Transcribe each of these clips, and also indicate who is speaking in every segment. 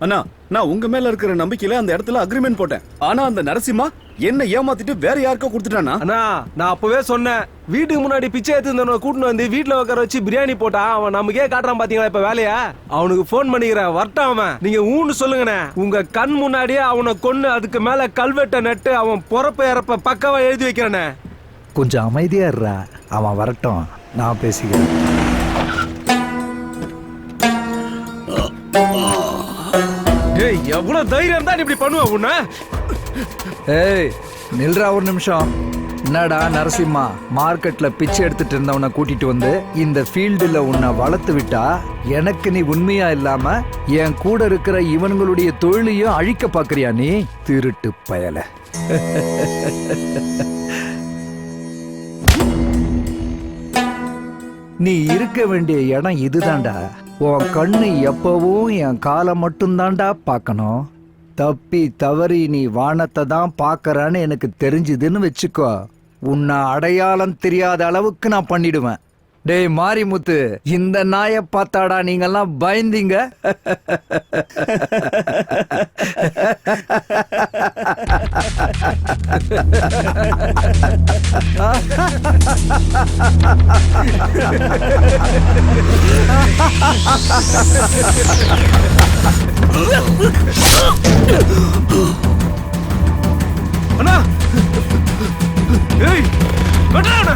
Speaker 1: அண்ணா, நான் உங்க மேல இருக்கிற நம்பிக்கையில அந்த இடத்துல அக்ரிமெண்ட் போட்டேன். ஆனா அந்த நரசிம்மா என்ன ஏமாத்திட்டு வேற யாருக்கோ கொடுத்துட்டானா?
Speaker 2: அண்ணா, நான் அப்பவே சொன்னேன், வீட்டுக்கு முன்னாடி பிச்சை எடுத்து கூட்டின்னு வந்து வீட்டுல உட்கார வச்சு பிரியாணி போட்டா அவன் நமக்கே காட்டுறான் பாத்தீங்களா இப்ப வேலையா? அவனுக்கு போன் பண்ணிக்கிறேன், வரட்டும் அவன். நீங்க ஊன்னு சொல்லுங்கண்ணே. உங்க கண் முன்னாடியே அவனை கொன்னு அதுக்கு மேல கல்வெட்டை நட்டு அவன் பொறப்ப இறப்ப பக்கவா எழுதி வைக்கிறேனே.
Speaker 3: கொஞ்சம் அமைதியா இருடா, அவன் வரட்டும், நான் பேசிக்கிறேன்.
Speaker 2: ஏய், எவ்வளவு தைரியம் இருந்தா இப்படி பண்ணுவ உன்ன?
Speaker 3: ஏய், நில்றா ஒரு நிமிஷம். என்னடா நரசிம்மா, மார்க்கெட்ல பிச்சை எடுத்துட்டு இருந்தவனை கூட்டிட்டு வந்து இந்த ஃபீல்டுல உன்னை வளர்த்து விட்டா எனக்கு நீ உண்மையா இல்லாம என் கூட இருக்கிற இவனுங்களுடைய தொழிலையும் அழிக்க பாக்குறியா நீ? திருட்டு பயல. நீ இருக்க வேண்டிய இடம் இதுதான்டா. உன் கண்ணு எப்பவும் என் காலை மட்டும்தான்டா பார்க்கணும். தப்பி தவறி நீ வானத்தை தான் பார்க்கறான்னு எனக்கு தெரிஞ்சுதுன்னு வச்சுக்கோ, உன்னை அடையாளம் தெரியாத அளவுக்கு நான் பண்ணிடுவேன். டேய் மாரிமுத்து, இந்த நாயை பார்த்தாடா நீங்கெல்லாம் பயந்தீங்க.
Speaker 2: அண்ணா, ஏய், வெட்டடா.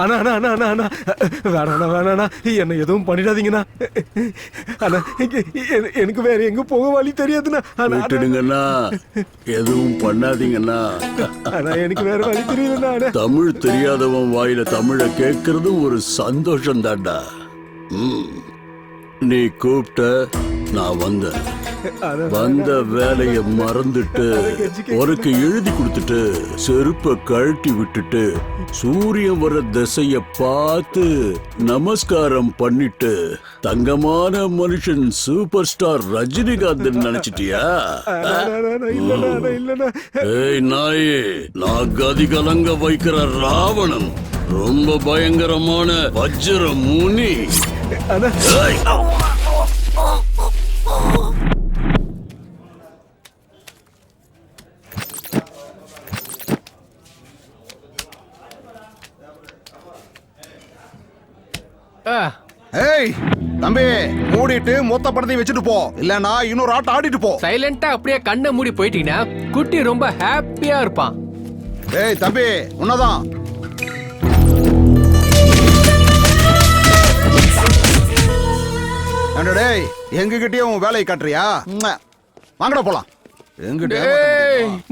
Speaker 2: அண்ணா அண்ணா அண்ணா அண்ணா அண்ணா வேணாண்ணா வேணாண்ணா, என்ன எதுவும் பண்ணிடாதீங்கண்ணா. அண்ணா, எனக்கு வேற எங்க போக வழி தெரியாதுண்ணா.
Speaker 4: விட்டுடுங்கண்ணா, எதுவும் பண்ணாதீங்கண்ணா.
Speaker 2: அண்ணா, எனக்கு வேற வழி தெரியலண்ணா.
Speaker 4: தமிழ் தெரியாதவன் வாயில தமிழை கேட்கறது ஒரு சந்தோஷம் தான்டா. நீ கூப்பிட்ட, நான் வந்தேன். வந்த வேலைய மறந்துட்டு உனக்கு எழுதி கொடுத்துட்டு செருப்ப கழட்டி விட்டுட்டு சூரியன் வர திசைய பார்த்து நமஸ்காரம் பண்ணிட்டு தங்கமான மனுஷன் சூப்பர் ஸ்டார் ரஜினிகாந்த் நினைச்சிட்டியா? ஏய் நாயே, நான் கதி கலங்க வைக்கிற ராவணன், ரொம்ப பயங்கரமான வஜ்ர முனி.
Speaker 5: ஏய் தம்பி, மூடிட்டு மொத்த படத்தையும் வச்சுட்டு போ, இல்லனா இன்னொரு ஆட்டம் ஆடிட்டு போ.
Speaker 6: சைலண்டா அப்படியே கண்ணை மூடி போயிட்டீங்கன்னா குட்டி ரொம்ப ஹாப்பியா இருப்பான்.
Speaker 5: ஏய் தம்பி, உன்னதான். டேய், எங்ககிட்டயும் உன் வேலையை காட்டுறியா? வாங்கடா போலாம்.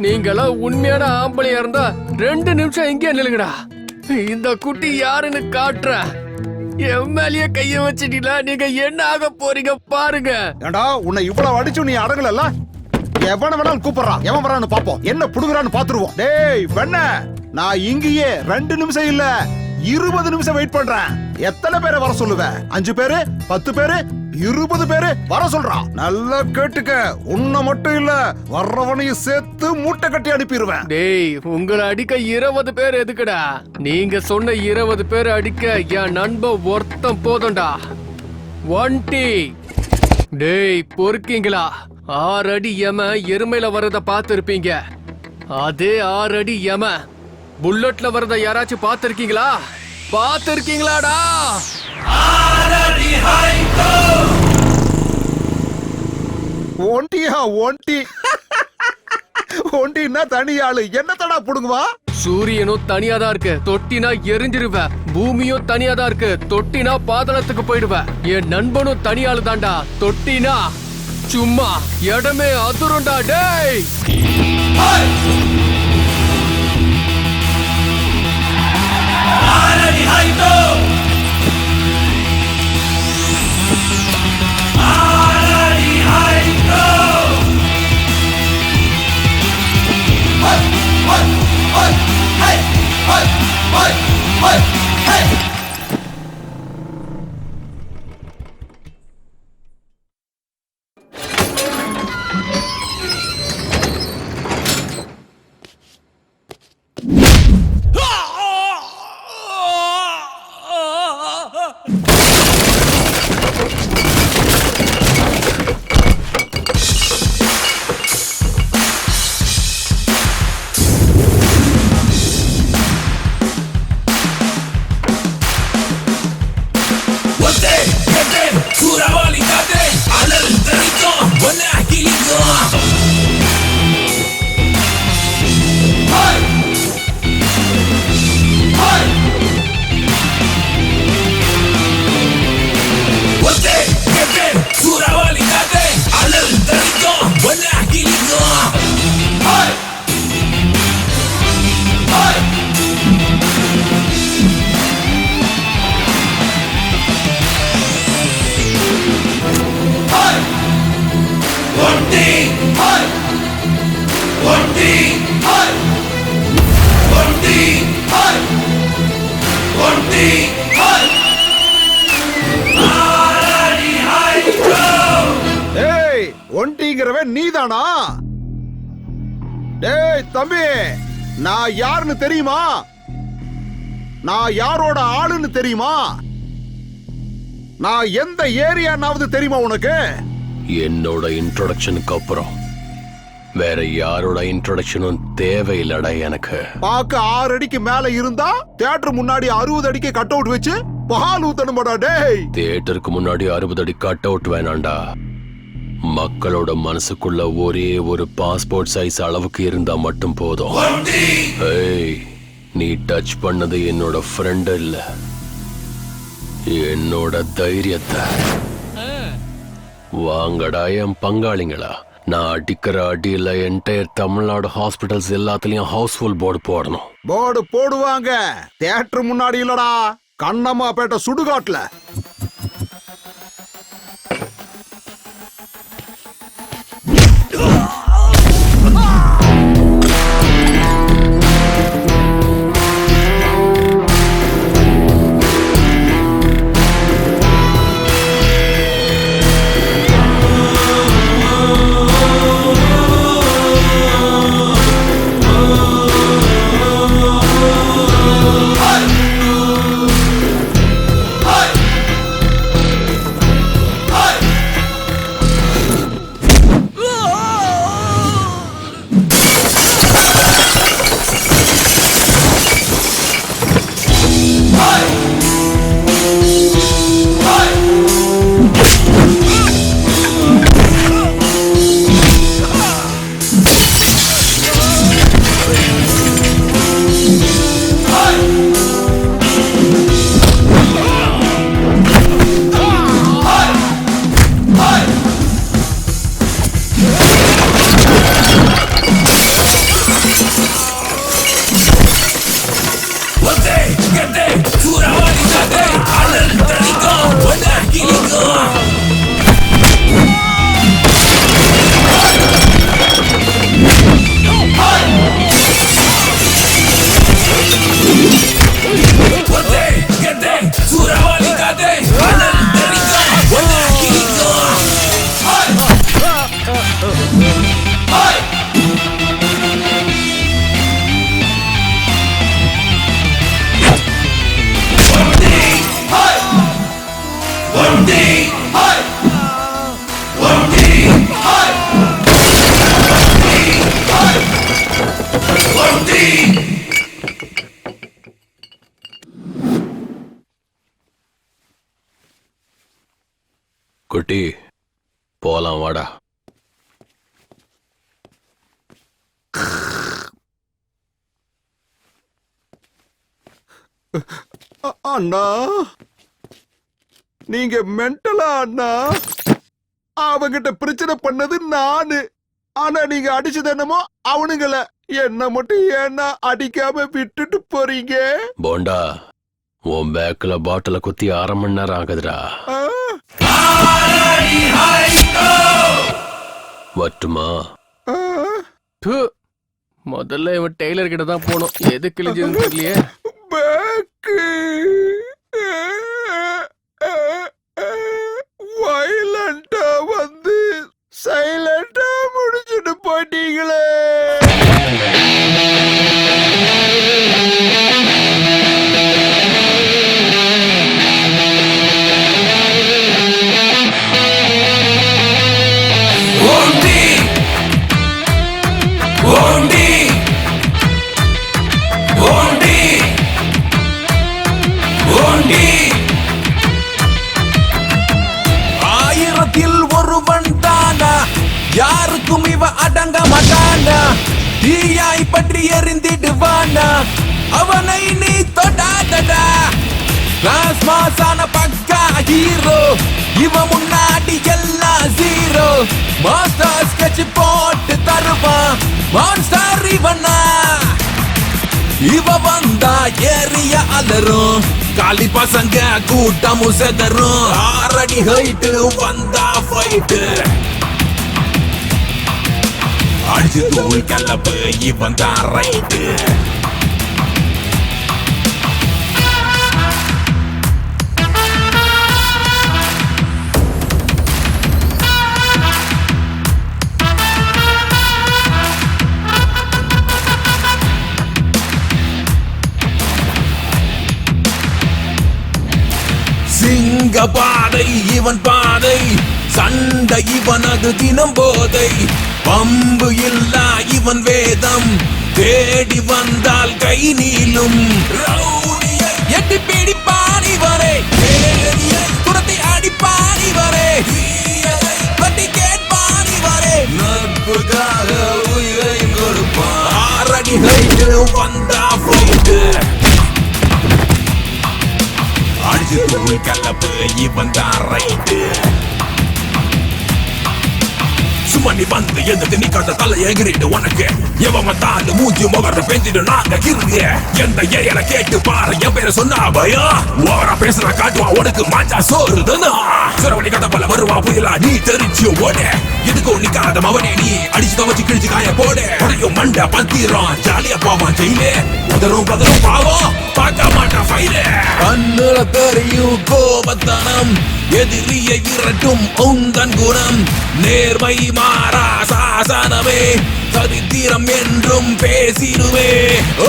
Speaker 6: நீங்களாம் உண்மையான ஆம்பளையா இருந்தா 2 நிமிஷம் இங்கே நில்லுங்கடா. இந்த குட்டி யாருன்னு காட்டுற. என் மேலேயே கைய வச்சிட்டீங்களா? நீங்க என்ன ஆக போறீங்க பாருங்க.
Speaker 5: ஏண்டா, உன்னை இவ்வளவு அடிச்சு நீ அடங்கல. எவன வேணாலும் கூப்பிடுறான், எவன் வரான்னு பாப்போம், என்ன புடுங்குறான்னு பாத்துருவோம். டேய் வெண்ண, நான் இங்கேயே 2 நிமிஷம் இல்ல 20 நிமிஷம் வெயிட் பண்றேன். எத்தனை பேரை வர சொல்லுவேன்? 5 பேரு, 10 பேரு, 20 பேரு வர சொல்றான். நல்லா கேட்டுக்க, உன்னை மட்டும் இல்ல வர்றவனையும் சேர்த்து மூட்டை கட்டி அனுப்பிடுவேன்.
Speaker 6: டேய், உங்களை அடிக்க 20 பேர் எதுக்குடா? நீங்க சொன்ன 20 பேர் அடிக்க என் நண்பன் ஒருத்தன் போதும்டா. 1 டீ டேய் பொறுக்கீங்களா, 6 அடி யம எருமையில வர்றத பார்த்திருப்பீங்க. அதே 6 அடி யம புல்லட்ல வர்றத யாராச்சும் பார்த்திருக்கீங்களா? பார்த்திருக்கீங்களாடா?
Speaker 5: ஒண்டியா ஒண்டி ஒண்டின்னா தனி ஆளு என்ன தடா புடுங்குவா?
Speaker 6: சூரியனும் தனியா தான் இருக்கு, தொட்டினா எரிஞ்சிருவ. பூமியும் தனியா தான் இருக்கு, தொட்டினா பாதாளத்துக்கு போயிடுவ. என் நண்பனும் தனியாளு தான்டா, தொட்டினா சும்மா இடமே அதிரும்டா. டேய்
Speaker 5: ஒண்டிங்கிறவன் நீதானா? டேய் தம்பி, நான் யாருன்னு தெரியுமா? நான் யாரோட ஆளுன்னு தெரியுமா? நான் எந்த ஏரியானாவது தெரியுமா உனக்கு?
Speaker 4: என்னோட இன்ட்ரோடக்ஷனுக்கு அப்புறம் வேற யாரோட இன்ட்ரோடக்ஷனும் தேவையில்லடா எனக்கு.
Speaker 5: பாக்க 6 அடிக்கு மேல இருந்தா தியேட்டர் முன்னாடி 60 அடிக்கு கட் அவுட் வச்சு பால் ஊத்தணுமாடா? டேய்
Speaker 4: தியேட்டருக்கு முன்னாடி 60 அடி கட் அவுட் வேணாண்டா. மக்களோட மனசுக்குள்ள ஒரே ஒரு பாஸ்போர்ட் சைஸ் அளவுக்கு இருந்தா மட்டும் போதும். ஏய், நீ டச் பண்ணது என்னோட ஃப்ரெண்ட் இல்ல, என்னோட தைரியத்தை. வாங்கடா என் பங்காளிங்களா, நான் அடிக்கிற அடியில என்டையர் தமிழ்நாடு ஹாஸ்பிட்டல்ஸ் எல்லாத்துலயும் ஹவுஸ்ஃபுல் போர்டு போடணும்.
Speaker 5: போர்டு போடுவாங்க, தியேட்டர் முன்னாடி இல்லடா, கண்ணம்மாப்பேட்டை சுடுகாட்டுல.
Speaker 4: குட்டி போலாம் வாடா.
Speaker 5: அண்ணா நீங்க மென்டலா அண்ணா? அவங்கிட்ட பிரச்சனை பண்ணது நானு, ஆனா நீங்க அடிச்சது என்னமோ அவனுங்கள. என்ன மட்டும் ஏன்னா அடிக்காம விட்டுட்டு போறீங்க?
Speaker 4: போண்டா உன் பேக்ல பாட்டில குத்தி 1/2 மணி நேரம் ஆகுதுடா. வட்டுமா?
Speaker 6: ப்பு. முதல்ல இவன் டெய்லர் கிட்ட தான் போனோம். எது கிழிஞ்சதுன்னு தெரியலையே.
Speaker 5: பேக்கு வயலண்டா வந்து சைலண்டா முடிச்சுட்டு போயிட்டீங்களே.
Speaker 7: ஆயிரத்தில் ஒருவன் தானா, யாருக்கும் இவ அடங்க மாட்டானா. தீயாய் பற்றி எரிந்திடுவானா, அவனை நீ தொடாதடா. கிளாஸ் மாசான பக்கா ஹீரோ, இவ முன்னாடி எல்லாம் ஜீரோ. மாஸ்டர் ஸ்கெட்ச் போட்டு தருவான், மான்ஸ்டர் இவனா. இவ வந்தா ஏரிய அலரும், காலி பசங்க கூட்டமும் செதரும். 6 அடி ஹைட்டு வந்தா ஃபைட்டு, அடிச்சு தூள் கலப்பு இவன் தான் ரைட்டு. சிங்க பாதை இவன் பாதை, சண்டை இவனது தினம் போதை. பம்பு இல்லா இவன் வேதம், தேடி வந்தால் கை நீளும். ரவுடியை எட்டி பிடிப்பான் இவரே, தேடியை துரத்தி அடிப்பான் இவரே. தீயதை பற்றி கேட்பான் இவரே, நட்புக்காக உயிரை கொடுப்பான். 6 அடி ஹைட்டு வந்தா ஃபைட்டு, அடிச்சு தூள் கலப்பு இவன் தான் ரைட்டு. சும்மா நீ வந்து எதுக்கு நீ கட்ட தலை எகிரிட்டு உனக்கு எவன் வந்தாலும் மூஞ்சி முகர பெஞ்சிட்டு நாங்க கிருங்க. எந்த ஏரியால கேட்டு பாரு என் பேரை சொன்னா பயம். ஓவரா பேசுற காட்டுவா உனக்கு மாஞ்சா சோறுதுன்னா. சுரவணி கட்ட போல வருவா புயலா நீ தெரிச்சு ஓட. எதுக்கும் நிக்காத மவனே நீ அடிச்சு தவச்சு கிழிச்சு காய போட. உடையும் மண்ட பத்திரம் ஜாலியா போவான் ஜெயிலே. உதரும் பதரும் பாவம் பார்க்க மாட்டான் ஃபைலே. கண்ணுல தெரியும் கோபத்தனம், எதிரியை விரட்டும் உந்தன் குணம். நேர்மை மாறா சாசனமே, சரித்திரம் என்றும் பேசிடுவே.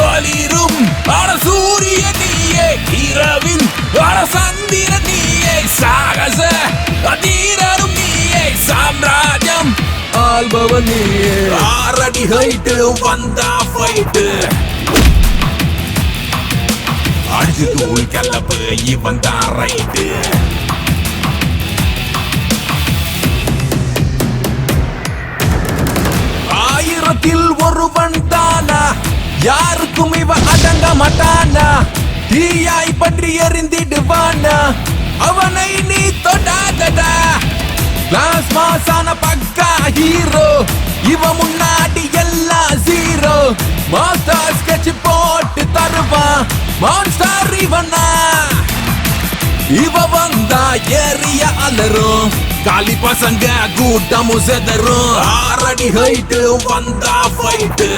Speaker 7: ஒளிரும் அட சூரிய நீயே, இரவின் அட சந்திர நீயே. சாகச அதீரரும் நீயே, சாம்ராஜ்யம் ஆள்பவன் நீயே. 6 அடி ஹைட்டு வந்தா ஃபைட்டு, அடிச்சு தூள் கலப்பு இவன் தான் ரைட்டு. ஆயிரத்தில் ஒருவன் தானா, யாருக்கும் இவ அடங்க மாட்டானா. தீயாய் பற்றி எரிந்திடுவானா, அவனை நீ தொடாதடா. கிளாஸ் மாசான பக்கா ஹீரோ, இவ முன்னாடி எல்லாம் ஜீரோ. மாஸ்டர் ஸ்கெட்ச் போட்டு தருவான், மான்ஸ்டர் இவனா. இவ வந்தா ஏரிய அலரும், காலி பசங்க கூட்டமும் செதரும். 6 அடி ஹைட்டு வந்தா ஃபைட்டு,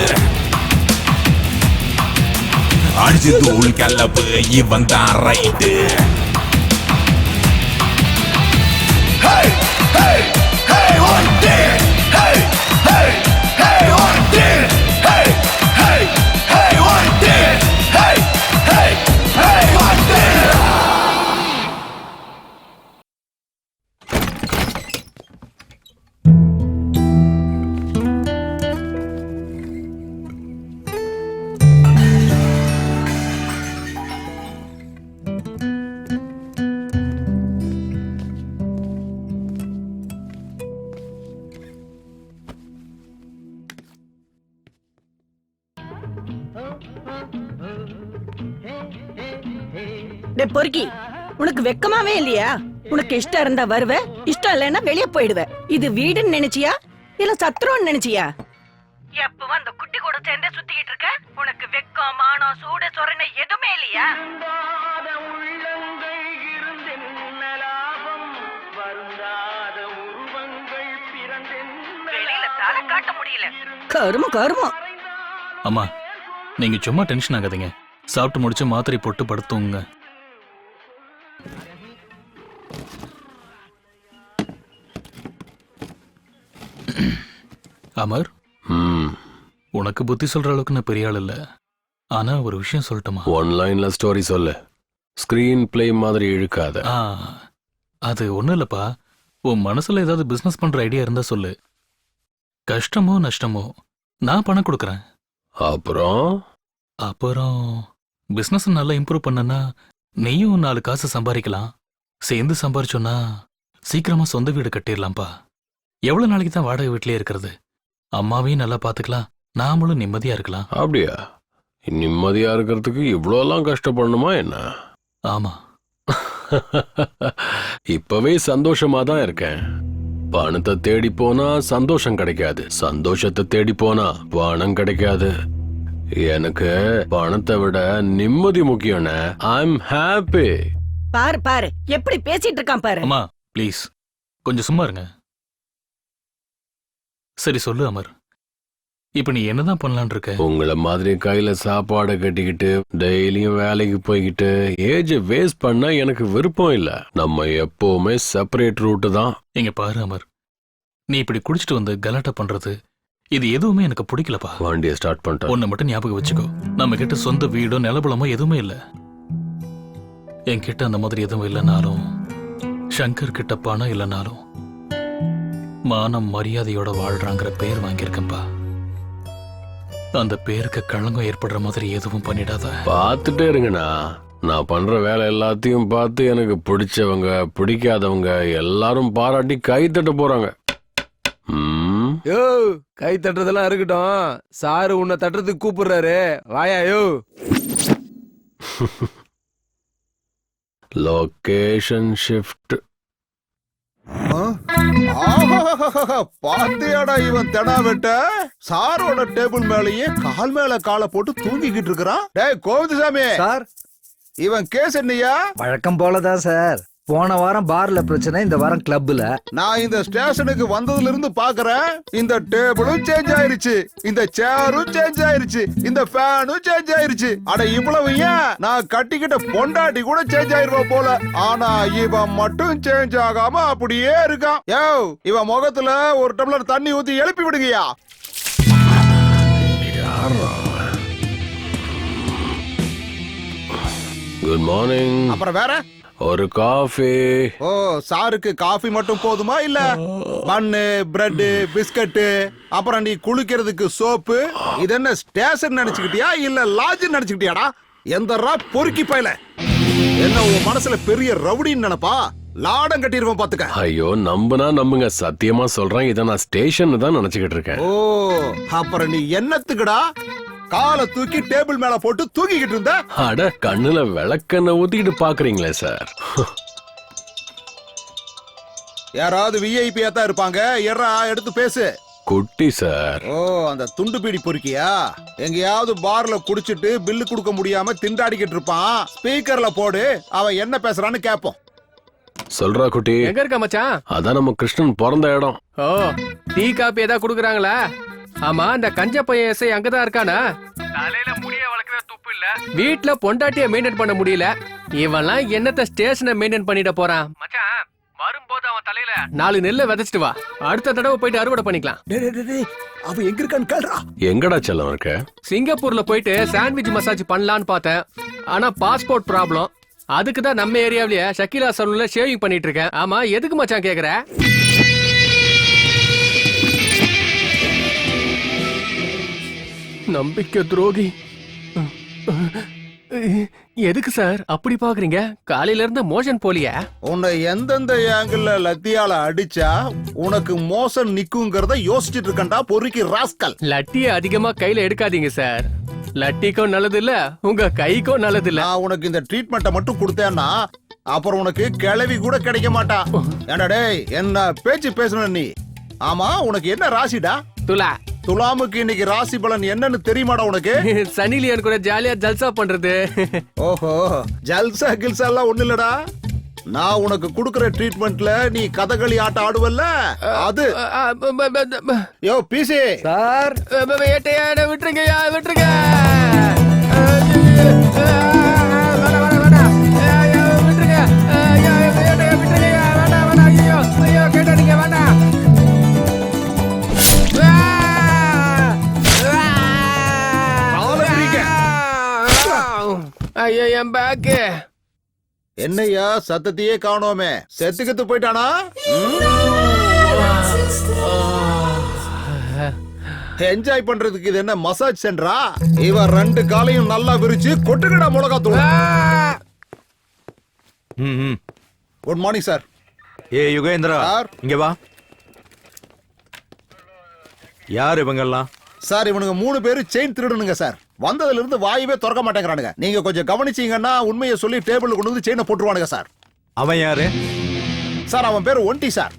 Speaker 7: அடிச்சு தூள் கலப்பு இவன் தான் ரைட்டு.
Speaker 8: டே பொறுக்கி, உனக்கு வெக்கமாவே இல்லையா? உனக்கு இஷ்டம் இருந்தா வருவ, இஷ்டம் இல்லைன்னா வெளியே போயிடுவ. இது வீடுன்னு நினைச்சியா இல்ல சத்திரம்னு நினைச்சியா? எப்பவும் அந்த குட்டி கூட சேர்ந்தே சுத்திக்கிட்டு இருக்க. உனக்கு வெக்கம், மானம், சூடு, சொரணை எதுவுமே இல்லையா? வெளியில தலை காட்ட முடியல. கருமம் கருமம்.
Speaker 9: அம்மா நீங்க சும்மா டென்ஷன் ஆகாதீங்க. சாப்பிட்டு முடிச்சு மாத்திரை போட்டு படுத்துங்க. அமர்,
Speaker 4: ம்
Speaker 9: உனக்கு புத்தி சொல்ற அளவுக்கு நான் பெரிய ஆள் இல்ல. ஆனா ஒரு விஷயம் சொல்லட்டுமா?
Speaker 4: ஒன் லைன்ல ஸ்டோரி சொல்லு. ஸ்கிரீன் பிளே மாதிரி இழுக்காத.
Speaker 9: ஆ, அது ஒண்ணும் இல்லப்பா. உன் மனசுல ஏதாவது பிசினஸ் பண்ற ஐடியா இருந்தா சொல்லு. கஷ்டமோ நஷ்டமோ நான் பணம் கொடுக்கறேன். அப்புறம் பிசினஸ் நல்லா இம்ப்ரூவ் பண்ணனா நீயும் 4 காசு சம்பாதிக்கலாம். சேர்ந்து சம்பாரிச்சோன்னா சீக்கிரமா சொந்த வீடு கட்டிடலாம்ப்பா. எவ்வளவு நாளைக்கு தான் வாடகை வீட்லயே இருக்கிறது? அம்மாவையும் நல்லா பாத்துக்கலாம், நாமளும் நிம்மதியா இருக்கலாம்.
Speaker 4: அப்படியா? நிம்மதியா இருக்கிறதுக்கு இவ்வளோலாம் கஷ்டப்படணுமா என்ன?
Speaker 9: ஆமா.
Speaker 4: இப்பவே சந்தோஷமா தான் இருக்கேன். பணத்தை தேடி போனா சந்தோஷம் கிடைக்காது, சந்தோஷத்தை தேடி போனா பணம் கிடைக்காது. எனக்கு பணத்தை விட நிம்மதி முக்கியம். I'm happy.
Speaker 8: பாரு பாரு எப்படி பேசிட்டு இருக்கான் பாரு.
Speaker 9: அம்மா ப்ளீஸ் கொஞ்சம் சும்மா இருங்க. சரி சொல்லு அமர், இப்ப நீ என்னதான் பண்ணலான் இருக்க?
Speaker 4: உங்களை மாதிரி கையில சாப்பாடை கட்டிக்கிட்டு டெய்லியும் வேலைக்கு போய்கிட்டு ஏஜ் வேஸ்ட் பண்ண எனக்கு விருப்பம் இல்ல. நம்ம எப்பவுமே செப்பரேட் ரூட்டு தான்.
Speaker 9: இங்க பாரு அமர், நீ இப்படி குடிச்சிட்டு வந்து கலாட்டா பண்றது இது எதுவுமே எனக்கு பிடிக்கலப்பா.
Speaker 4: வண்டியை ஸ்டார்ட் பண்ணிட்டேன்.
Speaker 9: ஒன்னு மட்டும் ஞாபகம் வச்சுக்கோ, நம்ம கிட்ட சொந்த வீடோ நிலபலமோ எதுவுமே இல்ல. என்கிட்ட அந்த மாதிரி எதுவும் இல்லைனாலும், சங்கர் கிட்ட பணம் இல்லைனாலும் மானம் மரியாதையோட வாழ்றாங்கிற பேர் வாங்கியிருக்கேன்பா. அந்த பேருக்கு களங்கம் ஏற்படுற மாதிரி எதுவும் பண்ணிடாத.
Speaker 4: பார்த்துட்டே இருங்கண்ணா. நான் பண்ற வேலை எல்லாத்தையும் பார்த்து எனக்கு பிடிச்சவங்க பிடிக்காதவங்க எல்லாரும் பாராட்டி கை தட்ட போறாங்க.
Speaker 2: யோ, கை தட்டுறதெல்லாம் இருக்கட்டும். சாரு உன்னை தட்டுறதுக்கு கூப்பிடுறாரு, வாயா. யோ,
Speaker 4: லொகேஷன் ஷிஃப்ட்.
Speaker 5: பாத்தியாடா இவன் தெனா வெட்ட சாரோட டேபிள் மேலேயே கால் மேல காலை போட்டு தூங்கிக்கிட்டு இருக்கிறான். டேய் கோவிந்தசாமி
Speaker 3: சார்,
Speaker 5: இவன் கேஸ் என்னையா?
Speaker 3: வழக்கம் போலதான் சார். போன வாரம் பார்ல பிரச்சனை, இந்த வாரம் கிளப்ல.
Speaker 5: நான் இந்த ஸ்டேஷனுக்கு வந்ததுல இருந்து பாக்குறேன், இந்த டேபிளும் சேஞ்ச் ஆயிருச்சு, இந்த சேரும் சேஞ்ச் ஆயிருச்சு, இந்த ஃபேனும் சேஞ்ச் ஆயிருச்சு. அட இவ்வளவு ஏன், நான் கட்டிக்கிட்ட பொண்டாட்டி கூட சேஞ்ச் ஆயிருவா போல. ஆனா இவன் மட்டும் சேஞ்ச் ஆகாம அப்படியே இருக்கான். யோ, இவன் முகத்துல ஒரு டம்ளர் தண்ணி ஊத்தி எழுப்பி விடுங்கயா.
Speaker 4: Good morning.
Speaker 5: அப்புறம் வேற
Speaker 4: ஒரு காஃபி.
Speaker 5: ஓ, சாருக்கு காஃபி மட்டும் போதுமா இல்ல பன்னு, பிரெட், பிஸ்கட், அப்புறம் நீ குளிக்கிறதுக்கு சோப்பு? இது என்ன ஸ்டேஷன் நினைச்சுக்கிட்டியா இல்ல லாட்ஜ் நினைச்சுக்கிட்டியாடா? எந்தரா பொறுக்கி பயல, என்ன உன் மனசுல பெரிய ரவுடின்னு நினைப்பா? லாடம் கட்டிடுவோம் பாத்துக்க.
Speaker 4: ஐயோ நம்புனா நம்புங்க, சத்தியமா சொல்றேன், இதை நான் ஸ்டேஷன் தான் நினைச்சுக்கிட்டு இருக்கேன்.
Speaker 5: ஓ, அப்புறம் நீ என்னத்துக்குடா காலை தூக்கி டேபிள் மேல போட்டு தூங்கிக்கிட்டு இருந்த?
Speaker 4: அட கண்ணுல விளக்கெண்ண ஊத்திக்கிட்டு பாக்குறீங்களே சார்.
Speaker 5: யாராவது விஐபியா தான் இருப்பாங்க. எறா எடுத்து பேசு.
Speaker 4: குட்டி சார்.
Speaker 5: ஓ, அந்த துண்டு பீடி பொறுக்கியா? எங்கேயாவது பார்ல குடிச்சிட்டு பில்லு கொடுக்க முடியாம திண்டாடிக்கிட்டு இருப்பான். ஸ்பீக்கர்ல போடு, அவன் என்ன பேசுறான்னு கேப்போம்.
Speaker 4: சொல்றா குட்டி.
Speaker 6: எங்க இருக்க மச்சான்?
Speaker 4: அதான் நம்ம கிருஷ்ணன் பிறந்த இடம்.
Speaker 6: ஓ, டீ காப்பி ஏதாவது குடுக்குறாங்களா? ஆமா, அந்த கஞ்ச பையன் எஸ்ஐ அங்கதான் இருக்கானா? தலையில முடிய வளர்க்கவே துப்பு இல்ல, வீட்டுல பொண்டாட்டிய மெயின்டைன் பண்ண முடியல. இவன்லாம் என்னத்த ஸ்டேஷனை மெயின்டைன் பண்ணிட போறான்? மச்சான், வரும்போது அவன் தலையில 4 நெல்லை விதைச்சிட்டு வா, அடுத்த தடவை போயிட்டு அறுவடை பண்ணிக்கலாம்.
Speaker 5: அவன் எங்க இருக்கான்னு கேள்றா.
Speaker 4: எங்கடா செல்லம் இருக்க?
Speaker 6: சிங்கப்பூர்ல போயிட்டு சாண்ட்விச் மசாஜ் பண்ணலான்னு பார்த்தேன். ஆனா பாஸ்போர்ட் ப்ராப்ளம். அதுக்கு தான் நம்ம ஏரியாவிலேயே ஷக்கீலா சலூன்ல ஷேவிங் பண்ணிட்டு இருக்கேன். ஆமா, எதுக்கு மச்சான் கேக்குற? நம்பிக்கை துரோகி. எதுக்கு சார் அப்படி பாக்குறீங்க? காலையில இருந்து மோஷன் போலியா?
Speaker 5: உன்னை எந்தெந்த ஆங்கிள் லத்தியால அடிச்சா உனக்கு மோசம் நிக்குங்கிறத யோசிச்சுட்டு இருக்கண்டா பொறுக்கி ராஸ்கல்.
Speaker 6: லட்டிய அதிகமா கையில எடுக்காதீங்க சார். லட்டிக்கும் நல்லது இல்ல உங்க கைக்கும் நல்லது இல்ல.
Speaker 5: நான் உனக்கு இந்த ட்ரீட்மெண்ட்டை மட்டும் கொடுத்தேன்னா அப்புறம் உனக்கு கிளவி கூட கிடைக்க மாட்டா. ஏண்டா டேய், என்ன பேச்சு பேசணும் நீ? ஆமா, உனக்கு என்ன ராசிடா?
Speaker 6: துலா.
Speaker 5: துலாமுக்கு இன்னைக்கு ராசி பலன் என்னன்னு தெரியுமாடா உனக்கு?
Speaker 6: சனிலியன் கூட ஜாலியா ஜல்சா பண்றது.
Speaker 5: ஓஹோ, ஜல்சா கில்சா எல்லாம் ஒண்ணு இல்லடா. நான் உனக்கு குடுக்கற ட்ரீட்மெண்ட்ல நீ கதகளி ஆட்டம் ஆடுவல்ல, அது. யோ பிசி
Speaker 3: சார்,
Speaker 6: ஏட்டையா விட்டுருங்கய்யா, விட்டுருங்க. ஐயோ என் பேக்கு.
Speaker 5: என்னையா சத்தத்தையே காணோமே, செத்துக்கிட்டு போயிட்டானா? என்ஜாய் பண்றதுக்கு இது என்ன மசாஜ் சென்டரா? இவன் 2 காலையும் நல்லா விரிச்சு கொட்டுக்கடா மிளகாத்தூள். Good morning sir.
Speaker 10: ஏ யுகேந்திரா,
Speaker 5: சார்.
Speaker 10: இங்க வா. யார் இவங்கெல்லாம்?
Speaker 5: சார், இவனுங்க 3 பேரு செயின் திருடனுங்க சார். வந்ததுல இருந்து வாயவே திறக்க மாட்டேங்கிறானுங்க. நீங்க கொஞ்சம் கவனிச்சீங்கன்னா உண்மையை சொல்லி டேபிள்ல கொண்டு வந்து செயினை போட்டுருவானுங்க சார்.
Speaker 10: அவன் யாரு?
Speaker 5: சார், அவன் பேரு ஒன்டி சார்.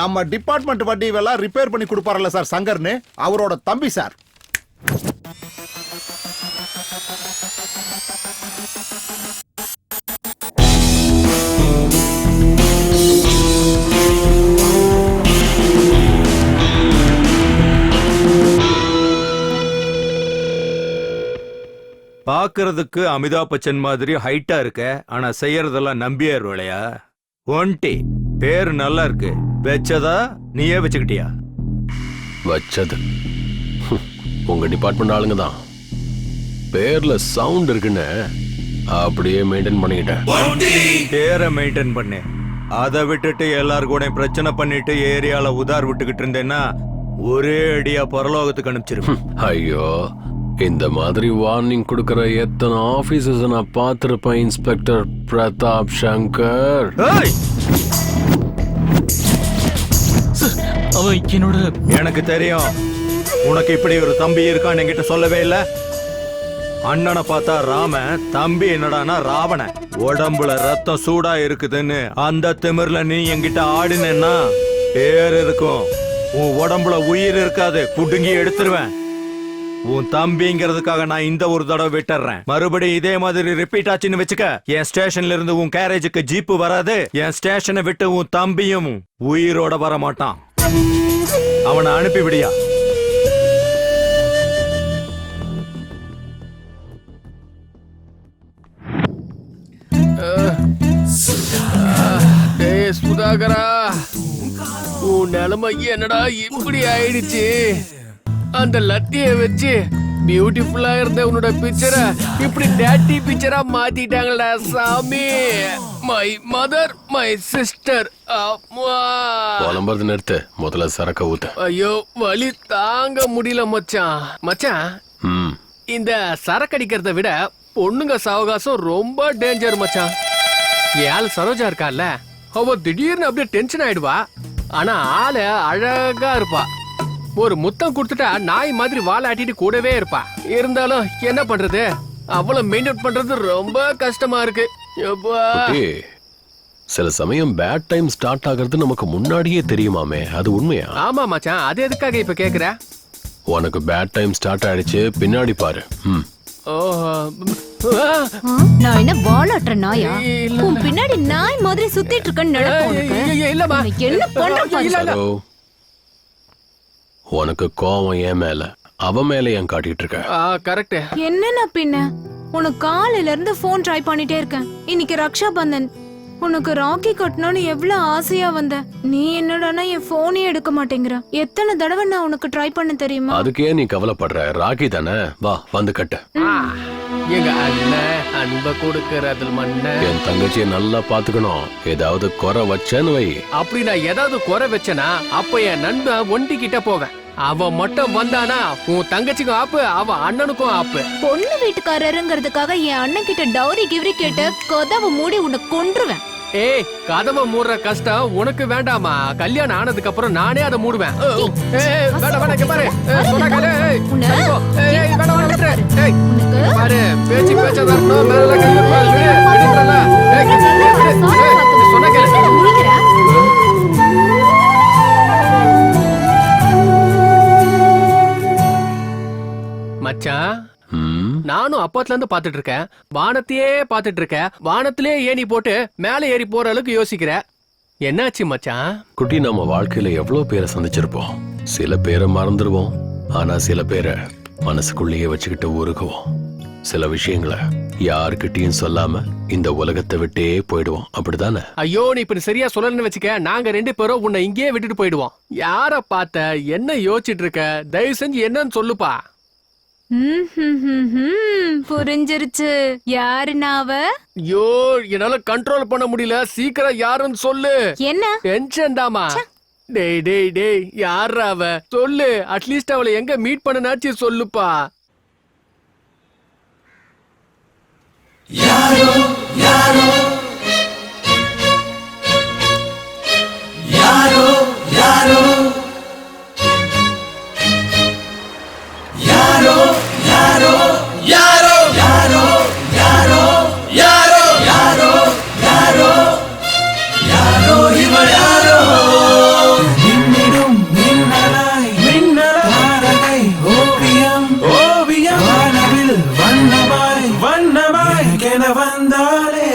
Speaker 5: நம்ம டிபார்ட்மெண்ட் வண்டி எல்லாம் ரிப்பேர் பண்ணி கொடுப்பாருல்ல சார், சங்கர்னு, அவரோட தம்பி சார்.
Speaker 10: பாக்குறதுக்கு அமிதாப் பச்சன் மாதிரி ஹைட்டா இருக்க, ஆனா செய்யறதெல்லாம் நம்பியார் வேலையா? ஒன்டி பேரு நல்லா இருக்கு, வச்சதா நீயே வச்சுக்கிட்டியா?
Speaker 4: வச்சது உங்க டிபார்ட்மெண்ட் ஆளுங்க தான். பேர்ல சவுண்ட் இருக்குன்னு அப்படியே மெயின்டைன் பண்ணிக்கிட்டேன்.
Speaker 10: பேரை மெயின்டைன் பண்ணு. அதை விட்டுட்டு எல்லாரு கூட பிரச்சனை பண்ணிட்டு ஏரியால உதார் விட்டுக்கிட்டு இருந்தேன்னா ஒரே அடியா பரலோகத்துக்கு அனுப்பிச்சிருவேன்.
Speaker 4: ஐயோ, இந்த மாதிரி வார்னிங் கொடுக்கற எத்தனை ஆபீசர்ஸ் நான் பார்த்திருப்பேன் இன்ஸ்பெக்டர் பிரதாப் சங்கர்.
Speaker 9: அவன் என்னோட.
Speaker 10: எனக்கு தெரியும் உனக்கு இப்படி ஒரு தம்பி இருக்கான்னு என்கிட்ட சொல்லவே இல்ல. அண்ணனை பார்த்தா ராமன், தம்பி என்னடானா ராவணன். உடம்புல ரத்தம் சூடா இருக்குதுன்னு அந்த திமிர்ல நீ என்கிட்ட ஆடினேன்னா பேர் இருக்கும், உன் உடம்புல உயிர் இருக்காது, புடுங்கி எடுத்துருவேன். உன் தம்பிங்கிறதுக்காக நான் இந்த ஒரு தடவை விட்டுறேன். மறுபடியும் இதே மாதிரி ரிப்பீட் ஆச்சுன்னு வச்சுக்க, என் ஸ்டேஷன்ல இருந்து உன் கேரேஜுக்கு ஜீப்பு வராது. என் ஸ்டேஷனை விட்டு உன் தம்பியும் உயிரோட வர மாட்டான். அவனை அனுப்பி விடியா.
Speaker 6: சுதாகரா, உன் நிலைமை என்னடா இப்படி ஆயிடுச்சு? அந்த லத்திய வச்சு பியூட்டிஃபுல்லா இருந்த உன்னோட பிக்சரை இப்படி டேட்டி பிக்சரா மாத்திட்டாங்கடா சாமி. My mother, my sister.
Speaker 4: புலம்புறது நிறுத்து, முதல்ல சரக்க ஊத்து.
Speaker 6: ஐயோ, வலி தாங்க முடியல மச்சான். மச்சான், இந்த சரக்கு அடிக்கிறத விட பொண்ணுங்க சாவகாசம் ரொம்ப டேஞ்சர் மச்சான். ஏள் சரோஜா இருக்கால, அவ திடீர்னு அப்படியே டென்ஷன் ஆயிடுவா. ஆனா ஆளு அழகா இருப்பா. ஒரு முத்தம் கொடுத்துட்டா நாய் மாதிரி வாலாட்டிட்டு கூடவே இருப்பா. இருந்தாலும் என்ன பண்றது, அவளை மெயின்டைன் பண்றது ரொம்ப கஷ்டமா இருக்கு.
Speaker 4: சில சமயம் பேட் டைம் ஸ்டார்ட் ஆகிறது நமக்கு முன்னாடியே தெரியுமாமே, அது உண்மையா?
Speaker 6: ஆமா மச்சான், அது எதுக்காக இப்ப கேக்குற?
Speaker 4: உனக்கு பேட் டைம் ஸ்டார்ட் ஆயிடுச்சு, பின்னாடி பாரு.
Speaker 11: நான் என்ன வாலாட்டுற நாயா? உன் பின்னாடி நாய் மாதிரி சுத்திட்டு இருக்கேன்னு என்ன பண்ற?
Speaker 4: உனக்கு கோவம் என் மேல, அவ மேல ஏன் காட்டிட்டு இருக்க?
Speaker 6: கரெக்ட்.
Speaker 11: என்னன்னா பின்ன, உனக்கு காலையில இருந்து போன் ட்ரை பண்ணிட்டே இருக்கேன். இன்னைக்கு ரக்ஷா பந்தன், உனக்கு ராக்கி கட்டணும்னு எவ்வளவு ஆசையா வந்த. நீ என்னடானா என் போனே எடுக்க மாட்டேங்கிற. எத்தனை தடவை நான் உனக்கு ட்ரை பண்ண தெரியுமா?
Speaker 4: அதுக்கே நீ கவலைப்படுற, ராக்கி தானே, வா வந்து கட்ட.
Speaker 6: எங்க அண்ணன் அன்ப கொடுக்கறதுல மண்ண.
Speaker 4: என் தங்கச்சியை நல்லா பாத்துக்கணும். ஏதாவது குறை வச்சேன்னு வை.
Speaker 6: அப்படி நான் ஏதாவது குறை வச்சனா அப்ப என் நண்பன் ஒண்டி கிட்ட போக. அவ மட்டும் வந்தானா உன் தங்கச்சிக்கும் ஆப்பு, அவ அண்ணனுக்கும் ஆப்பு.
Speaker 11: பொண்ணு வீட்டுக்காரருங்கிறதுக்காக என் அண்ணன் கிட்ட டவுரி கிவரி கேட்டு கதவை மூடி உன்னை கொன்றுவேன்.
Speaker 6: ஏய் கதவை மூடுற கஷ்டம் உனக்கு வேண்டாமா? கல்யாணம் ஆனதுக்கு அப்புறம் நானே அதை மூடுவேன். ஏய் வேண்டாம் வேண்டாம் இங்க பாரு. சொன்னா கேளு. ஏய் வேண்டாம் வேண்டாம் விட்டுரு. ஏய் இங்க பாரு பேச்சு பேச்சா வரணும். மேல கை வைப்பாரு. விடுறல. ஏய் சொன்னா கேளு. மச்சான் நானும் அப்பத்துல இருந்து பாத்துட்டு இருக்கேன். வானத்தையே பாத்துட்டு இருக்கேன். வானத்திலே ஏணி போட்டு மேல ஏறி போற அளவுக்கு யோசிக்கிற. என்னாச்சு மச்சான்?
Speaker 4: குட்டி, நம்ம வாழ்க்கையில எவ்வளவு பேரை சந்திச்சிருப்போம். சில பேரை மறந்துடுவோம், ஆனா சில பேரை மனசுக்குள்ளேயே வச்சுக்கிட்டு உருகுவோம். சில விஷயங்களை யாருக்கிட்டையும் சொல்லாம இந்த உலகத்தை விட்டே போயிடுவோம். அப்படித்தானே?
Speaker 6: ஐயோ நீ இப்ப சரியா சொல்லணும்னு வச்சுக்க. நாங்க 2 பேரும் உன்னை இங்கேயே விட்டுட்டு போயிடுவோம். யார பார்த்த? என்ன யோசிச்சுட்டு இருக்க? தயவு செஞ்சு என்னன்னு சொல்லுப்பா.
Speaker 11: புரிஞ்சிருச்சு. யாருன்னா அவ?
Speaker 6: ஐயோ என்னால கண்ட்ரோல் பண்ண முடியல. சீக்கிரம் யாருன்னு சொல்லு.
Speaker 11: என்ன
Speaker 6: டென்ஷன் தாமா? டேய் டேய் டேய் யாரா அவ? சொல்லு. அட்லீஸ்ட் அவளை எங்க மீட் பண்ணனாச்சு சொல்லுப்பா.
Speaker 7: யாரோ யாரோ யாரோ யாரோ யாரோ யாரோ யாரோ யாரோ யாரோ யாரோ யாரோ யாரோ யாரோ இவள் யாரோ மின்னிடும் மின்னலாய் மின்னலாரகை ஓவியம் ஓவியம் வானவில் வண்ணமாய் வண்ணமாய் கென வந்தாலே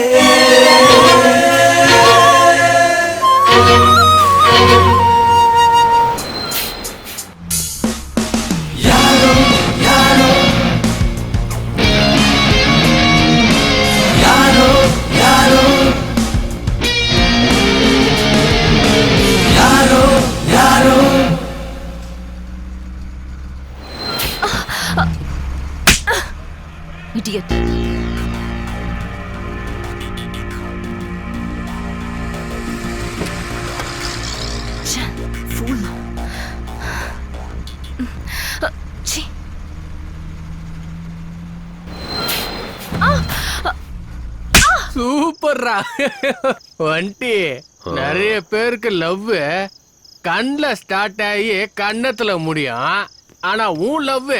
Speaker 7: யாரோ யாரோ யாரோ யாரோ யாரோ யாரோ
Speaker 12: Idiot. Fool. Chhi.
Speaker 6: சூப்பர்ரா வண்டி. நிறைய பேருக்கு லவ் கண்ணுல ஸ்டார்ட் ஆகி கன்னத்துல முடியும். ஆனா உன் லவ்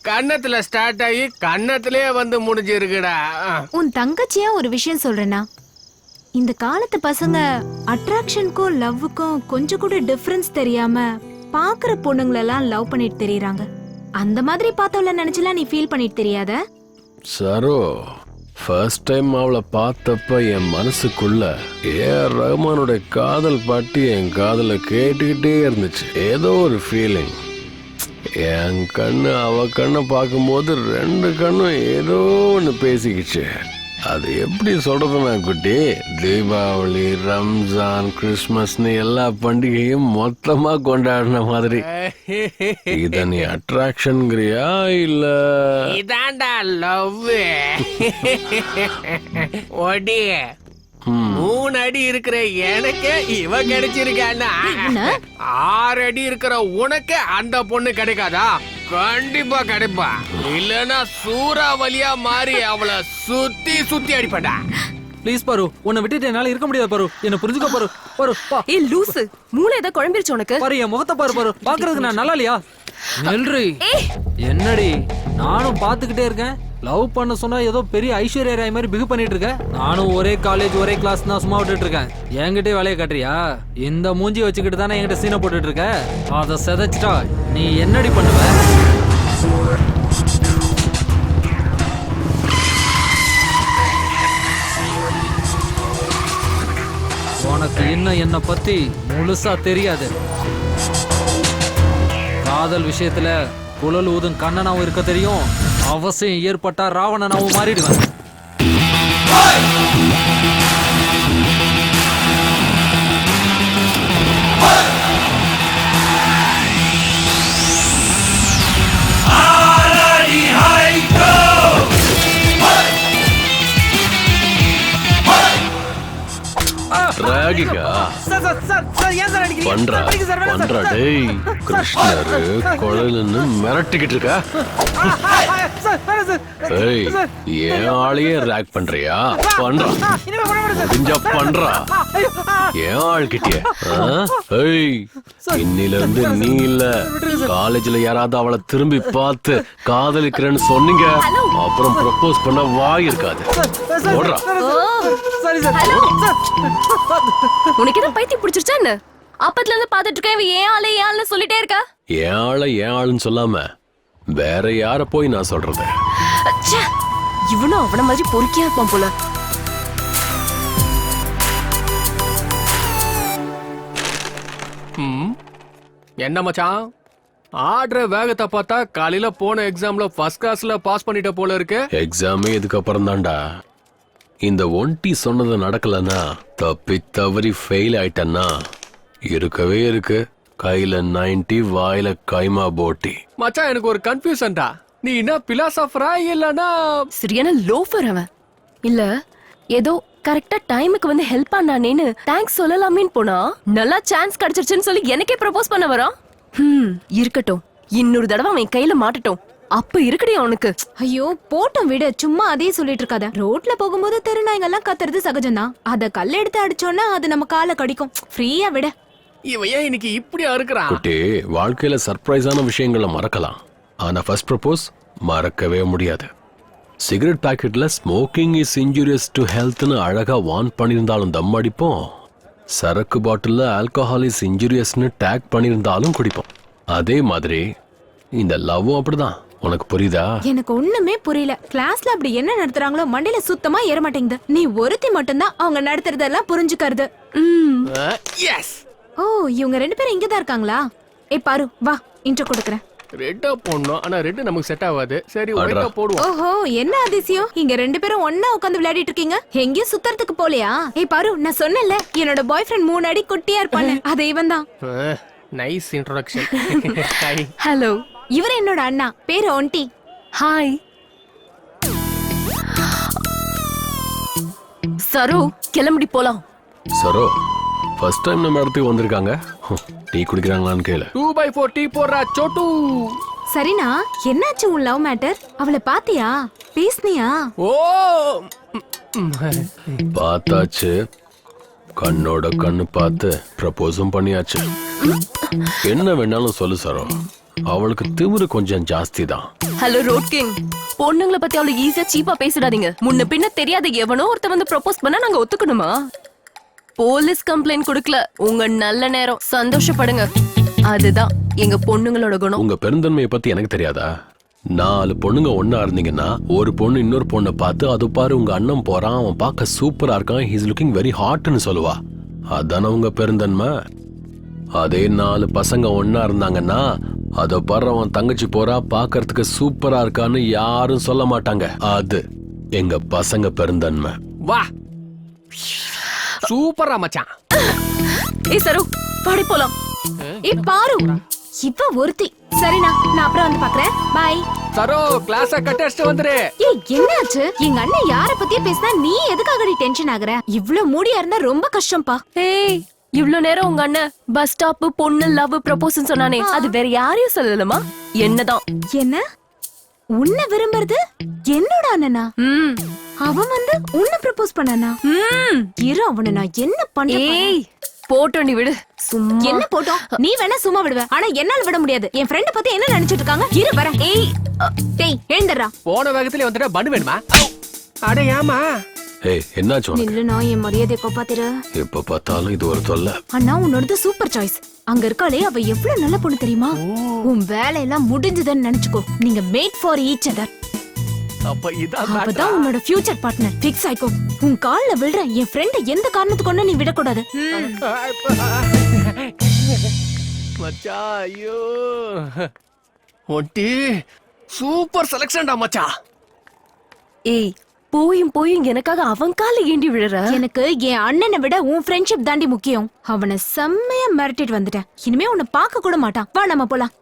Speaker 6: கன்னத்துல ஸ்டார்ட் ஆகி கன்னத்திலே வந்து முடிஞ்சிருக்குடா.
Speaker 11: உன் தங்கச்சியா ஒரு விஷயம் சொல்றேனா, இந்த காலத்து பசங்க அட்ராக்ஷனுக்கும் லவ்வுக்கும் கொஞ்சம் கூட டிஃபரன்ஸ் தெரியாம பாக்குற பொண்ணுங்களெல்லாம் லவ் பண்ணிட்டு தெரியறாங்க. அந்த மாதிரி பார்த்தவள நினைச்சலாம் நீ ஃபீல் பண்ணிட்டு தெரியாத?
Speaker 4: சரோ, ஃபர்ஸ்ட் டைம் அவளை பார்த்தப்ப என் மனசுக்குள்ள ஏஆர் ரஹ்மானோட காதல் பாட்டு என் காதல கேட்டுக்கிட்டே இருந்துச்சு. ஏதோ ஒரு ஃபீலிங். என் கண்ணு அவ கண்ணை பார்க்கும்போது 2 கண்ணும் ஏதோ ஒன்று பேசிக்கிச்சு. அது எப்படி சொல்றதுன்னா குட்டி, தீபாவளி, ரம்ஜான், கிறிஸ்மஸ்னு எல்லா பண்டிகையும் மொத்தமா கொண்டாடின மாதிரி. இத நீ அட்ராக்ஷன்ங்கிறியா இல்ல?
Speaker 6: இதாண்டா லவ். ஒடி 3 அடி இருக்கிற எனக்கு இவ கிடைச்சிருக்கான்னா 6 அடி இருக்கிற உனக்கு அந்த பொண்ணு கிடைக்காதா? கண்டிப்பா கிடைப்பா. இல்லனா சூறாவளியா மாறி அவளை சுத்தி சுத்தி அடிப்படா.
Speaker 2: ப்ளீஸ் பாரு, உன்னை விட்டுட்டு என்னால இருக்க முடியாது பாரு. என்ன புரிஞ்சுக்க பாரு. பாரு பா.
Speaker 12: ஏய் லூசு, மூளை ஏதோ குழம்பிருச்சு உனக்கு.
Speaker 2: பாரு என் முகத்தை பாரு. பாரு பாக்குறதுக்கு நான் நல்லா இல்லையா? நெல்றி என்னடி நானும் பாத்துக்கிட்டே இருக்கேன். லவ் பண்ண சொன்னா ஏதோ பெரிய ஐஸ்வர்யா ராய் மாதிரி பிகு பண்ணிட்டு இருக்க. நானும் ஒரே காலேஜ் ஒரே கிளாஸ் தான் சும்மா விட்டுட்டு இருக்கேன். என்கிட்டே வேலையை காட்டுறியா? இந்த மூஞ்சி வச்சுக்கிட்டு தானே என்கிட்ட சீனை போட்டுட்டு இருக்க. அதை செதைச்சிட்டா நீ என்னடி பண்ணுவ? உனக்கு இன்னும் என்ன பத்தி முழுசா தெரியாது. காதல் விஷயத்துல குழல் ஊதும் கண்ணனாவும் இருக்க தெரியும். அவசியம் ஏற்பட்டா ராவணனாவும் மாறிடுவேன்.
Speaker 4: கிருஷ்ணரு குழலுன்னு மிரட்டிக்கிட்டு இருக்கா. ஏய் என் ஆளையே ரேக் பண்றியா? பண்றா முடிஞ்சா பண்றா என் ஆள்கிட்டயே. ஏய் இன்னில இருந்து நீ இல்ல, காலேஜ்ல யாராவது அவளை திரும்பி பார்த்து காதலிக்கிறேன்னு சொன்னீங்க, அப்புறம் ப்ரப்போஸ் பண்ண வாய் இருக்காது. ஓடுறா.
Speaker 12: உனக்கு என்ன பைத்தியம் பிடிச்சிருச்சா என்ன? அப்பத்துல இருந்து பாத்துட்டு இருக்கேன், இவ ஏன் ஆளு சொல்லிட்டே இருக்கா.
Speaker 4: என் ஆளுன்னு சொல்லாம வேற யார போய் நான் சொல்றது?
Speaker 12: இவனும் அவன மாதிரி பொறுக்கியா இருப்பான் போல.
Speaker 6: என்ன மச்சான், ஆடுற வேகத்தை பார்த்தா காலையில போன எக்ஸாம்ல ஃபர்ஸ்ட் கிளாஸ்ல பாஸ் பண்ணிட்ட போல இருக்கு.
Speaker 4: எக்ஸாமே இதுக்கு அப்புறம் தான்டா. இந்த ஒன்டி சொன்னது நடக்கலன்னா, தப்பி தவறி ஃபெயில் ஆயிட்டன்னா இருக்கவே இருக்கு கையில 90 வாயில கைமா போட்டி.
Speaker 6: மச்சான் எனக்கு ஒரு கன்ஃபியூஷன்டா, நீ என்ன பிலாசபரா இல்லனா
Speaker 12: சரியான லோஃபர் அவன்? இல்ல ஏதோ கரெக்டா டைமுக்கு வந்து ஹெல்ப் பண்ணானேன்னு தேங்க்ஸ் சொல்லலாமேன்னு போனா நல்லா சான்ஸ் கிடைச்சிருச்சுன்னு சொல்லி எனக்கே ப்ரப்போஸ் பண்ண வரான். இருக்கட்டும், இன்னொரு தடவை அவன் கையில மாட்டட்டும், அப்ப இருக்குடி அவனுக்கு.
Speaker 11: ஐயோ போட்டும் விடு, சும்மா அதே சொல்லிட்டு இருக்காத. ரோட்ல போகும்போது தெருநாய்ங்க எல்லாம் கத்துறது சகஜம்தான். அத கல்ல எடுத்து அடிச்சோன்னா அது நம்ம காலை கடிக்கும். ஃப்ரீயா விட.
Speaker 6: இவன் ஏன் இன்னைக்கு இப்படியா இருக்கிறான்?
Speaker 4: குட்டி, வாழ்க்கையில சர்ப்ரைஸான விஷயங்களை மறக்கலாம், ஆனா ஃபர்ஸ்ட் ப்ரப்போஸ் மறக்கவே முடியாது. சிகரெட் பாக்கெட்ல ஸ்மோக்கிங் இஸ் இன்ஜூரியஸ் டு ஹெல்த்னு அழகா வார்ன் பண்ணியிருந்தாலும் தம் அடிப்போம், சரக்கு பாட்டில்ல ஆல்கஹால் இஸ் இன்ஜூரியஸ்னு டேக் பண்ணியிருந்தாலும் குடிப்போம். அதே மாதிரி இந்த லவ்வும் அப்படிதான். உனக்கு புரியுதா?
Speaker 11: எனக்கு ஒண்ணுமே புரியல. கிளாஸ்ல அப்படி என்ன நடத்துறாங்களோ மண்டையில சுத்தமா ஏற மாட்டேங்குது. நீ ஒருத்தி மட்டும்தான் அவங்க நடத்துறதெல்லாம் புரிஞ்சுக்கிறது.
Speaker 6: எஸ்.
Speaker 11: ஓ, இவங்க 2 பேரும் இங்கதான் இருக்காங்களா? ஏய் பாரு, வா இன்ட்ரோ கொடுக்கறேன்.
Speaker 6: ரெட்டா போடணும், ஆனா ரெட் நமக்கு செட் ஆகாது. சரி ஒயிட்டா போடுவோம்.
Speaker 11: ஓஹோ, என்ன அதிசயம், இங்க 2 பேரும் ஒண்ணா உட்கார்ந்து விளையாடிட்டு இருக்கீங்க. எங்கேயும் சுத்தறதுக்கு போலையா? ஏய் பாரு, நான் சொன்னேன்ல என்னோட பாய் ஃப்ரெண்ட் 3 அடி குட்டியா இருப்பானே, அது இவன் தான்.
Speaker 6: Nice introduction.
Speaker 12: ஹலோ,
Speaker 11: இவர் என்னோட அண்ணா, பேரு ஒன்டி.
Speaker 12: ஹாய். சரு, கிளம்பி போலாம்.
Speaker 4: சரோ, ஃபர்ஸ்ட் டைம் நம்ம இடத்துக்கு வந்திருக்காங்க, டீ குடிக்கிறாங்களான்னு கேளு.
Speaker 6: 2x4 டீ போடுறா சோட்டு.
Speaker 11: சரினா, என்னாச்சு உன் லவ் மேட்டர்? அவளை பாத்தியா? பேசுனியா?
Speaker 6: ஓ
Speaker 4: பார்த்தாச்சு, கண்ணோட கண்ணு பார்த்து ப்ரப்போஸும் பண்ணியாச்சு. என்ன வேணாலும் சொல்லு சரோ, அவளுக்கு திமிரு கொஞ்சம் ஜாஸ்தி தான்.
Speaker 12: ஹலோ ரோட் கிங், பொண்ணுங்களை பத்தி அவளுக்கு ஈஸியா சீப்பா பேசிடாதீங்க. முன்ன பின்ன தெரியாத எவனோ ஒருத்த வந்து ப்ரப்போஸ் பண்ணா நாங்க ஒத்துக்கணுமா? போலீஸ் கம்ப்ளைண்ட் கொடுக்கல, உங்க நல்ல நேரம், சந்தோஷப்படுங்க. அதுதான் எங்க பொண்ணுங்களோட குணம்.
Speaker 4: உங்க பெருந்தன்மையை பத்தி எனக்கு தெரியாதா? 4 பொண்ணுங்க ஒன்னா இருந்தீங்கன்னா ஒரு பொண்ணு இன்னொரு பொண்ணை பார்த்து, அது பாரு உங்க அண்ணன் போறான், அவன் பார்க்க சூப்பரா இருக்கான், ஹீஸ் லுக்கிங் வெரி ஹாட்னு சொல்லுவா. அதான உங்க பெருந்தன்மை. அதே 4 பசங்க ஒன்னா இருந்தாங்கன்னா, அத பாரு அவன் தங்கச்சி போறா, பார்க்கறதுக்கு சூப்பரா இருக்கான்னு யாரும் சொல்ல மாட்டாங்க. அது எங்க பசங்க பெருந்தன்மை.
Speaker 6: வா, சூப்பரா மச்சான்.
Speaker 12: ஏய் சரு, பாடி போலாம்.
Speaker 11: ஏய் பாரு, இவ ஒருத்தி. சரினா, நான் அப்புறம் வந்து பார்க்கறேன். பை.
Speaker 6: சரோ, கிளாஸ கட் அடிச்சிட்டு வந்துரு.
Speaker 11: ஏய் என்னாச்சு? எங்க அண்ணன் யார பத்தியே பேசினா நீ எதுக்காக டென்ஷன் ஆகுற? இவ்ளோ மூடியா இருந்தா ரொம்ப கஷ்டம்பா.
Speaker 12: ஏய், இவ்ளோ நேரம் உங்க அண்ணன் பஸ் ஸ்டாப் பொண்ணு லவ் ப்ரப்போஸ்னு சொன்னானே, அது வேற யாரையும் சொல்லலமா? என்னதான்?
Speaker 11: என்ன? உன்னை விரும்புறது என்னோட அண்ணனா? அவன் வந்து உன்னை ப்ரப்போஸ் பண்ணானா? இரு, அவனை நான் என்ன பண்றேன்?
Speaker 12: ஏய் போட்டோ நீ விடு. சும்மா
Speaker 11: என்ன போட்டோம்? நீ வேணா சும்மா விடுவ, ஆனா என்னால விட முடியாது. என் ஃப்ரெண்ட் பத்தி என்ன நினைச்சிட்டு இருக்காங்க? இரு வரேன். ஏய் டேய் எழுந்தறா.
Speaker 6: போன வேகத்துல வந்துட்டா பண்ணு வேணுமா? அட ஏமா?
Speaker 4: ஏய் என்னாச்சு உனக்கு?
Speaker 11: நில்லுனா என் மரியாதையை காப்பாத்திரு.
Speaker 4: எப்ப பார்த்தாலும் இது ஒரு தொல்லை.
Speaker 11: அண்ணா, உன்னோடது சூப்பர் சாய்ஸ். அங்க இருக்காளே, அவ எவ்வளவு நல்ல பொண்ணு தெரியுமா? உன் வேலையெல்லாம் முடிஞ்சதுன்னு நினைச்சுக்கோ. நீங்க மேட் ஃபார் ஈச் அதர்.
Speaker 6: அப்ப இதான்
Speaker 11: அவதான் உன்னோட ஃபியூச்சர் பார்ட்னர். ஃபிக்ஸ் ஆயிக்கோ. உன் கால்ல விழுற என் ஃப்ரெண்ட் எந்த காரணத்துக்கு கொண்டு நீ விடக்கூடாது.
Speaker 6: மச்சான், ஐயோ ஒட்டி சூப்பர் செலக்ஷன்டா மச்சான்.
Speaker 12: ஏய் போயும் எனக்காக அவன் கால ஏண்டி விழுற?
Speaker 11: எனக்கு என் அண்ணனை விட உன் ஃப்ரெண்ட்ஷிப் தாண்டி முக்கியம். அவனை செம்மையா மிரட்டிட்டு வந்துட்டேன். இனிமே உன்னை பார்க்க கூட மாட்டான். வா நம்ம போலாம்.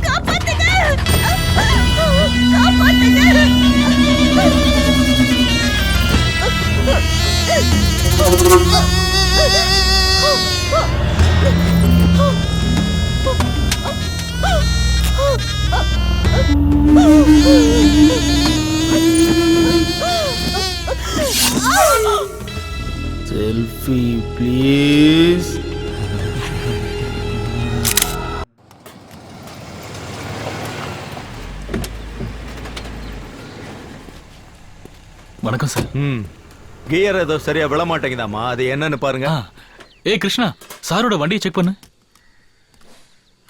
Speaker 11: காப்பாத்துங்க.
Speaker 1: Coffee please.
Speaker 9: வணக்கம் சார்.
Speaker 10: கியர் ஏதோ சரியா விழ மாட்டேங்குதாமா, அது என்னன்னு பாருங்க.
Speaker 9: ஏய் கிருஷ்ணா, சாரோட வண்டியை செக் பண்ணு.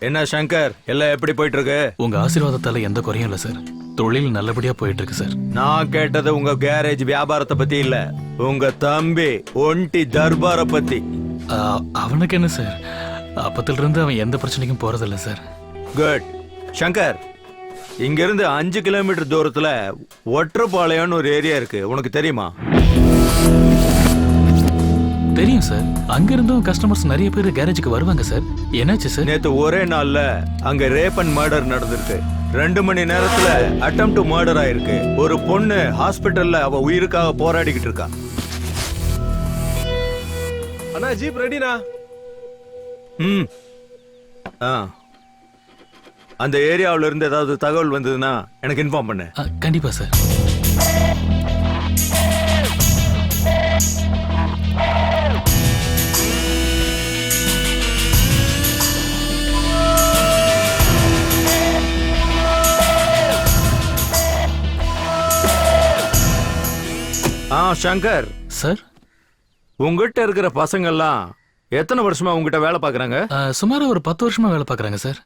Speaker 10: என்ன சங்கர், எல்லாம் எப்படி போயிட்டு இருக்கு?
Speaker 9: உங்க ஆசீர்வாதத்தால எந்த குறையும் இல்ல சார். தொழில் நல்லபடியா போயிட்டு இருக்கு சார்.
Speaker 10: நான் கேட்டது உங்க கேரேஜ் வியாபாரத்தை பத்தி இல்ல, உங்க தம்பி ஒண்டி தர்பார பத்தி.
Speaker 9: அவனுக்கு என்ன சார், அப்பத்துல இருந்து அவன் எந்த பிரச்சனைக்கும் போறதில்ல சார்.
Speaker 10: குட். சங்கர், இங்க இருந்து 5 கிலோமீட்டர் தூரத்துல ஒற்றப்பாளையம்னு ஒரு ஏரியா இருக்கு, உனக்கு தெரியுமா?
Speaker 9: தெரியும் சார். அங்க இருந்தும் கஸ்டமர்ஸ் நிறைய பேர் கேரேஜுக்கு வருவாங்க சார். என்னாச்சு சார்?
Speaker 10: நேத்து ஒரே நாள்ல அங்க ரேப் அண்ட் மர்டர் நடந்திருக்கு. 2 மணி நேரத்துல அட்டெம்ப்ட் டு மர்டர் ஆயிருக்கு. ஒரு பொண்ணு ஹாஸ்பிட்டல்ல அவ உயிருக்காக போராடிக்கிட்டு இருக்கா.
Speaker 2: அண்ணா ஜீப் ரெடினா?
Speaker 10: அந்த ஏரியாவுல இருந்து ஏதாவது தகவல் வந்ததுன்னா எனக்கு இன்ஃபார்ம் பண்ணு.
Speaker 9: கண்டிப்பா சார்.
Speaker 10: சங்கர்
Speaker 9: சார்,
Speaker 10: உங்ககிட்ட இருக்கிற பசங்க எல்லாம் எத்தனை வருஷமா உங்ககிட்ட வேலை பாக்குறாங்க?
Speaker 9: சுமாரா ஒரு 10 வருஷமா வேலை பாக்குறாங்க சார்.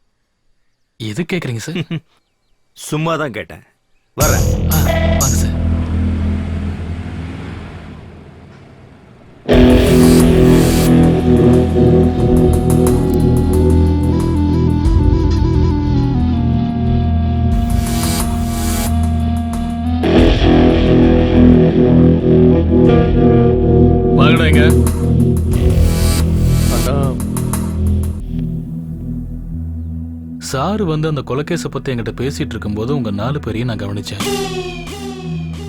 Speaker 9: எது கேக்குறீங்க சார்?
Speaker 10: சும்மா தான் கேட்டேன். வரேன்.
Speaker 9: வாங்க சார். வாங்கடாங்க. சாரு வந்து அந்த கொலைகேஸை பத்தி என்கிட்ட பேசிட்டு இருக்கும்போது உங்க 4 பேரையும் நான் கவனிச்சேன்.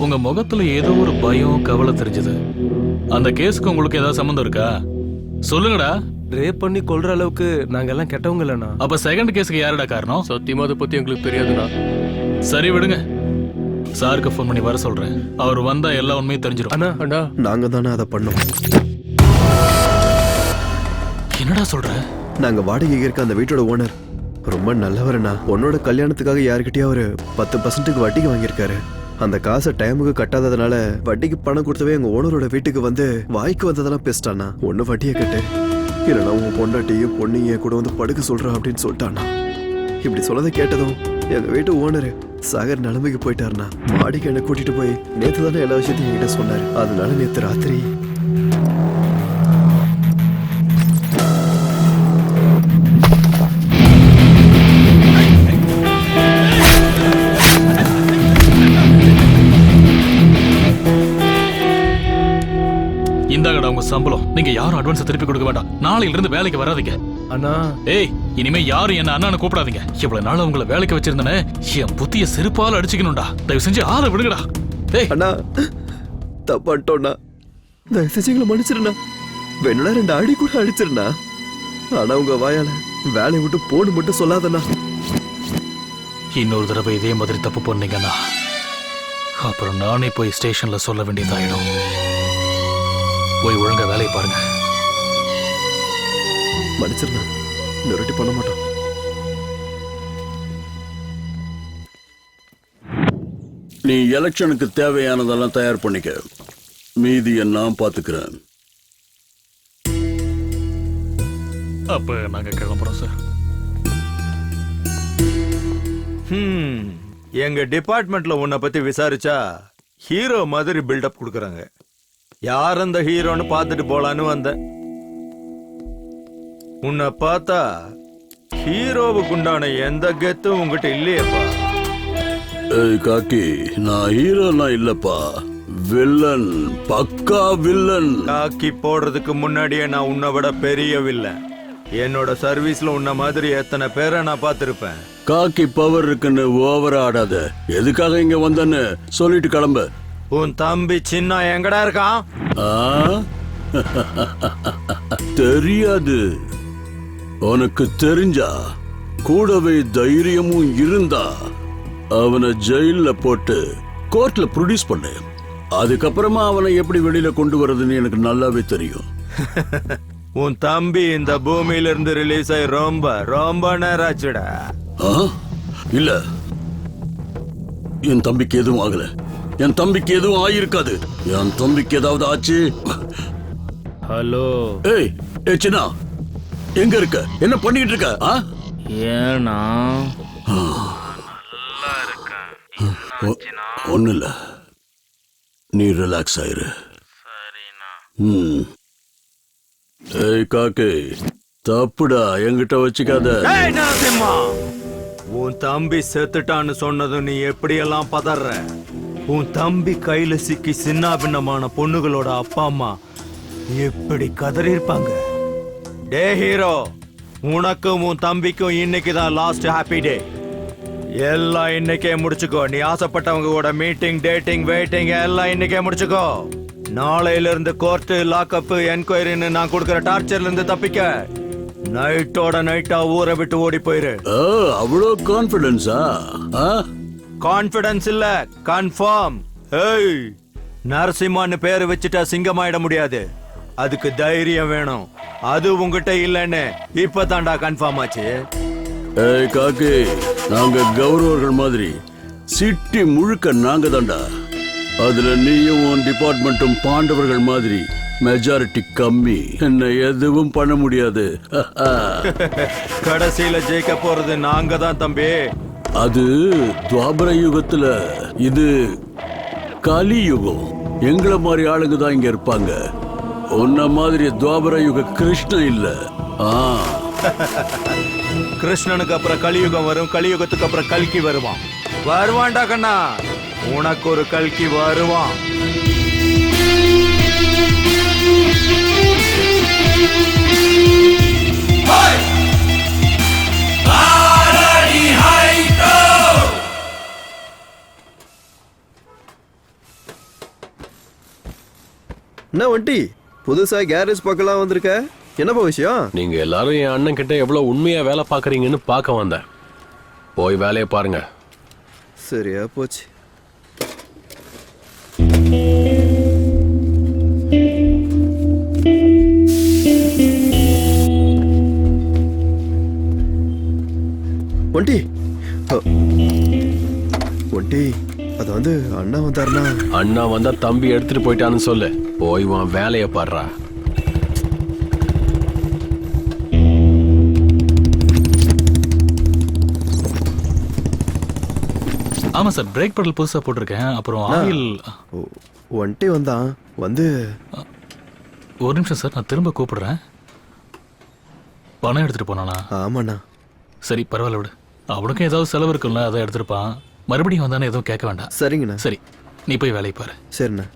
Speaker 9: உங்க முகத்துல ஏதோ ஒரு பயம், கவலை தெரிஞ்சது. அந்த கேஸுக்கு உங்களுக்கு ஏதாவது சம்மந்தம் இருக்கா? சொல்லுங்கடா.
Speaker 2: ரேப் பண்ணி கொல்ற அளவுக்கு நாங்க எல்லாம் கெட்டவங்க இல்லண்ணா.
Speaker 9: அப்ப செகண்ட் கேஸுக்கு யாரடா காரணம்?
Speaker 6: சத்தியமா அதை பத்தி எங்களுக்கு தெரியாதுண்ணா.
Speaker 9: சரி விடுங்க, சாருக்கு ஃபோன் பண்ணி வர சொல்றேன். அவர் வந்தா எல்லா உண்மையும் தெரிஞ்சிடும்.
Speaker 2: அண்ணா
Speaker 6: அண்ணா,
Speaker 1: நாங்க தானே அதை பண்ணோம்.
Speaker 9: என்னடா சொல்ற?
Speaker 1: நாங்க வாடகைக்கு இருக்க அந்த வீட்டோட ஓனர் ரொம்ப நல்லவர்ண்ணா. உன்னோட கல்யாணத்துக்காக யாருக்கிட்டயா ஒரு 10% வட்டிக்கு வாங்கியிருக்காரு. அந்த காசை டைமுக்கு கட்டாததுனால வட்டிக்கு பணம் கொடுத்தவே எங்க ஓனரோட வீட்டுக்கு வந்து வாய்க்கு வந்ததெல்லாம் பேசிட்டானா. ஒண்ணு வட்டியை கட்டு, இல்லைன்னா உங்க பொண்டாட்டியும் பொண்ணையும் கூட வந்து படுக்க சொல்றா அப்படின்னு சொல்லிட்டானா. இப்படி சொல்லதை கேட்டதும் எங்க வீட்டு ஓனரு சாகர் நிலைமைக்கு போயிட்டாருண்ணா. மாடிக்கு என்ன கூட்டிட்டு போய் நேத்து தானே எல்லா விஷயத்தையும் என்கிட்ட சொன்னாரு. அதனால நேத்து ராத்திரி
Speaker 9: இந்தாங்கடா உங்க சம்பளம். நீங்க யாரும் அட்வான்ஸ் திருப்பி கொடுக்க வேண்டாம். நாளையில இருந்து வேலைக்கு வராதீங்க.
Speaker 2: அண்ணா,
Speaker 9: ஏய், இனிமே யாரும் என்ன அண்ணான்னு கூப்பிடாதீங்க. இவ்வளவு நாள் உங்களை வேலைக்கு வச்சிருந்தேனே, என் புத்திய செருப்பால அடிச்சுக்கணும்டா. தயவு செஞ்சு ஆளை விடுங்கடா. ஏய்
Speaker 1: அண்ணா, தப்பாட்டோண்ணா, தயவு செஞ்சு எங்களை மன்னிச்சிருண்ணா. வேணும்னா 2 அடி கூட அடிச்சிருண்ணா. ஆனா உங்க வாயால வேலையை விட்டு போன்னு மட்டும் சொல்லாதண்ணா.
Speaker 9: இன்னொரு தடவை இதே மாதிரி தப்பு பண்ணீங்கன்னா அப்புறம் நானே போய் ஸ்டேஷன்ல சொல்ல வேண்டியதாயிடும். போய் ஒழுங்கா வேலையை பாருங்க.
Speaker 1: மன்னிச்சிருண்ணா, இன்னொரு பண்ண மாட்டோம்.
Speaker 13: நீ எலெக்ஷனுக்கு தேவையானதெல்லாம் தயார் பண்ணிக்க, மீதியை நான் பாத்துக்கிறேன்.
Speaker 9: அப்ப நாங்க கிளம்புறோம் சார்.
Speaker 10: எங்க டிபார்ட்மெண்ட்ல உன்னை பத்தி விசாரிச்சா ஹீரோ மாதிரி பில்டப் கொடுக்கறாங்க. யார் அந்த ஹீரோன்னு பார்த்துட்டு போலான்னு வந்தேன். உன்னை பார்த்தா ஹீரோவுக்கு உண்டான எந்த கெத்தும் உங்ககிட்ட இல்லையப்பா.
Speaker 13: ஏய் காக்கி, நான் ஹீரோலாம் இல்லப்பா, வில்லன், பக்கா வில்லன்.
Speaker 10: காக்கி போடுறதுக்கு முன்னாடியே நான் உன்னை விட பெரிய வில்லன். என்னோட சர்வீஸ்ல உன்ன மாதிரி எத்தனை பேரை நான் பார்த்திருப்பேன்.
Speaker 13: காக்கி பவர் இருக்குன்னு ஓவரா ஆடாத. எதுக்காக இங்க வந்தன்னு சொல்லிட்டு கிளம்பு.
Speaker 10: உன் தம்பி சின்ன எங்கடா இருக்கான்?
Speaker 13: தெரியாது. உனக்கு தெரிஞ்சா, கூடவே தைரியமும் இருந்தா அவனை ஜெயில போட்டு கோர்ட்ல ப்ரொடியூஸ் பண்ணு. அதுக்கப்புறமா அவனை எப்படி வெளியில கொண்டு வரதுன்னு எனக்கு நல்லாவே தெரியும்.
Speaker 10: உன் தம்பி இந்த பூமியில இருந்து ரிலீஸ் ஆகி ரொம்ப ரொம்ப நேரம் ஆச்சுடா.
Speaker 13: இல்ல, என் தம்பிக்கு எதுவும் ஆகல. என் தம்பிக்கு எதுவும் ஆயிருக்காது. என் தம்பிக்கு ஏதாவது ஆச்சு?
Speaker 14: ஹலோ.
Speaker 13: ஏய் சின்னா, எங்க இருக்க? என்ன பண்ணிட்டு இருக்க?
Speaker 14: ஏன்னா
Speaker 13: ஒண்ணு இல்ல, நீ ரிலாக்ஸ் ஆயிரு. ஏய் காக்கே, தப்புடா, என்கிட்ட வச்சுக்காத.
Speaker 10: நரசிம்மா, உன் தம்பி செத்துட்டான்னு சொன்னதும் நீ எப்படியெல்லாம் பதற? உன் தம்பி கையில சிக்கி சின்ன பின்னமான பொண்ணுகளோட அப்பா அம்மா எப்படி கதறி இருப்பாங்க? டே ஹீரோ, உனக்கும் உன் தம்பிக்கும் இன்னைக்கு தான் லாஸ்ட் ஹாப்பி டே. எல்லாம் இன்னைக்கே முடிச்சுக்கோ. நீ ஆசைப்பட்டவங்க கூட மீட்டிங், டேட்டிங், வெயிட்டிங் எல்லாம் இன்னைக்கே முடிச்சுக்கோ. நாளையில இருந்து கோர்ட்டு, லாக்அப், என்கொயரின்னு நான் கொடுக்கற டார்ச்சர்ல இருந்து தப்பிக்க நைட்டோட நைட்டா ஊரை விட்டு ஓடி போயிரு.
Speaker 13: அவ்வளோ கான்பிடன்ஸா?
Speaker 10: கான்பிடன்ஸ் இல்ல, கன்ஃபார்ம். ஏய், நரசிம்மான்னு பேரு வச்சுட்டா சிங்கமாயிட முடியாது. அதுக்கு தைரியம் வேணும். அது உங்ககிட்ட இல்லன்னு இப்ப தாண்டா கன்ஃபார்ம் ஆச்சு.
Speaker 13: ஏய் காக்கே, நாங்க கௌரவர்கள் மாதிரி சிட்டி முழுக்க நாங்க தாண்டா. அதுல நீயும் உன் டிபார்ட்மெண்ட்டும் பாண்டவர்கள் மாதிரி மெஜாரிட்டி கம்மி. என்ன எதுவும் பண்ண முடியாது.
Speaker 10: கடைசியில ஜெயிக்க போறது நாங்க தான் தம்பி.
Speaker 13: அது துவாபர யுகத்துல, இது கலி யுகம். எங்களை மாதிரி ஆளுங்க தான் இங்க இருப்பாங்க. உன்ன மாதிரி துவாபர யுக கிருஷ்ணன் இல்ல.
Speaker 10: கிருஷ்ணனுக்கு அப்புறம் கலியுகம் வரும், கலியுகத்துக்கு அப்புறம் கல்கி வருவான். வருவான்டா கண்ணா, உனக்கு ஒரு கல்கி வருவான்.
Speaker 1: என்ன வண்டி புதுசா கேரேஜ் பக்கம்லாம் வந்திருக்க? என்னப்பா விஷயம்?
Speaker 4: நீங்க எல்லாரும் என் அண்ணன் கிட்ட எவ்வளவு உண்மையா வேலை பாக்குறீங்கன்னு பார்க்க வந்தேன். போய் வேலையை பாருங்க.
Speaker 1: சரியா போச்சு. ஒண்டி ஒண்டி, அது வந்து அண்ணா வந்தாருன்னா?
Speaker 4: அண்ணா வந்தா தம்பி எடுத்துட்டு போயிட்டான்னு சொல்லு. போய் உன் வேலையை பாடுறா.
Speaker 9: ஆமா சார், பிரேக் பெடல் புதுசா போட்டிருக்கேன். அப்புறம் ஆயில்.
Speaker 1: ஒன்ட்டி வந்தான். வந்து
Speaker 9: ஒரு நிமிஷம் சார், நான் திரும்ப கூப்பிடுறேன். பணம் எடுத்துட்டு போனானா?
Speaker 1: ஆமாண்ணா.
Speaker 9: சரி, பரவாயில்ல விடு. அவனுக்கும் ஏதாவது செலவு இருக்குல்ல, அதை எடுத்துருப்பான். மறுபடியும் வந்தானே எதுவும் கேட்க வேண்டாம்.
Speaker 1: சரிங்கண்ணா.
Speaker 9: சரி, நீ போய் வேலையை பாரு.
Speaker 1: சரிண்ணா.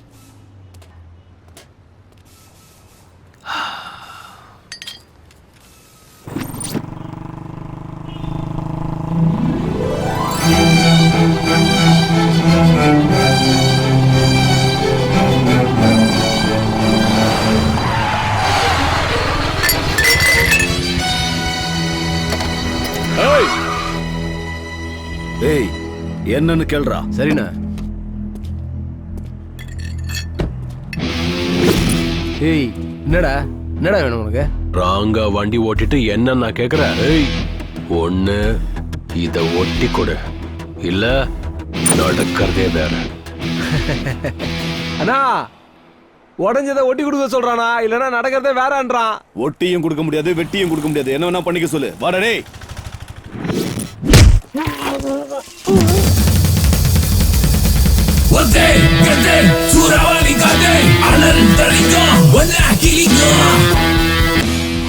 Speaker 13: ஏய், என்னன்னு கேள்றா.
Speaker 6: சரிண்ணா. ஏய், என்னடா என்னடா வேணும் உனக்கு?
Speaker 4: ராங்கா வண்டி ஓட்டிட்டு என்ன நான் கேக்குறேன்? ஏய், ஒண்ணு இத ஒட்டி கொடு, இல்ல நடக்கிறதே வேற.
Speaker 2: அண்ணா, உடஞ்சதை ஒட்டி கொடுக்க சொல்றானா, இல்லனா நடக்கிறதே வேறன்றான்.
Speaker 15: ஒட்டியும் கொடுக்க முடியாது, வெட்டியும் கொடுக்க முடியாது. என்ன வேணா பண்ணிக்க சொல்லு. வாடா டேய்.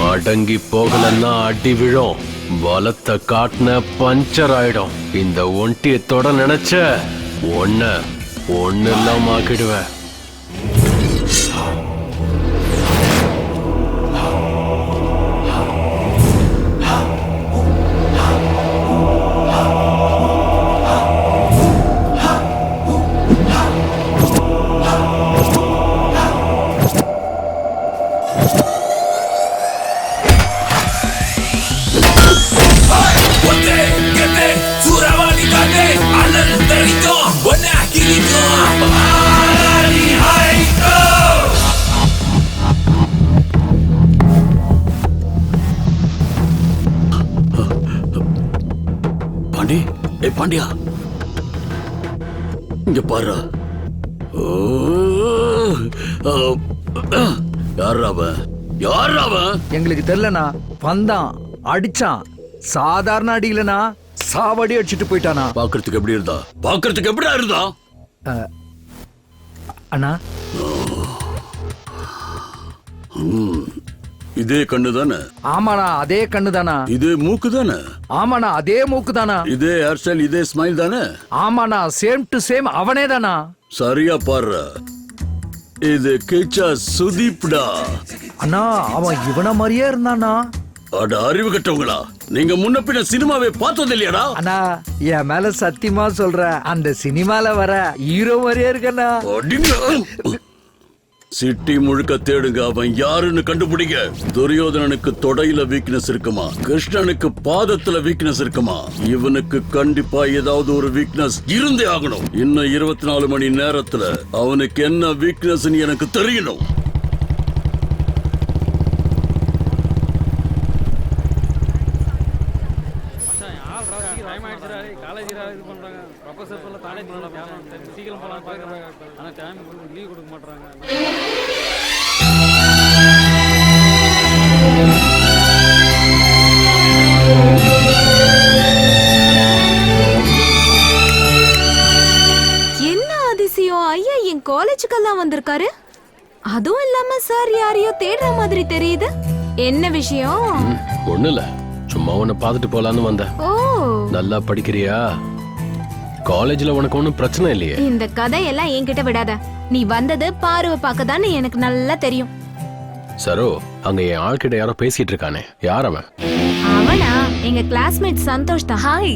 Speaker 4: அடங்கி போகலன்னா அடி விழும். பலத்தை காட்டின பஞ்சர் ஆயிடும். இந்த ஒண்டியத்தோட நினைச்ச ஒண்ணு இல்லாம ஆக்கிடுவேன்.
Speaker 13: பாண்டி, பாண்டியா, இங்க பாரு. யாராவ?
Speaker 3: எங்களுக்கு தெரியலனா. வந்தான், அடிச்சான். சாதாரண அடி இல்லனா, சாவடி அடிச்சிட்டு போயிட்டானா.
Speaker 13: பாக்குறதுக்கு எப்படி இருந்தா? பாக்குறதுக்கு எப்படியா இருந்தா?
Speaker 3: அண்ணா,
Speaker 13: இதே கண்ணு தானே?
Speaker 3: ஆமாண்ணா, அதே கண்ணு தானா.
Speaker 13: இதே மூக்கு தானே?
Speaker 3: ஆமாண்ணா, அதே மூக்கு தானா.
Speaker 13: இதே ஹேர் ஸ்டைல், இதே ஸ்மைல் தானே?
Speaker 3: ஆமாண்ணா, சேம் டு சேம் அவனே தானா.
Speaker 13: சரியா பாரு, இது கிச்சா சுதீப்டா.
Speaker 3: அண்ணா, அவன் இவன மாதிரியே இருந்தானா.
Speaker 13: அட அறிவு கட்டவங்களா, நீங்க முன்ன பின்ன சினிமாவே பார்த்தது இல்லையாடா?
Speaker 3: அண்ணா, என் மேல சத்தியமா சொல்ற, அந்த சினிமால வர ஹீரோ மாதிரியே இருக்கண்ணா.
Speaker 13: சிட்டி முழுக்க தேடுங்க, அவன் யாருன்னு கண்டுபிடிங்க. துரியோதனனுக்கு தொடையில வீக்னஸ் இருக்குமா, கிருஷ்ணனுக்கு பாதத்துல வீக்னஸ் இருக்குமா, இவனுக்கு கண்டிப்பா ஏதாவது ஒரு வீக்னஸ் இருந்தே ஆகணும். இன்னும் 24 மணி நேரத்துல அவனுக்கு என்ன வீக்னஸ் எனக்கு தெரியணும்.
Speaker 11: என்ன அதிசயம், ஐயா என் காலேஜுக்கெல்லாம் வந்திருக்காரு. அதுவும் இல்லாம சார் யாரையோ தேடுற மாதிரி தெரியுது. என்ன விஷயம்?
Speaker 4: ஒண்ணு இல்ல, சும்மா உன்னை பார்த்துட்டு போலான்னு வந்தேன்.
Speaker 11: ஓ,
Speaker 4: நல்லா படிக்கிறியா? காலேஜ்ல உனக்கு ஒன்னும் பிரச்சனை இல்லையே?
Speaker 11: இந்த கதையெல்லாம் என்கிட்ட விடாத. நீ வந்தது பார்வை பார்க்கதான்னு எனக்கு நல்லா தெரியும்.
Speaker 4: சரோ, அங்க என் ஆள்கிட்ட யாரோ பேசிட்டு இருக்கானே, யார் அவன்?
Speaker 11: அவனா எங்க கிளாஸ்மேட் சந்தோஷ் தான். ஹாய்.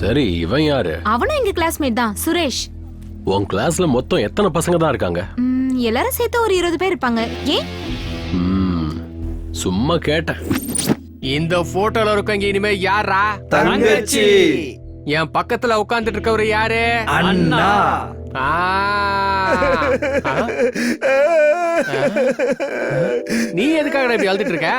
Speaker 4: சரி, இவன் யாரு?
Speaker 11: அவனும் எங்க கிளாஸ்மேட் தான், சுரேஷ்.
Speaker 4: உன் கிளாஸ்ல மொத்தம் எத்தனை பசங்க தான் இருக்காங்க?
Speaker 11: எல்லாரும் சேர்த்து ஒரு 20 பேர் இருப்பாங்க. ஏன்?
Speaker 4: சும்மா கேட்டேன்.
Speaker 6: இந்த போட்டோல இருக்கவங்க இனிமே யாரா?
Speaker 2: தங்கச்சி.
Speaker 6: என் பக்கத்துல உட்கார்ந்துட்டு இருக்கவரு யாரு?
Speaker 3: அண்ணா.
Speaker 6: நீ எதுக்காக இப்படி அழுதுட்டு இருக்க?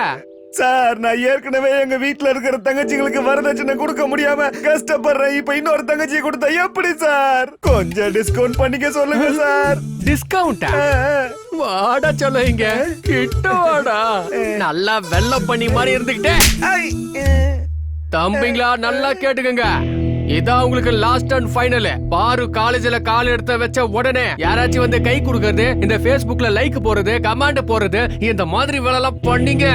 Speaker 15: சார், நான் ஏற்கனவே எங்க வீட்ல இருக்கிற தங்கச்சிகளுக்கு வரதட்சணை கொடுக்க முடியாம கஷ்டப்படுறேன். இப்ப இன்னொரு தங்கச்சியை கொடுத்தா எப்படி சார்? கொஞ்சம் டிஸ்கவுண்ட் பண்ணிக்க சொல்லுங்க சார்.
Speaker 6: டிஸ்கவுண்டா? வாடா சொல்ல, இங்க கிட்ட வாடா. நல்லா வெள்ள பண்ணி மாதிரி இருந்துகிட்டே. தம்பிங்களா, நல்லா கேட்டுக்கங்க, இதான் உங்களுக்கு லாஸ்ட் அண்ட் ஃபைனல். பாரு காலேஜ்ல கால் எடுத்து வச்ச உடனே யாராச்சும் வந்து கை கொடுக்கறது, இந்த Facebookல லைக் போறது, கமெண்ட் போறது, இந்த மாதிரி வேலை எல்லாம் பண்ணீங்க,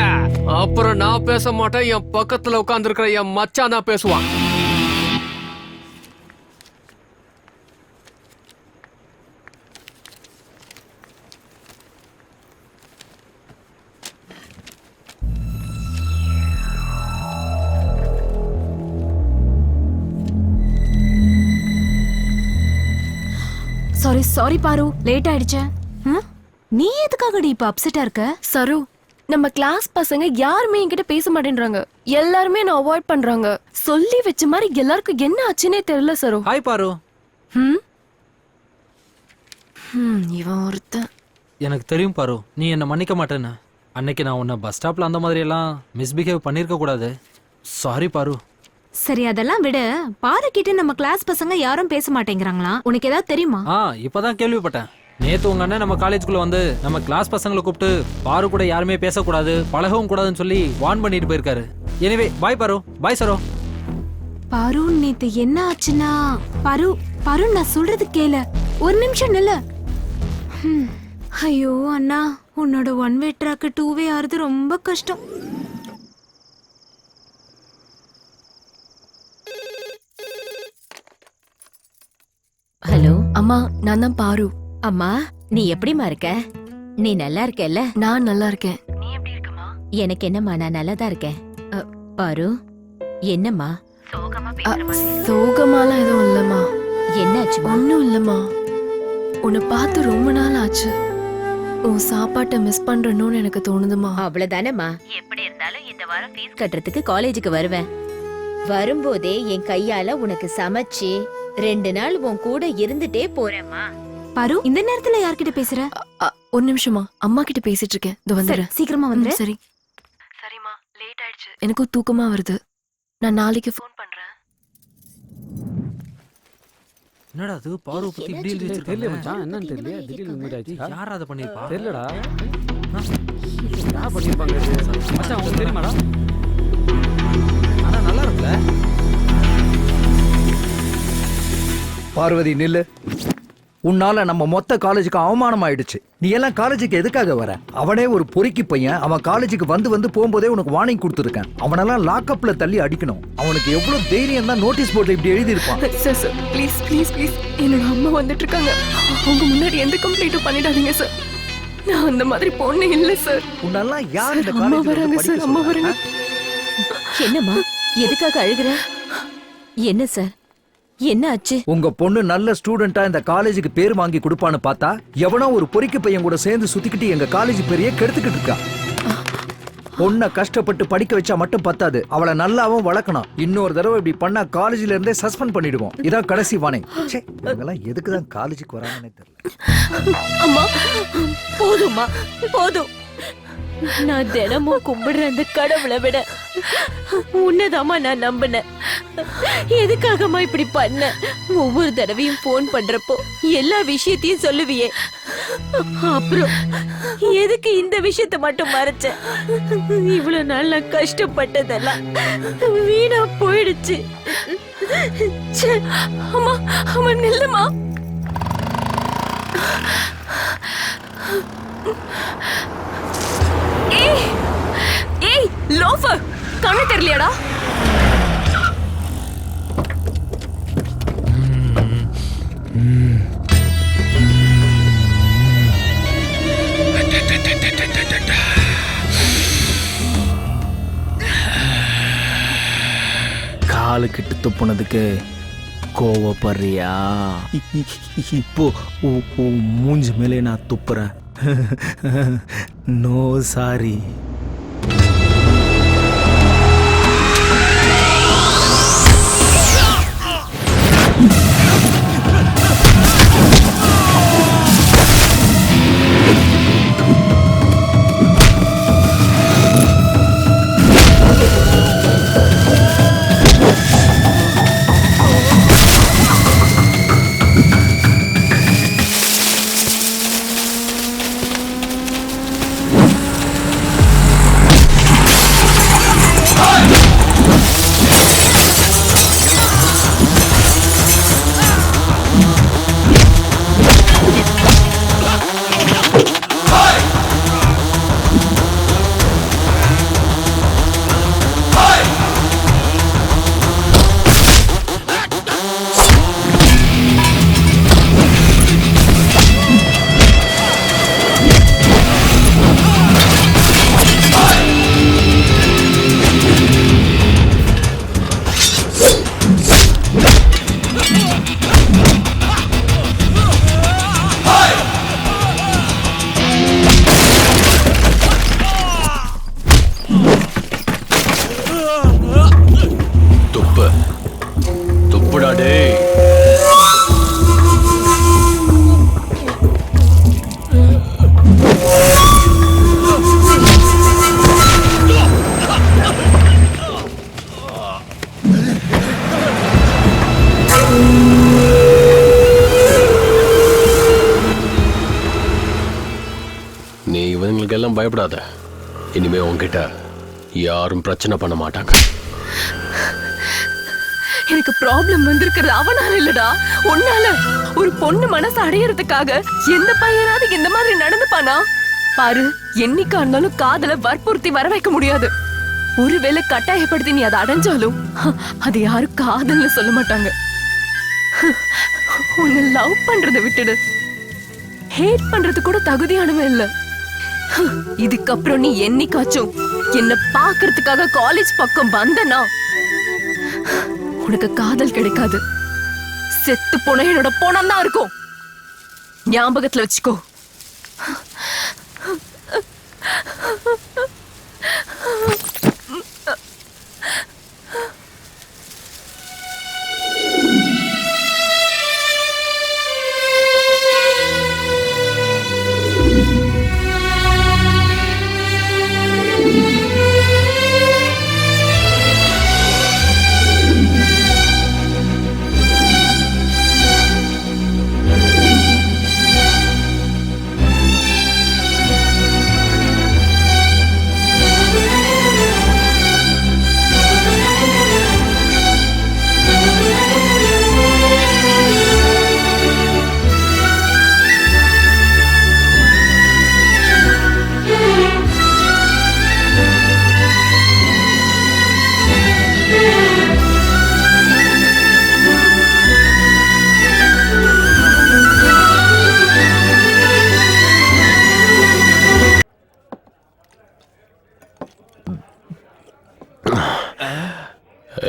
Speaker 6: அப்புறம் நான் பேச மாட்டேன். என் பக்கத்துல உட்கார்ந்து இருக்கிற என் மச்சான் தான் பேசுவான்.
Speaker 11: சாரி சாரி பாரு, லேட் ஆயிடுச்சு. நீ எதுக்காகடி இப்ப அப்செட்டா இருக்க?
Speaker 12: சரு, நம்ம கிளாஸ் பசங்க யாருமே என்கிட்ட பேச மாட்டேன்றாங்க. எல்லாருமே நான் அவாய்ட் பண்றாங்க. சொல்லி வச்ச மாதிரி எல்லாருக்கும் என்ன ஆச்சுன்னே தெரியல சரு.
Speaker 2: ஹாய் பாரு.
Speaker 12: இவன் ஒருத்தன்.
Speaker 2: எனக்கு தெரியும் பாரு, நீ என்ன மன்னிக்க மாட்டேன்னு. அன்னைக்கு நான் உன்னை பஸ் ஸ்டாப்ல அந்த மாதிரி எல்லாம் மிஸ்பிஹேவ் பண்ணிருக்க கூடாது. சாரி பாரு.
Speaker 11: சரி, அதெல்லாம் விட, பாரு கிட்ட நம்ம கிளாஸ் பசங்க யாரும் பேச மாட்டேங்கிறாங்களா? உனக்கு ஏதாவது தெரியுமா?
Speaker 2: இப்பதான் கேள்விப்பட்டேன். நேத்து உங்க அண்ணன் நம்ம காலேஜுக்குள்ள வந்து நம்ம கிளாஸ் பசங்களை கூப்பிட்டு பாரு கூட யாருமே பேசக்கூடாது, பழகவும் கூடாதுன்னு சொல்லி வார்ன் பண்ணிட்டு போயிருக்காரு. எனிவே, பாய் பாரு. பாய் சரோ.
Speaker 11: பாரு, நேத்து என்ன ஆச்சுன்னா, பாரு பாரு நான் சொல்றது கேளு. ஒரு நிமிஷம் நில்ல. ஐயோ அண்ணா, உன்னோட 1 வே ட்ராக் 2 வே ஆறுது ரொம்ப கஷ்டம்.
Speaker 12: ஹலோ அம்மா, நான் தான் பாரு.
Speaker 16: அம்மா, நீ எப்படிமா இருக்க? நீ நல்லா இருக்கல்ல?
Speaker 12: நான் நல்லா இருக்கேன்.
Speaker 16: நீ எப்படி இருக்கமா? எனக்கு என்னம்மா, நான் நல்லா தான் இருக்கேன். பாரு, என்னம்மா
Speaker 12: சோகமாலாம் எதுவும் இல்லம்மா.
Speaker 16: என்னாச்சு?
Speaker 12: ஒன்னும் இல்லம்மா. உன்னை பார்த்து ரொம்ப நாள் ஆச்சு. உன் சாப்பாட்டை மிஸ் பண்றணும்னு எனக்கு தோணுதுமா.
Speaker 16: அவ்வளவுதானம்மா. எப்படி இருந்தாலும் இந்த வாரம் ஃபீஸ் கட்டுறதுக்கு காலேஜுக்கு வருவேன். வரும்போதே என் கையால உனக்கு சமைச்சு 2 நாள் உன் கூட இருந்துட்டே போறேம்மா.
Speaker 11: பாரு, இந்த நேரத்துல யார்கிட்ட பேசுற?
Speaker 12: ஒரு நிமிஷமா, அம்மா கிட்ட பேசிட்டு இருக்கேன். இதோ வந்துடுறேன்.
Speaker 11: சீக்கிரமா வந்துரு.
Speaker 12: சரி. சரிம்மா, லேட் ஆயிடுச்சு. எனக்கும் தூக்கமா வருது. நான் நாளைக்கு ஃபோன் பண்றேன்.
Speaker 17: என்னடா அது பார்வை பத்தி இப்படி எழுதி வச்சிருக்காங்க?
Speaker 18: தெரியல மச்சான், என்னன்னு தெரியல. திடீர்னு இந்த மாதிரி ஆயிடுச்சா?
Speaker 17: யாரா அதை பண்ணிருப்பா?
Speaker 18: தெரியலடா. யார் பண்ணிருப்பாங்க இது? மச்சான் உங்களுக்கு தெரியுமாடா?
Speaker 17: ஆனா நல்லா இருக்குல்ல.
Speaker 3: பார்வதி நில்லு. உன்னால நம்ம மொத்த காலேஜுக்கு அவமானம் ஆயிடுச்சு. நீ எல்லாம் காலேஜுக்கு எதுக்காக வர? அவனே ஒரு பொறுக்கி பையன். அவன் காலேஜுக்கு வந்து போகும்போதே உனக்கு வார்னிங் கொடுத்துருக்கேன். அவனெல்லாம் லாக்அப்ல தள்ளி அடிக்கணும். அவனுக்கு எவ்வளவு தைரியம் தான் நோட்டீஸ் போர்ட்ல இப்படி எழுதி இருப்பான்.
Speaker 12: Sir sir please please please, என்னோட அம்மா வந்துட்டு இருக்காங்க. அவங்க முன்னாடி எந்த கம்ப்ளைண்ட்டும் பண்ணிடாதீங்க சார். நான் அந்த மாதிரி பொண்ணு இல்ல சார்.
Speaker 3: உன்னெல்லாம் யார் இந்த
Speaker 12: அம்மா
Speaker 3: காலேஜ்ல
Speaker 12: வராங்க சார், அம்மா வராங்க.
Speaker 16: என்னம்மா எதுக்காக அழுகுற? என்ன சார், என்ன ஆச்சு?
Speaker 3: உங்க பொண்ணு நல்ல ஸ்டூடெண்டா இந்த காலேஜுக்கு பேர் வாங்கி கொடுப்பான்னு பார்த்தா எவனோ ஒரு பொறிக்கு பையன் கூட சேர்ந்து சுத்திக்கிட்டு எங்க காலேஜ் பேரையே கெடுத்துக்கிட்டு இருக்கா. பொண்ணை கஷ்டப்பட்டு படிக்க வச்சா மட்டும் பத்தாது, அவளை நல்லாவும் வளர்க்கணும். இன்னொரு தடவை இப்படி பண்ணா காலேஜ்ல இருந்தே சஸ்பெண்ட் பண்ணிடுவோம். இதான் கடைசி வார்னிங். இவங்கெல்லாம் எதுக்குதான் காலேஜுக்கு வராங்கன்னே தெரியல.
Speaker 16: அம்மா போதும்மா போதும். நான் தினமும் கும்பிடுற அந்த கடவுளை விட உன்னதாமா நான் நம்பினேன். எதுக்காகமா இப்படி பண்ண? ஒவ்வொரு தடவையும் போன் பண்றப்போ எல்லா விஷயத்தையும் சொல்லுவியே, அப்புறம் எதுக்கு இந்த விஷயத்தை மட்டும் மறைச்ச? இவ்வளவு நாள் நான் கஷ்டப்பட்டதெல்லாம் வீணா போயிடுச்சு.
Speaker 12: அம்மா அம்மா நில்லுமா. ஏய் ஏய் லோஃபர், கண்ணு தெரியலையாடா?
Speaker 14: காலு கிட்டு துப்புனதுக்கு கோவப்படுறியா?
Speaker 17: இப்போ மூஞ்சி மேலே நான் துப்புறேன். No sorry.
Speaker 4: இவங்களுக்கெல்லாம் பயப்படாத. இனிமே உன்கிட்ட யாரும் பிரச்சனை பண்ண மாட்டாங்க.
Speaker 12: எனக்கு ப்ராப்ளம் வந்திருக்கிறது அவனால இல்லடா, உன்னால. ஒரு பொண்ணு மனசு அடையறதுக்காக எந்த பையனாவது இந்த மாதிரி நடந்துப்பானா? பாரு, என்னைக்கா இருந்தாலும் காதல வற்புறுத்தி வர வைக்க முடியாது. ஒருவேளை கட்டாயப்படுத்தி நீ அதை அடைஞ்சாலும் அது யாரும் காதல்னு சொல்ல மாட்டாங்க. உன்னை லவ் பண்றதை விட்டுடு, ஹேட் பண்றது கூட தகுதியானவன் இல்ல. இதுக்கப்புறம் நீ என்னைக்காச்சும் என்ன பாக்குறதுக்காக காலேஜ் பக்கம் வந்தனா உனக்கு காதல் கிடைக்காது. செத்து போன என்னோட போனம் தான் இருக்கும். ஞாபகத்துல வச்சுக்கோ.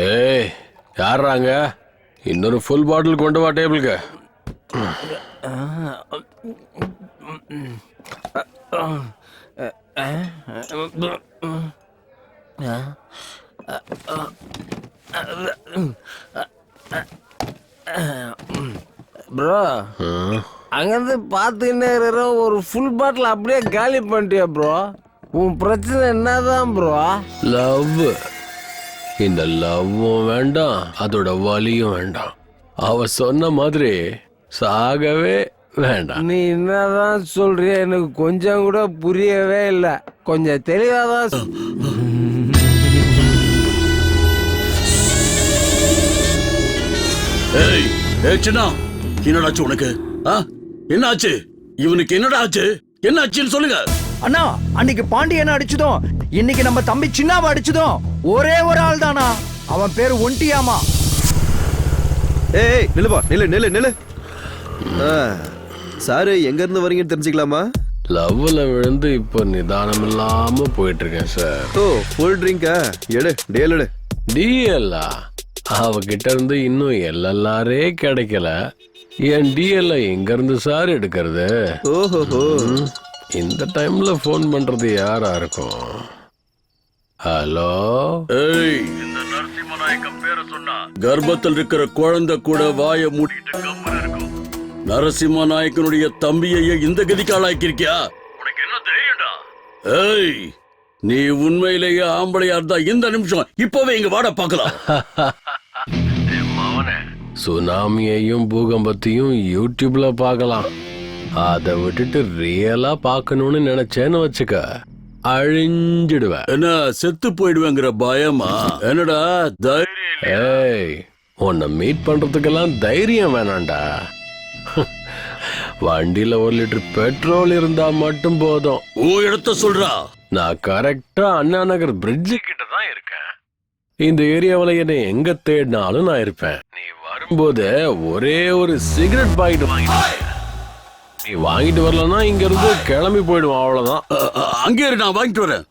Speaker 4: ஏய் யாராங்க? இன்னொரு ஃபுல் பாட்டில் கொண்டு வா டேபிளுக்கு.
Speaker 2: ப்ரோ அங்கிருந்து பார்த்துக்கிட்டே இருக்கிற ஒரு ஃபுல் பாட்டில் அப்படியே காலி பண்ணிட்டியா ப்ரோ? உன் பிரச்சனை என்னதான் ப்ரோ?
Speaker 4: லவ். இந்த லவ்வும் வேண்டாம், அதோட வலியும் வேண்டாம். அவ சொன்ன மாதிரி சாகவே வேண்டாம்.
Speaker 2: நீ என்னதான் சொல்றிய எனக்கு கொஞ்சம் கூட புரியவே இல்லை. கொஞ்சம் தெளிவாதான்
Speaker 13: ஏய் ஏச்சுனா என்னடாச்சு உனக்கு? என்ன ஆச்சு இவனுக்கு? என்னடா ஆச்சு? என்ன ஆச்சுன்னு சொல்லுங்க.
Speaker 3: அண்ணா, அன்னைக்கு பாண்டியனை அடிச்சதும் இன்னைக்கு நம்ம தம்பி சின்னாவை அடிச்சதும் ஒரே ஒரு ஆள் தானா. அவன் பேரு ஒண்டியாமா.
Speaker 1: ஏய் நில்லுப்பா, நில்லு. சாரு எங்க இருந்து வரீங்கன்னு தெரிஞ்சுக்கலாமா?
Speaker 4: லவ்ல விழுந்து இப்போ நிதானம் இல்லாம போயிட்டு இருக்கேன் சார்.
Speaker 1: ஓ ஃபுல் ட்ரிங்கா? எடு டேல் எடு.
Speaker 4: டிஎல்லா அவகிட்ட இருந்து இன்னும் எல்எல்ஆரே கிடைக்கல. என் டிஎல்ல எங்க இருந்து சார் எடுக்கிறது?
Speaker 1: ஓஹோ,
Speaker 4: இந்த டைம்ல போன் பண்றது யாரா இருக்கும்? ஹலோ.
Speaker 13: ஏய், இந்த நரசிம்மநாயக்கம் பேரை சொன்னா கர்ப்பத்தில் இருக்கிற குழந்தை கூட வாயை மூடிட்டு கம்மன் இருக்கும். நரசிம்மநாயக்கனுடைய தம்பியையே இந்த கதிக்கு ஆளாக்கிருக்கியா? உனக்கு என்ன தெரியும்டா? ஏய், நீ உண்மையிலேயே ஆம்பளையா இருந்தா இந்த நிமிஷம் இப்பவே இங்க வாட பாக்கலாம்.
Speaker 4: சுனாமியையும் பூகம்பத்தையும் யூடியூப்ல பார்க்கலாம். அதை விட்டுட்டு ரியலா பார்க்கணும்னு நினைச்சேன்னு வச்சுக்க, அழிஞ்சிடுவேன்.
Speaker 13: என்ன செத்து போயிடுவேங்கிற பயமா? என்னடா தைரியம்?
Speaker 4: ஏய், உன்னை மீட் பண்றதுக்கெல்லாம் தைரியம் வேணாண்டா. வண்டியில 1 லிட்டர் பெட்ரோல் இருந்தா மட்டும் போதும்.
Speaker 13: இடத்த சொல்றா.
Speaker 4: நான் கரெக்டா அண்ணா நகர் பிரிட்ஜு கிட்ட தான் இருக்கேன். இந்த ஏரியாவில என்னை எங்க தேடினாலும் நான் இருப்பேன். நீ வரும்போது ஒரே ஒரு சிகரெட் பாக்கெட் வாங்கிட்டு, நீ வாங்கிட்டு வரலன்னா இங்க இருந்து கிளம்பி போயிடுவான். அவ்வளவுதான்.
Speaker 13: அங்கே இரு, நான் வாங்கிட்டு வரேன்.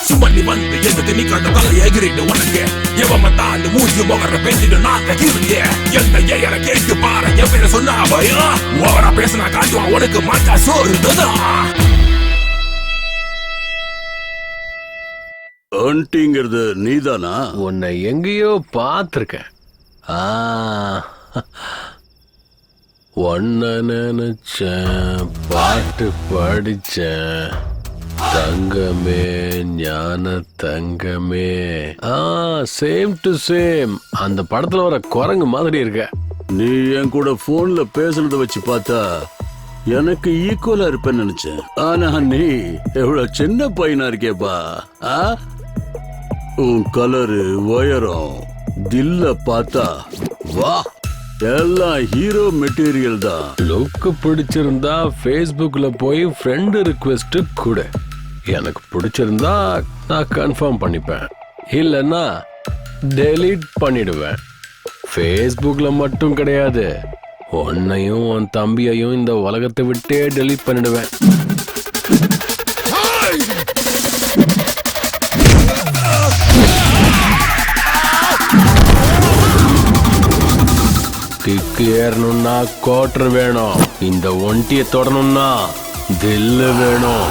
Speaker 7: சுமண்ணி வந்து எந்த நீ கண்ட தலை எகிரிட்டு உனக்கு எவன் தாண்டு மூஞ்சி முகர பேசிட்டு நாங்க கிருங்க எந்த ஏயல கேட்டு பாரு என் பேரை சொன்னா பயம் ஓவரா பேசினா காட்டுவான் உனக்கு மாட்டா சோறுதான்.
Speaker 13: ஆண்டிங்கிறது நீதானா?
Speaker 4: உன்னை எங்கேயோ பார்த்திருக்கேன். ஒன்ன நினைச்சேன், பாட்டு படிச்சேன். தங்கமே ஞான தங்கமே. Same to same. அந்த படத்துல வர குரங்கு மாதிரி இருக்க.
Speaker 13: நீ என் கூட போன்ல பேசுனத வச்சு பார்த்தா எனக்கு ஈக்குவலா இருப்பேன்னு நினைச்சேன். ஆனா நீ எவ்வளவு சின்ன பையனா இருக்கேப்பா. உன் கலரு, உயரம், தில்ல பார்த்தா வா, எல்லாம் ஹீரோ மெட்டீரியல் தான்.
Speaker 4: லுக்கு பிடிச்சிருந்தா ஃபேஸ்புக்ல போய் ஃப்ரெண்ட் ரிக்வெஸ்ட் கொடு. எனக்கு பிடிச்சிருந்தா நான் கன்ஃபார்ம் பண்ணிப்பேன், இல்லைன்னா டெலீட் பண்ணிடுவேன். ஃபேஸ்புக்ல மட்டும் கிடையாது, உன்னையும் உன் தம்பியையும் இந்த உலகத்தை விட்டே டெலீட் பண்ணிடுவேன். கிக்கு ஏறணும்னா கோட்டர் வேணும். இந்த ஒண்டியை தொடணும்னா தில்லு வேணும்.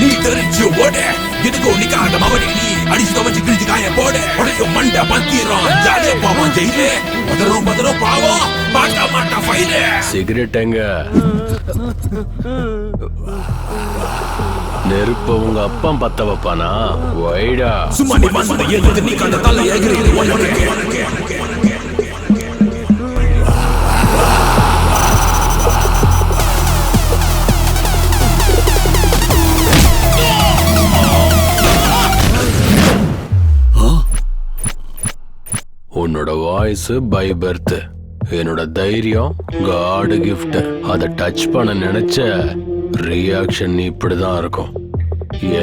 Speaker 7: நீ தெரிஞ்சு ஓட எதுக்கோ நிக்காத மவனே, நீ அடிச்சு துவச்சு கிழிச்சு காய போட உடையும் மண்ட பத்திரம். ஜாலியா பாவம் ஜெயிலே பதறும் பாவம் மாட்டா ஃபைலே.
Speaker 4: சிகரெட் எங்க? நெருப்ப உங்க அப்பா பத்த வைப்பானா? வைடா.
Speaker 7: சும்மா நீ வந்து எதுக்கு நீ கண்ட தலை எகிரிட்டு உனக்கு
Speaker 4: உன்னோட வாய்ஸ் பை பர்த். என்னோட தைரியம் காடு கிஃப்ட். அதை டச் பண்ண நினைச்ச ரியாக்ஷன் இப்படிதான் இருக்கும்.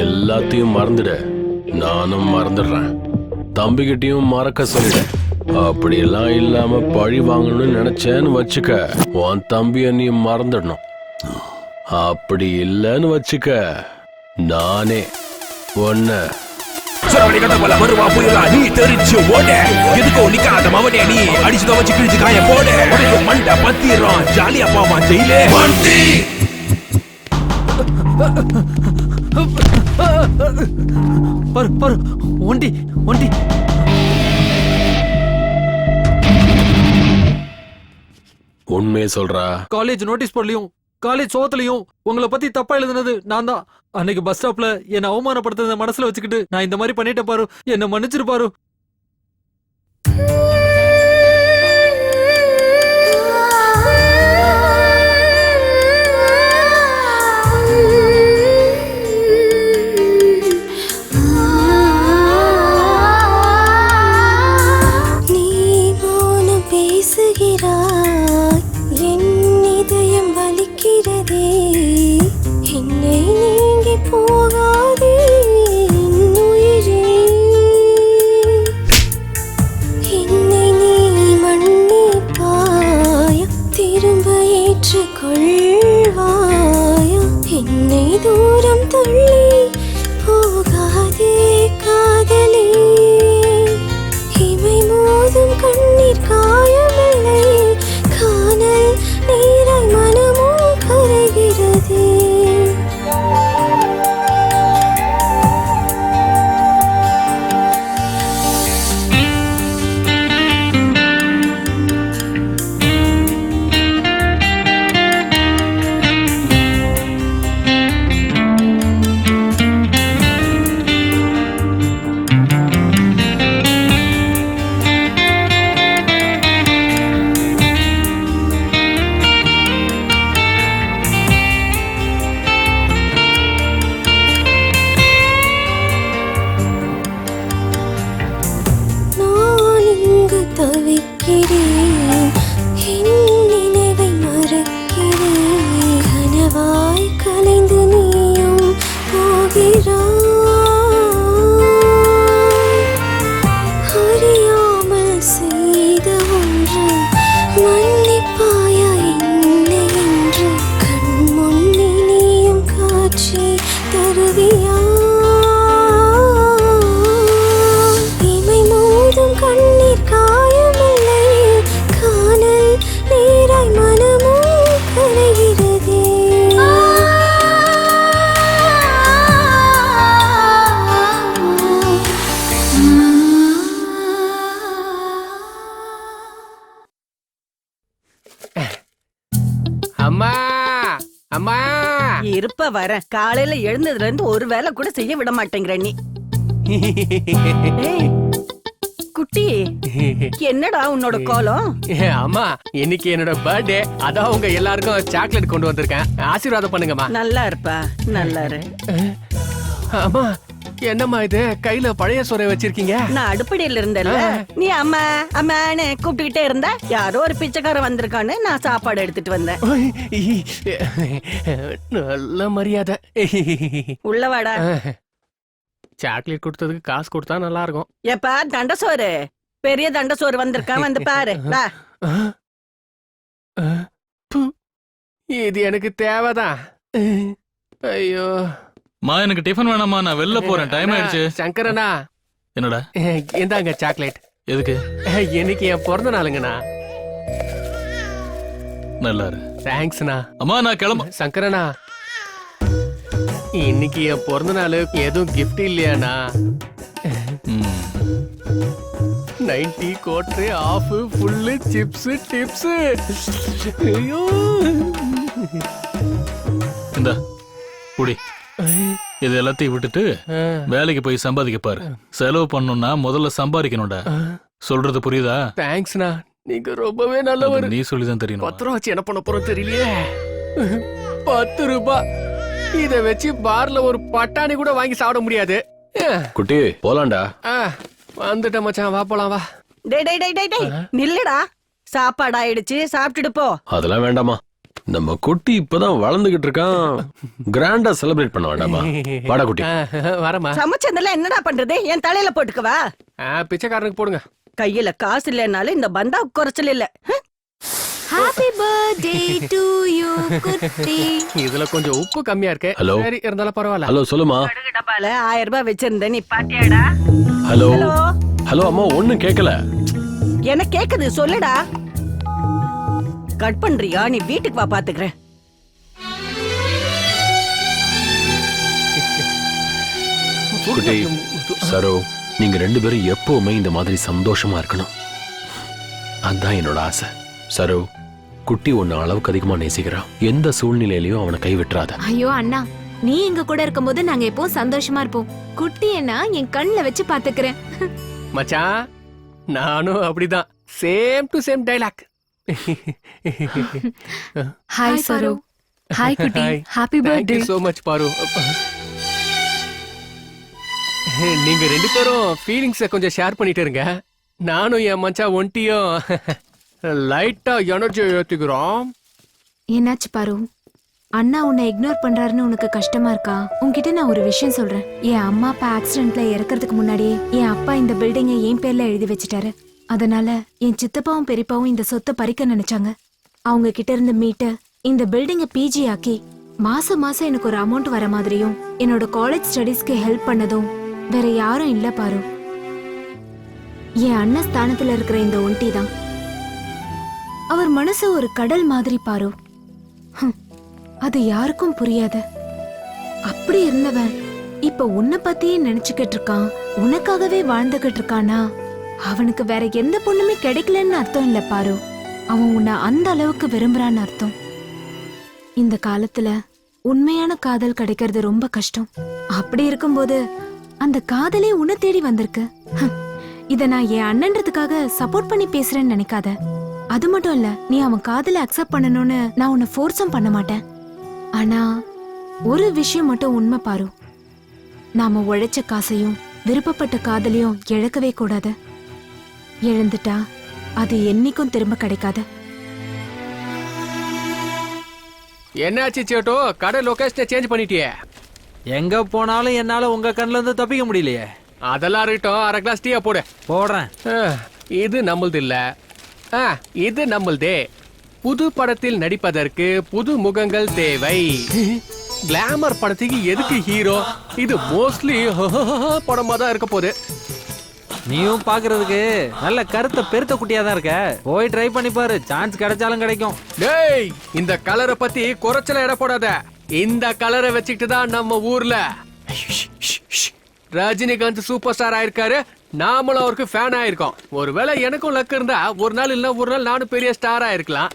Speaker 4: எல்லாத்தையும் மறந்துட, நானும் மறந்துடுறேன். தம்பிகிட்டையும் மறக்க சொல்லிட. அப்படியெல்லாம் இல்லாம பழி வாங்கணும்னு நினைச்சேன்னு வச்சுக்க, உன் தம்பிய நீ மறந்துடணும். அப்படி இல்லைன்னு வச்சுக்க, நானே ஒன்ன
Speaker 7: சுரவடி கட்ட போல வருவா புயலா நீ தெரிச்சு ஓட. எதுக்கோ நிக்காத மவனே நீ அடிச்சு தவச்சு கிழிச்சு காய போட. உடைய மண்ட பத்திரம் ஜாலியா பாவான் ஜெயிலே வண்டி.
Speaker 6: பாரு பாரு ஒண்டி ஒண்டி.
Speaker 4: உண்மையை சொல்றா.
Speaker 6: காலேஜ் நோட்டீஸ் போர்ட்லயும் காலேஜ் சோத்துலயும் உங்களை பத்தி தப்பா எழுதுனது நான் தான். அன்னைக்கு பஸ் ஸ்டாப்ல என்ன அவமானப்படுத்துறத மனசுல வச்சுக்கிட்டு நான் இந்த மாதிரி பண்ணிட்டேன் பாரு. என்ன மன்னிச்சிரு பாரு.
Speaker 8: இருப்ப வர காலையில எழுந்ததுல இருந்து ஒரு வேலை கூட செய்ய விட மாட்டேங்கிற நீ. குட்டி என்னடா உன்னோட கோலம்?
Speaker 6: அம்மா இன்னைக்கு என்னோட பர்த்டே, அதான் உங்க எல்லாருக்கும் சாக்லேட் கொண்டு வந்திருக்கேன். ஆசீர்வாதம் பண்ணுங்கம்மா.
Speaker 8: நல்லா இருப்பா, நல்லா இரு.
Speaker 6: அம்மா என்னம்மா இது கையில பழைய சோறை வச்சிருக்கீங்க?
Speaker 8: நான் அடுப்படியில இருந்தேன்ல, நீ அம்மா அம்மான்னு கூப்பிட்டுக்கிட்டே இருந்தா யாரோ ஒரு பிச்சைக்காரன் வந்திருக்கான்னு நான் சாப்பாடு எடுத்துட்டு வந்தேன்.
Speaker 6: நல்ல மரியாதை.
Speaker 8: உள்ளவாடா.
Speaker 6: சாக்லேட் கொடுத்ததுக்கு காசு கொடுத்தா நல்லா இருக்கும்.
Speaker 8: ஏப்பா தண்டசோறு, பெரிய தண்டசோறு வந்திருக்கான், வந்து பாரு.
Speaker 6: இது எனக்கு தேவைதான். ஐயோ
Speaker 9: மா, எனக்கு டிஃபன் வேணாமா, நான் வெளில போறேன், டைம் ஆயிடுச்சு.
Speaker 6: சங்கரனா
Speaker 9: என்னடா?
Speaker 6: இந்தாங்க சாக்லேட்.
Speaker 9: எதுக்கு?
Speaker 6: இன்னைக்கு என் பிறந்த நாளுங்கண்ணா.
Speaker 9: நல்லா இரு.
Speaker 6: தேங்க்ஸ்ண்ணா.
Speaker 9: அம்மா நான் கிளம்ப.
Speaker 6: சங்கரனா இன்னைக்கு என் பிறந்த நாள், எதுவும் கிஃப்ட் இல்லையாண்ணா? 90 quarter half full chips tips. ஐயோ
Speaker 9: இந்தா குடி. இது எல்லாத்தையும் விட்டுட்டு வேலைக்கு போய் சம்பாதிக்க பாரு. செலவு பண்ணணும்னா முதல்ல சம்பாதிக்கணும்டா. சொல்றது புரியுதா?
Speaker 6: தேங்க்ஸ்ண்ணா, நீங்க ரொம்பவே நல்லவர்.
Speaker 9: நீ சொல்லிதான் தெரியும்.
Speaker 6: 10 ரூபா வச்சு என்ன பண்ண போறோம் தெரியலையே. 10 ரூபாய் இத வச்சு பார்ல ஒரு பட்டாணி கூட வாங்கி சாப்பிட முடியாது.
Speaker 4: குட்டி போலாண்டா.
Speaker 6: வந்துட்ட மச்சான், வா போலாம் வா.
Speaker 8: டேய் டேய் டேய் டேய் நில்லுடா. சாப்பாடு ஆயிடுச்சு, சாப்பிட்டுட்டு போ.
Speaker 4: அதெல்லாம் வேண்டாமா, நம்ம குட்டி இப்பதான் வளர்ந்துகிட்டு இருக்கான், கிராண்டா செலிப்ரேட் பண்ண வேண்டாமா? வாடா குட்டி.
Speaker 6: வரமா.
Speaker 8: சமைச்சதெல்லாம் என்னடா பண்றது? என் தலையில போட்டுக்கவா?
Speaker 6: பிச்சைக்காரனுக்கு போடுங்க.
Speaker 8: கையில காசு இல்லைனாலும் இந்த பந்தா குறைச்சல் இல்ல.
Speaker 11: ஹாப்பி பர்த்டே டு யூ குட்டி.
Speaker 6: இதுல கொஞ்சம் உப்பு கம்மியா இருக்கு.
Speaker 4: ஹலோ.
Speaker 6: சரி இருந்தாலும் பரவாயில்ல.
Speaker 4: ஹலோ சொல்லுமா.
Speaker 8: டப்பால 1000 ரூபாய் வச்சிருந்தேன், நீ பாத்தியாடா?
Speaker 4: ஹலோ ஹலோ அம்மா, ஒண்ணும் கேட்கல.
Speaker 8: என்ன கேக்குது சொல்லுடா. கட் பண்றியா? நீ வீட்டுக்கு வா, பாத்துக்கிறேன்.
Speaker 4: குட்டி, சரோ, நீங்க 2 பேரும் எப்பவுமே இந்த மாதிரி சந்தோஷமா இருக்கணும். அதான் என்னோட ஆசை. சரோ, குட்டி ஒன்னு அளவுக்கு அதிகமா நேசிக்கிறான். எந்த சூழ்நிலையிலயும் அவனை கைவிட்டுறாத.
Speaker 11: ஐயோ அண்ணா, நீ எங்க கூட இருக்கும்போது நாங்க எப்பவும் சந்தோஷமா இருப்போம். குட்டி என்ன என் கண்ணுல வச்சு பாத்துக்கிறேன்.
Speaker 6: மச்சான், நானும் அப்படிதான். Same to same dialogue.
Speaker 12: Hi Saro. Hi குட்டி. Happy birthday.
Speaker 6: சோ மச் பாரு. நீங்க 2 பேரும் ஃபீலிங்ஸ கொஞ்சம் ஷேர் பண்ணிட்டு இருங்க. நானும் என் மச்சான் ஒண்டியும் லைட்டா எனர்ஜி ஏத்திக்கிறோம்.
Speaker 11: என்னாச்சு பாரு? அண்ணா உன்னை இக்னோர் பண்றாருன்னு உனக்கு கஷ்டமா இருக்கா? உன்கிட்ட நான் ஒரு விஷயம் சொல்றேன். என் அம்மா அப்பா ஆக்சிடென்ட்ல இறக்கறதுக்கு முன்னாடியே என் அப்பா இந்த பில்டிங்கை என் பேர்ல எழுதி வச்சுட்டாரு. அதனால என் சித்தப்பாவும் பெரியப்பாவும் இந்த சொத்தை பறிக்க நினைச்சாங்க. அவங்க கிட்ட இருந்து மீட்டு இந்த பில்டிங்கை பிஜி ஆக்கி மாசம் மாசம் எனக்கு ஒரு அமௌண்ட் வர மாதிரியும் என்னோட காலேஜ் ஸ்டடீஸ்க்கு ஹெல்ப் பண்ணதும் வேற யாரும் இல்ல பாரு. என் அண்ணன் ஸ்தானத்துல இருக்கிற இந்த ஒண்டி தான். அவர் மனசு ஒரு கடல் மாதிரி பாரு. அது யாருக்கும் புரியாது. அப்படி இருந்தவன் இப்ப உன்னை பத்தியே நினைச்சுக்கிட்டு இருக்கான், உனக்காகவே வாழ்ந்துகிட்டு இருக்கானா? அவனுக்கு வேற எந்த பொண்ணுமே கிடைக்கலன்னு அர்த்தம் இல்ல பாரு. அவன் உன்னை அந்த அளவுக்கு விரும்புறான்னு அர்த்தம். இந்த காலத்துல உண்மையான காதல் கிடைக்கிறது ரொம்ப கஷ்டம். அப்படி இருக்கும்போது அந்த காதலே உன்னை தேடி வந்திருக்கு. இத நான் என் அண்ணன்றதுக்காக சப்போர்ட் பண்ணி பேசுறேன்னு நினைக்காத. அது மட்டும் இல்ல, நீ அவன் காதலை அக்செப்ட் பண்ணணும்னு நான் உன்னை ஃபோர்ஸும் பண்ண மாட்டேன். ஆனா ஒரு விஷயம் மட்டும் உண்மை பாரு. நாம உழைச்ச காசையும் விருப்பப்பட்ட காதலையும் இழக்கவே கூடாது. இழந்துட்டா அது என்னைக்கும் திரும்ப கிடைக்காது.
Speaker 6: என்னாச்சு சேட்டோ, கடை லொகேஷனை சேஞ்ச் பண்ணிட்டியே?
Speaker 17: எங்க போனாலும் என்னால உங்க கண்ணுல இருந்து தப்பிக்க முடியலையே.
Speaker 6: அதெல்லாம் இருக்கட்டும், 1/2 கிளாஸ் டீயா போடு.
Speaker 17: போடுறேன்.
Speaker 6: இது நம்மளது இல்ல, இது நம்மளதே. புது படத்தில் நடிப்பதற்கு புது முகங்கள் தேவை. கிளாமர் படத்துக்கு எதுக்கு ஹீரோ? இது மோஸ்ட்லி படமா தான் இருக்க போகுது.
Speaker 17: நீயும் பாக்குறதுக்கு நல்ல கருத்த பெருத்த குட்டியா தான் இருக்க. போய் ட்ரை பண்ணி பாரு, சான்ஸ் கிடைச்சாலும் கிடைக்கும்.
Speaker 6: டேய், இந்த கலரை பத்தி குறைச்சல இட போடாத. இந்த கலரை வச்சுக்கிட்டு தான் நம்ம ஊர்ல ரஜினிகாந்த் சூப்பர் ஸ்டார் ஆயிருக்காரு. நாமளும் அவருக்கு ஃபேன் ஆயிருக்கோம். ஒருவேளை எனக்கும் லக் இருந்தா ஒரு நாள் இல்ல ஒரு நாள் நானும் பெரிய ஸ்டார் ஆயிருக்கலாம்.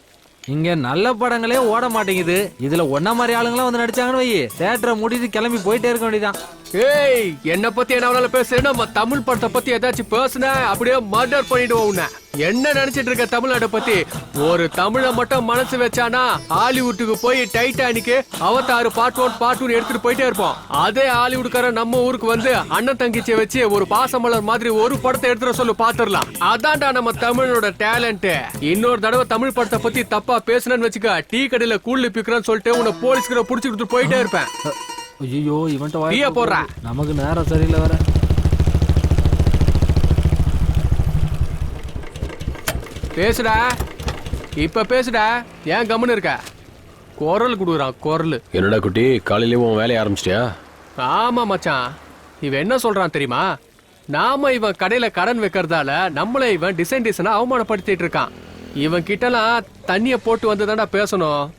Speaker 17: இங்க நல்ல படங்களே ஓட மாட்டேங்குது. இதுல ஒன்ன மாதிரி ஆளுங்களாம் வந்து நடிச்சாங்கன்னு வை, தியேட்டரை முடிட்டு கிளம்பி போயிட்டே இருக்க வேண்டியதான்.
Speaker 6: ஏய், என்ன பத்தி என்ன பேசுறேன்? நம்ம தமிழ் படத்தை பத்தி ஏதாச்சும் பேசுன அப்படியே மர்டர் பண்ணிடுவோம் உன்னை. என்ன நினைச்சிட்டு இருக்க தமிழ்நாட்டை பத்தி? ஒரு தமிழை மட்டும் மனசு வச்சானா ஹாலிவுட்டுக்கு போய் டைட்டானிக்கு அவதார் பார்ட் 1 பார்ட் 2 எடுத்துட்டு போயிட்டே இருப்போம். அதே ஹாலிவுட்கார நம்ம ஊருக்கு வந்து அண்ணன் தங்கிச்சியை வச்சு ஒரு பாசமலர் மாதிரி ஒரு படத்தை எடுத்துட சொல்லு, பாத்துடலாம். அதான்டா நம்ம தமிழோட டேலண்ட். இன்னொரு தடவை தமிழ் படத்தை பத்தி தப்பா பேசுனேன்னு வச்சுக்க, டீ கடையில கூழ்ல பிக்கிறேன்னு சொல்லிட்டு உன்னை போலீஸ்கிட்ட புடிச்சுட்டு போயிட்டே இருப்பேன்.
Speaker 17: ஐயோ, இவன்ட்ட
Speaker 6: டீயா போடுறா.
Speaker 17: நமக்கு நேரம் சரியில்லை வர.
Speaker 6: பேசுடா, இப்ப பேசுடா. ஏன் கம்முன்னு இருக்க? குரல் குடுக்குறான் குரல்.
Speaker 4: என்னடா குட்டி, காலையிலே உன் வேலையை ஆரம்பிச்சிட்டியா?
Speaker 6: ஆமா மச்சான், இவன் என்ன சொல்றான் தெரியுமா? நாம இவன் கடையில கடன் வைக்கிறதால நம்மள இவன் டிசைனா அவமானப்படுத்திட்டு இருக்கான். இவன் கிட்டலாம் தண்ணிய போட்டு வந்து தாண்டா பேசணும்.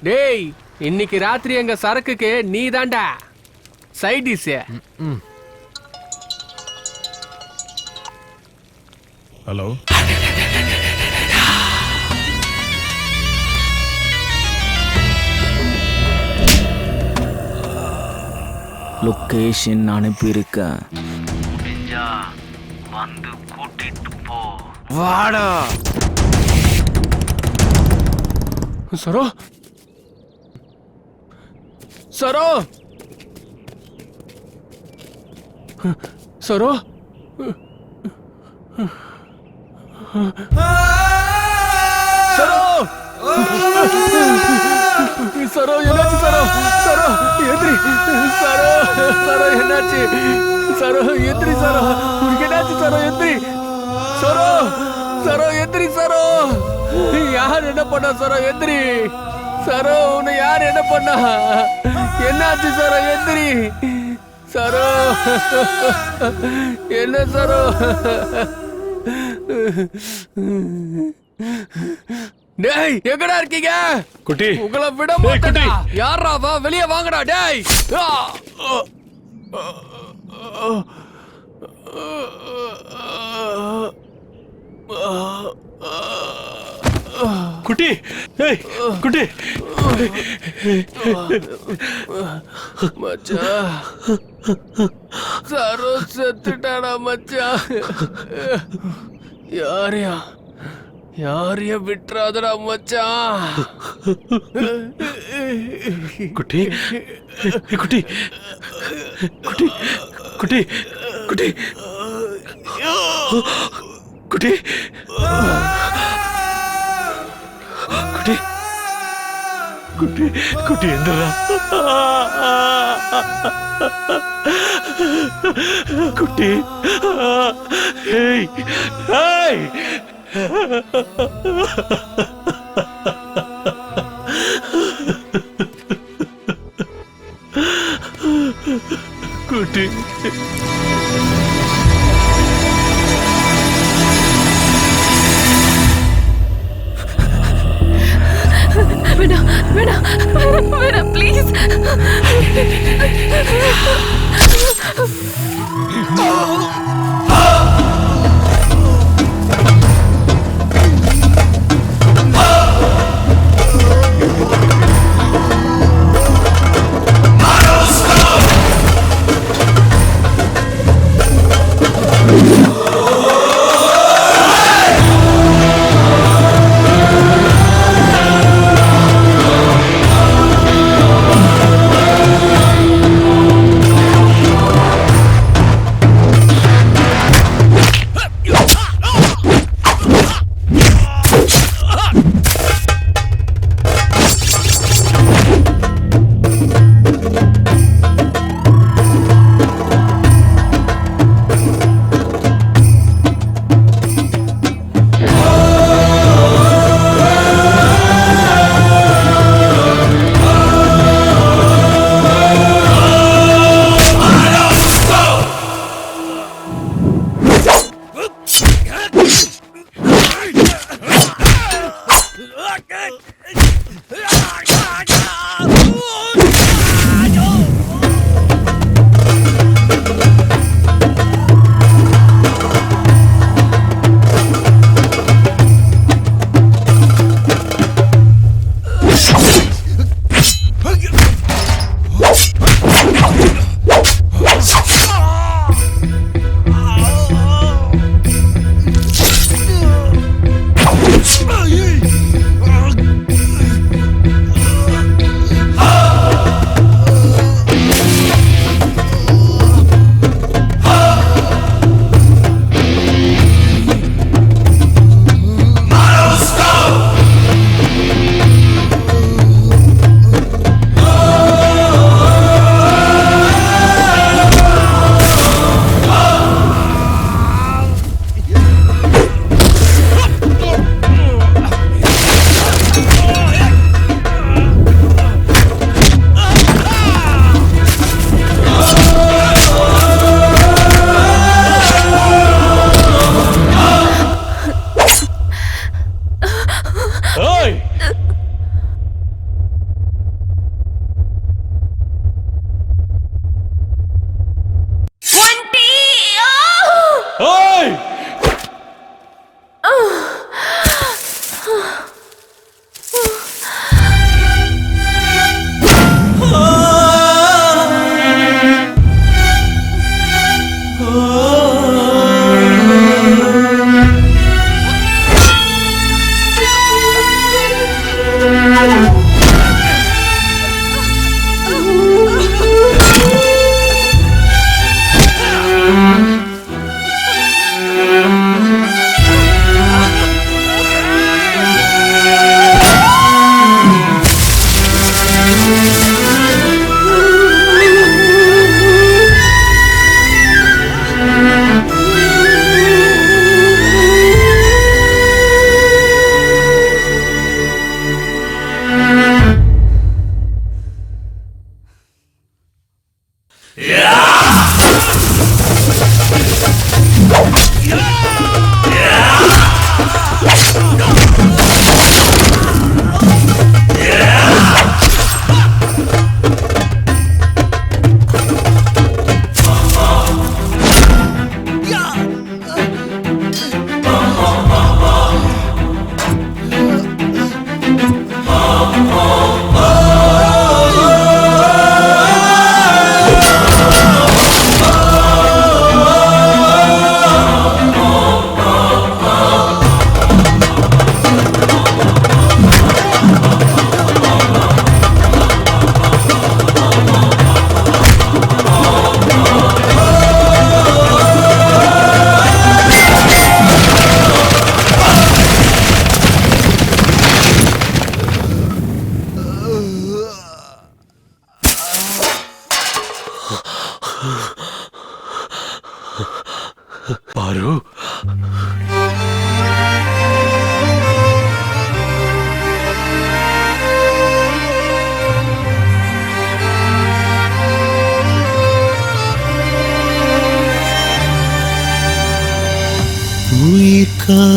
Speaker 6: டேய், இன்னைக்கு ராத்திரி எங்க சரக்குக்கு நீ தாண்டா சைட் டிஷ்.
Speaker 5: ஹலோ,
Speaker 14: லொகேஷன் அனுப்பியிருக்கேன்.
Speaker 19: வந்து கூட்டிட்டு போ.
Speaker 14: வாடா.
Speaker 6: சரோ, சரோ, சரோ. சரோ என்னாச்சு சரோ சரோ எந்திரி சரோ சரோ என்னாச்சு சரோ எந்திரி சரோ உனக்கு என்னாச்சு சரோ எந்திரி சரோ சரோ எந்திரி சரோ யார் என்ன பண்ணா சரோ எந்திரி சரோ உன்னை யார் என்ன பண்ணா என்னாச்சு சரோ எந்திரி சரோ என்ன சரோ டேய் எங்கடா இருக்கீங்க
Speaker 9: குட்டி
Speaker 6: உங்களை விட மாட்டேன்டா யாரா வா வெளிய வாங்கடா டேய்
Speaker 9: குட்டி ஏய் குட்டி
Speaker 6: மச்சான் சரோ செத்துட்டாடா மச்சான் யாரையா யாரைய விட்டுறாதடா மச்சான்
Speaker 9: குட்டி குட்டி குட்டி குட்டி குட்டி குட்டி குட்டி குட்டி குட்டி எந்திரா குட்டி ஏய் ஏய் குட்டி
Speaker 12: வேணாம் வேணாம் வேணாம் ப்ளீஸ்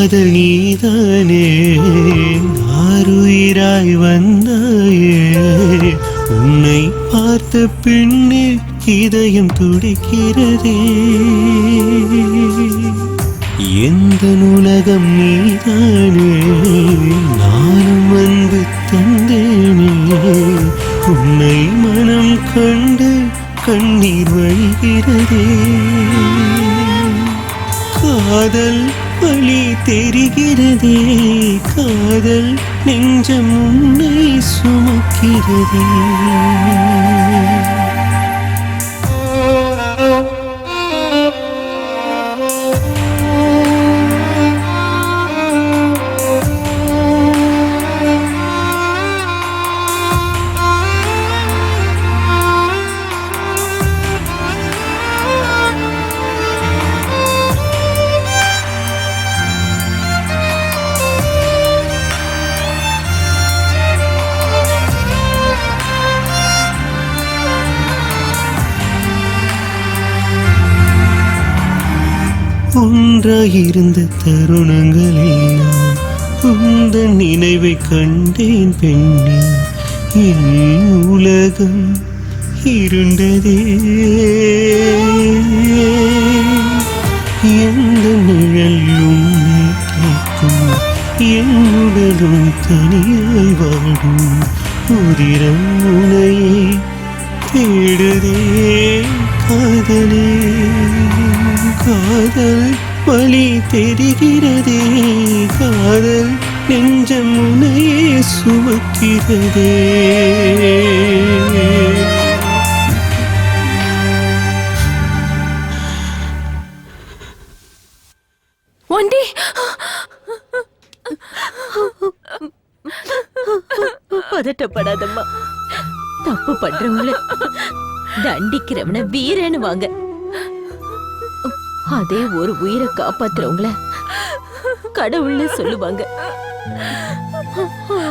Speaker 20: காதல் நீதானே ஆருயிராய் வந்தாயே உன்னை பார்த்த பின்னே இதயம் துடிக்கிறதே எந்த உலகம் நீதானே நானும் அன்பு தந்தேனே உன்னை மனம் கண்டு கண்ணீர் வழிகிறதே காதல் வழி தெரிகிறதே காதல் நெஞ்சம் உன்னை சுமக்கிறதே ஒன்றாயிருந்த தருணங்களெல்லாம் உந்தன் நினைவை கண்டேன் பெண்ணே என் உலகம் இருண்டதே எந்த நிழலும் கேட்கும் என் உடலும் தனியாய் வாடும் உதிரம் உனையே தேடுதே காதலே காதல் வழி தெரிகிறதே காதல் நெஞ்சம் உனையே சுமக்கிறதே
Speaker 12: ஒண்டி
Speaker 8: பதட்டப்படாதம்மா தப்பு பண்றவங்கள தண்டிக்கிறவன வீரன்னு வாங்க அதே ஒரு உயிரை காப்பாத்துறவங்கள கடவுள்னு சொல்லுவாங்க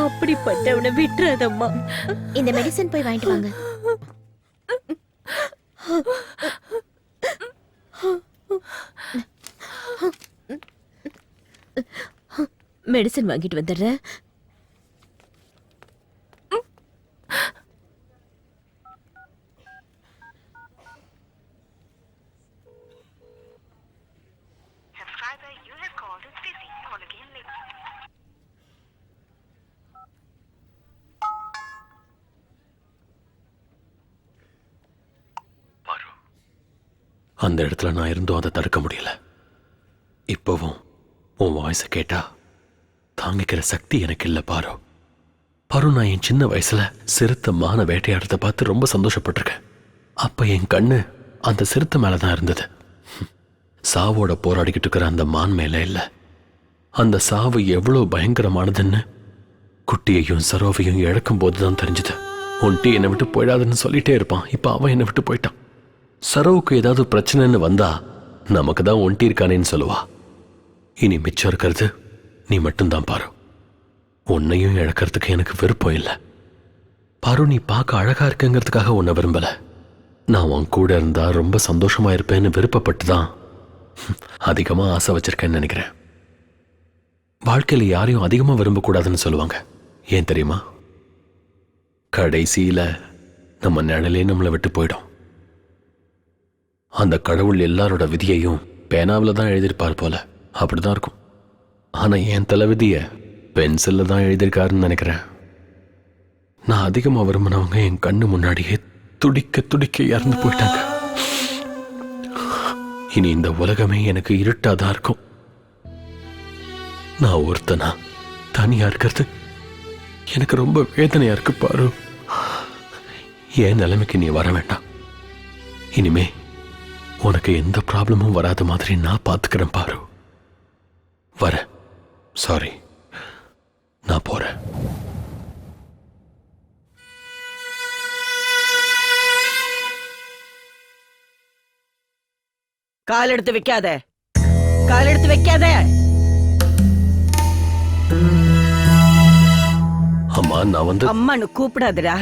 Speaker 8: அப்படிப்பட்டவனை விட்டுறாதம்மா
Speaker 16: இந்த மெடிசன் போய் வாங்கிட்டு வாங்க.
Speaker 8: மெடிசன் வாங்கிட்டு வந்துடுறேன்.
Speaker 4: அந்த இடத்துல நான் இருந்தும் அதை தடுக்க முடியல. இப்போவும் உன் வாய்ஸை கேட்டா தாங்கிக்கிற சக்தி எனக்கு இல்லை பாரு. பாரு, நான் என் சின்ன வயசுல சிறுத்தை மான வேட்டையாடுறதை பார்த்து ரொம்ப சந்தோஷப்பட்டிருக்கேன். அப்ப என் கண்ணு அந்த சிறுத்தை மேலதான் இருந்தது. சாவோட போராடிக்கிட்டு இருக்கிற அந்த மான் மேல இல்ல. அந்த சாவு எவ்வளவு பயங்கரமானதுன்னு குட்டியையும் சரோவையும் இழக்கும் போதுதான் தெரிஞ்சது. ஒன்ட்டி என்னை விட்டு போயிடாதுன்னு சொல்லிட்டே இருப்பான். இப்ப அவன் என்னை விட்டு போயிட்டான். சரோவுக்கு ஏதாவது பிரச்சனைன்னு வந்தா நமக்கு தான் ஒன்ட்டி இருக்கானேன்னு சொல்லுவா. இனி மிச்சம் இருக்கிறது நீ மட்டும்தான் பாரு. உன்னையும் இழக்கிறதுக்கு எனக்கு விருப்பம் இல்லை பாரு. நீ பார்க்க அழகா இருக்குங்கிறதுக்காக உன்னை விரும்பல. நான் உன் கூட இருந்தா ரொம்ப சந்தோஷமா இருப்பேன்னு விருப்பப்பட்டு தான் அதிகமா ஆசை வச்சிருக்கேன்னு நினைக்கிறேன். வாழ்க்கையில யாரையும் அதிகமா விரும்பக்கூடாதுன்னு சொல்லுவாங்க. ஏன் தெரியுமா? கடைசியில நம்ம நிழலே நம்மளை விட்டு போயிடும். அந்த கடவுள் எல்லாரோட விதியையும் பேனாவில் தான் எழுதியிருப்பார் போல. அப்படிதான் இருக்கும். ஆனா என் தலை விதிய பென்சில்ல தான் எழுதியிருக்காருன்னு நினைக்கிறேன். நான் அதிகமா விரும்பினவங்க என் கண்ணு முன்னாடியே துடிக்க துடிக்க இறந்து போயிட்டாங்க. இனி இந்த உலகமே எனக்கு இருட்டாதான் இருக்கும். நான் ஒருத்தனா தனியா இருக்கிறது எனக்கு ரொம்ப வேதனையா இருக்கு பாரு. என் நிலைமைக்கு நீ வர வேண்டாம். இனிமே உனக்கு எந்த ப்ராப்ளமும் வராத மாதிரி நான் பார்த்துக்கிறேன் பாரு. வர சாரி, நான் போறேன்.
Speaker 8: கால் எடுத்து வைக்காத, கால் எடுத்து வைக்காத.
Speaker 4: அம்மா, நான் வந்து
Speaker 8: அம்மான்னு கூப்பிடாதடா.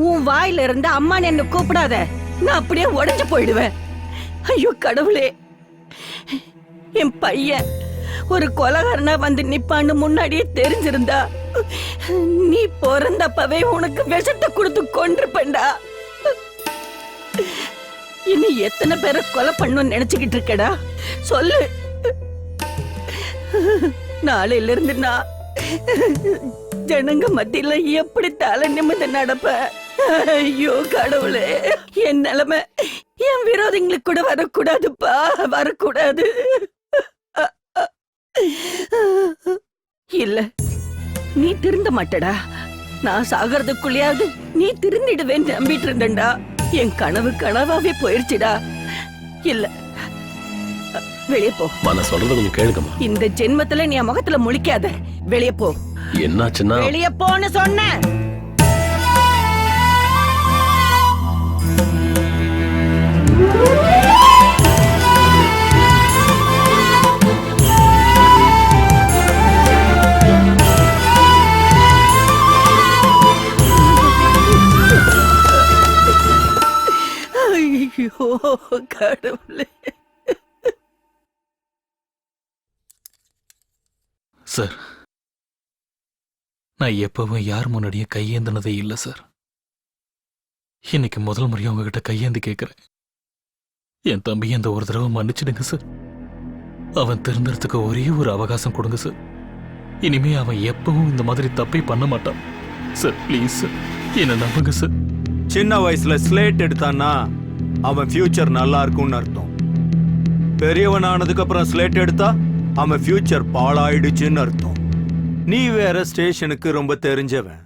Speaker 8: உன் வாயில இருந்து அம்மான்னு என்ன கூப்பிடாத. நான் அப்படியே உடைஞ்சு போயிடுவேன். ஐயோ கடவுளே, என் பையன் ஒரு கொலகாரனா வந்து நிப்பான்னு முன்னாடியே தெரிஞ்சிருந்தா நீ பிறந்தப்பவே உனக்கு விஷத்தை கொடுத்து கொன்றுப்பேன்டா. இனி எத்தனை பேரை கொலை பண்ணணும்னு நினைச்சுக்கிட்டு இருக்கடா சொல்லு. நாளையில இருந்து நான் ஜனங்க மத்தியில எப்படி தலை நிமிர்ந்து நடப்ப? ஐயோ கடவுளே, என் நிலைமை என் விரோதிங்களுக்கு கூட வரக்கூடாதுப்பா, வரக்கூடாது. இல்ல, நீ திருந்த மாட்டடா. நான் சாகிறதுக்குள்ளயாவது நீ திருந்திடுவேன்னு நம்பிட்டு இருந்தேன்டா. என் கனவு கனவாவே போயிருச்சுடா. இல்ல, வெளியே போ.
Speaker 4: நான் சொல்றது கொஞ்சம் கேளுங்கம்மா.
Speaker 8: இந்த ஜென்மத்துல நீ என் முகத்துல முழிக்காத. வெளியே போ.
Speaker 4: என்னாச்சுன்னா
Speaker 8: வெளியே போன்னு சொன்னேன். ஐயோ கடவுளே.
Speaker 9: சார், நான் எப்பவும் யார் முன்னாடியும் கையேந்தினதே இல்லை சார். இன்னைக்கு முதல் முறையா உங்ககிட்ட கையேந்தி கேட்கிறேன். என் தம்பி அந்த ஒரு தடவை மன்னிச்சிடுங்க சார். அவன் திருந்துறதுக்கு ஒரே ஒரு அவகாசம் கொடுங்க சார். இனிமே அவன் எப்பவும் இந்த மாதிரி தப்பை பண்ண மாட்டான் சார். ப்ளீஸ் சார், என்ன நம்புங்க சார்.
Speaker 10: சின்ன வயசுல ஸ்லேட் எடுத்தான்னா அவன் ஃபியூச்சர் நல்லா இருக்கும்னு அர்த்தம். பெரியவன் ஆனதுக்கு அப்புறம் ஸ்லேட் எடுத்தா அவன் ஃபியூச்சர் பாழாயிடுச்சுன்னு அர்த்தம். நீ வேற ஸ்டேஷனுக்கு ரொம்ப தெரிஞ்சவன்.